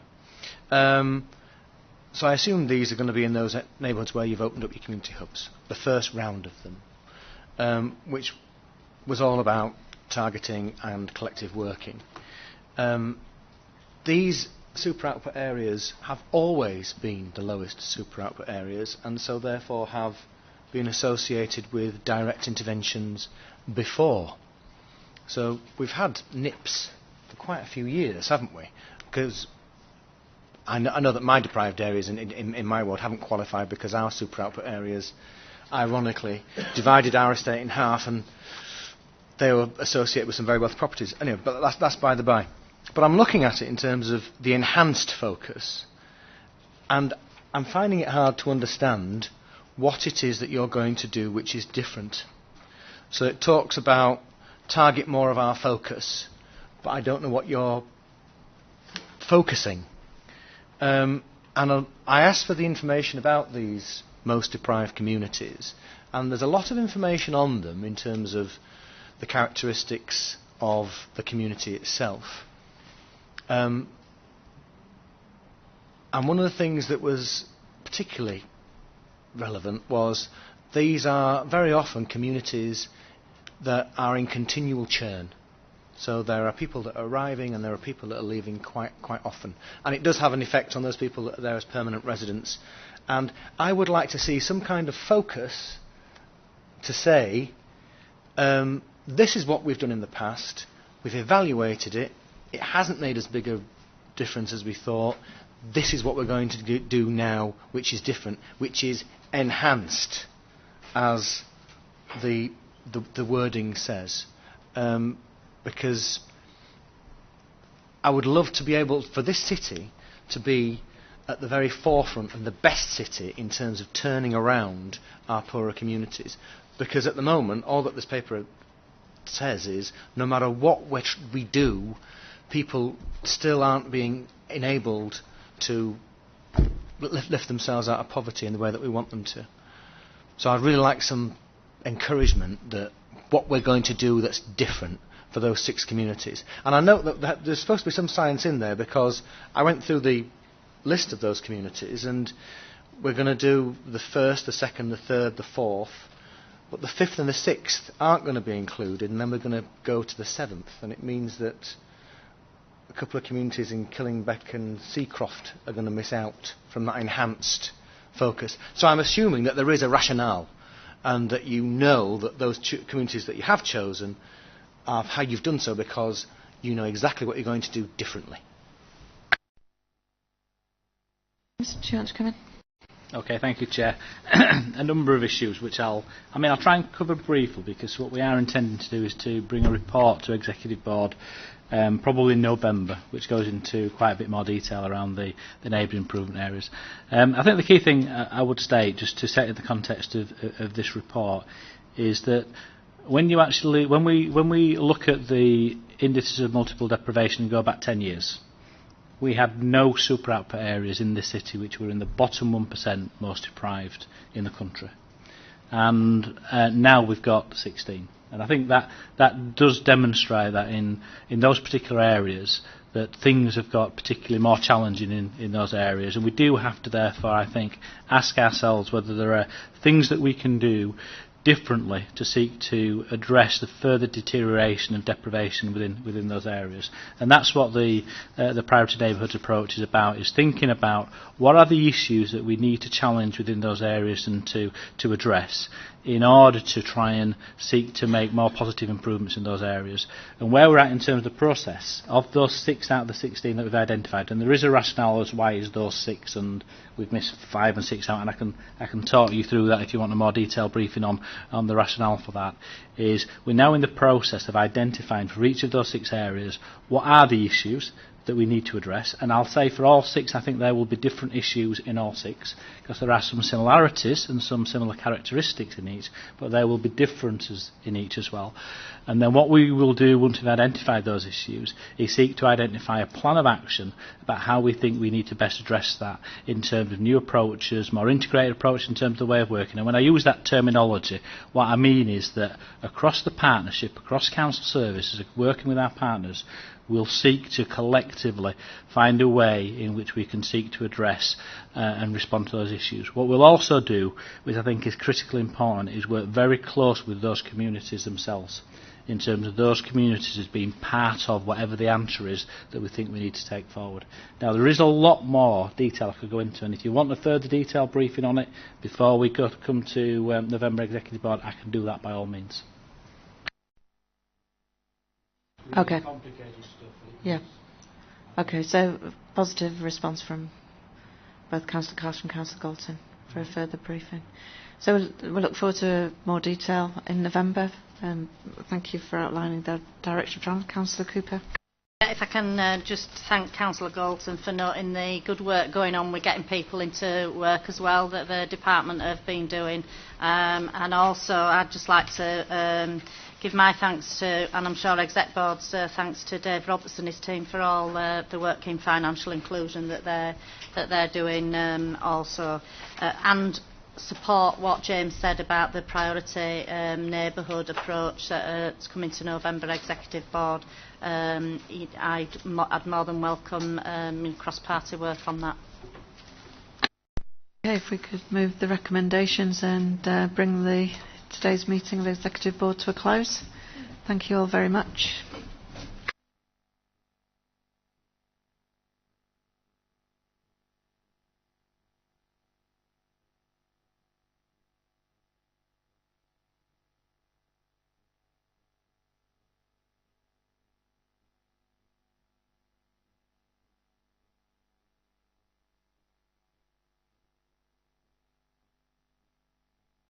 So I assume these are going to be in those neighbourhoods where you've opened up your community hubs, the first round of them, which was all about targeting and collective working. These super output areas have always been the lowest super output areas, and so therefore have been associated with direct interventions before. So we've had NIPs for quite a few years, haven't we? Because I know that my deprived areas in my ward haven't qualified because our super output areas, ironically, divided our estate in half, and they were associated with some very wealthy properties. Anyway, but that's by the by. But I'm looking at it in terms of the enhanced focus, and I'm finding it hard to understand what it is that you're going to do which is different. So it talks about target more of our focus, but I don't know what you're focusing. And I asked for the information about these most deprived communities, and there's a lot of information on them in terms of the characteristics of the community itself. And one of the things that was particularly relevant was these are very often communities that are in continual churn. So there are people that are arriving and there are people that are leaving quite often. And it does have an effect on those people that are there as permanent residents. And I would like to see some kind of focus to say, this is what we've done in the past, we've evaluated it, it hasn't made as big a difference as we thought, this is what we're going to do now, which is different, which is enhanced, as the wording says. Because I would love to be able, for this city, to be at the very forefront and the best city in terms of turning around our poorer communities. Because at the moment, all that this paper says is, no matter what we do, people still aren't being enabled to lift themselves out of poverty in the way that we want them to. So I'd really like some encouragement that what we're going to do that's different for those 6 communities. And I note that there's supposed to be some science in there, because I went through the list of those communities, and we're going to do the 1st, the 2nd, the 3rd, the 4th, but the 5th and the 6th aren't going to be included, and then we're going to go to the 7th, and it means that a couple of communities in Killingbeck and Seacroft are going to miss out from that enhanced focus. So I'm assuming that there is a rationale, and that you know that those communities that you have chosen are how you've done so because you know exactly what you're going to do differently. Mr. Church, come in. Okay, thank you, Chair. A number of issues which I'll try and cover briefly, because what we are intending to do is to bring a report to Executive Board probably in November, which goes into quite a bit more detail around the neighbourhood improvement areas. I think the key thing I would state, just to set in the context of this report, is that when we look at the indices of multiple deprivation and go back 10 years, we had no super output areas in this city which were in the bottom 1% most deprived in the country. And now we've got 16. And I think that does demonstrate that in those particular areas that things have got particularly more challenging in those areas. And we do have to therefore, I think, ask ourselves whether there are things that we can do differently to seek to address the further deterioration and deprivation within those areas. And that's what the priority neighbourhoods approach is about, is thinking about what are the issues that we need to challenge within those areas and to address in order to try and seek to make more positive improvements in those areas. And where we're at in terms of the process, of those 6 out of the 16 that we've identified, and there is a rationale as why is those 6 and we've missed 5 and 6 out, and I can talk you through that if you want a more detailed briefing on the rationale for that, is we're now in the process of identifying for each of those 6 areas what are the issues that we need to address. And I'll say for all 6 I think there will be different issues in all 6, because there are some similarities and some similar characteristics in each, but there will be differences in each as well. And then what we will do once we've identified those issues is seek to identify a plan of action about how we think we need to best address that in terms of new approaches, more integrated approach in terms of the way of working. And when I use that terminology, what I mean is that across the partnership, across council services, working with our partners, we'll seek to collectively find a way in which we can seek to address and respond to those issues. What we'll also do, which I think is critically important, is work very close with those communities themselves, in terms of those communities as being part of whatever the answer is that we think we need to take forward. Now, there is a lot more detail I could go into, and if you want a further detailed briefing on it before we come to November Executive Board, I can do that by all means. Okay. Yeah. Okay, so positive response from both Councillor Carter and Councillor Galton for a further briefing. So we'll look forward to more detail in November. Thank you for outlining the direction of travel. Councillor Cooper. If I can just thank Councillor Galton for noting the good work going on with getting people into work as well that the department have been doing. And also I'd just like to give my thanks to, and I'm sure Exec Board's thanks to Dave Robertson and his team for all the work in financial inclusion that they're doing also. And support what James said about the priority neighbourhood approach that's coming to November Executive Board. I'd more than welcome cross-party work on that. Okay, if we could move the recommendations and bring today's meeting of the Executive Board to a close. Thank you all very much.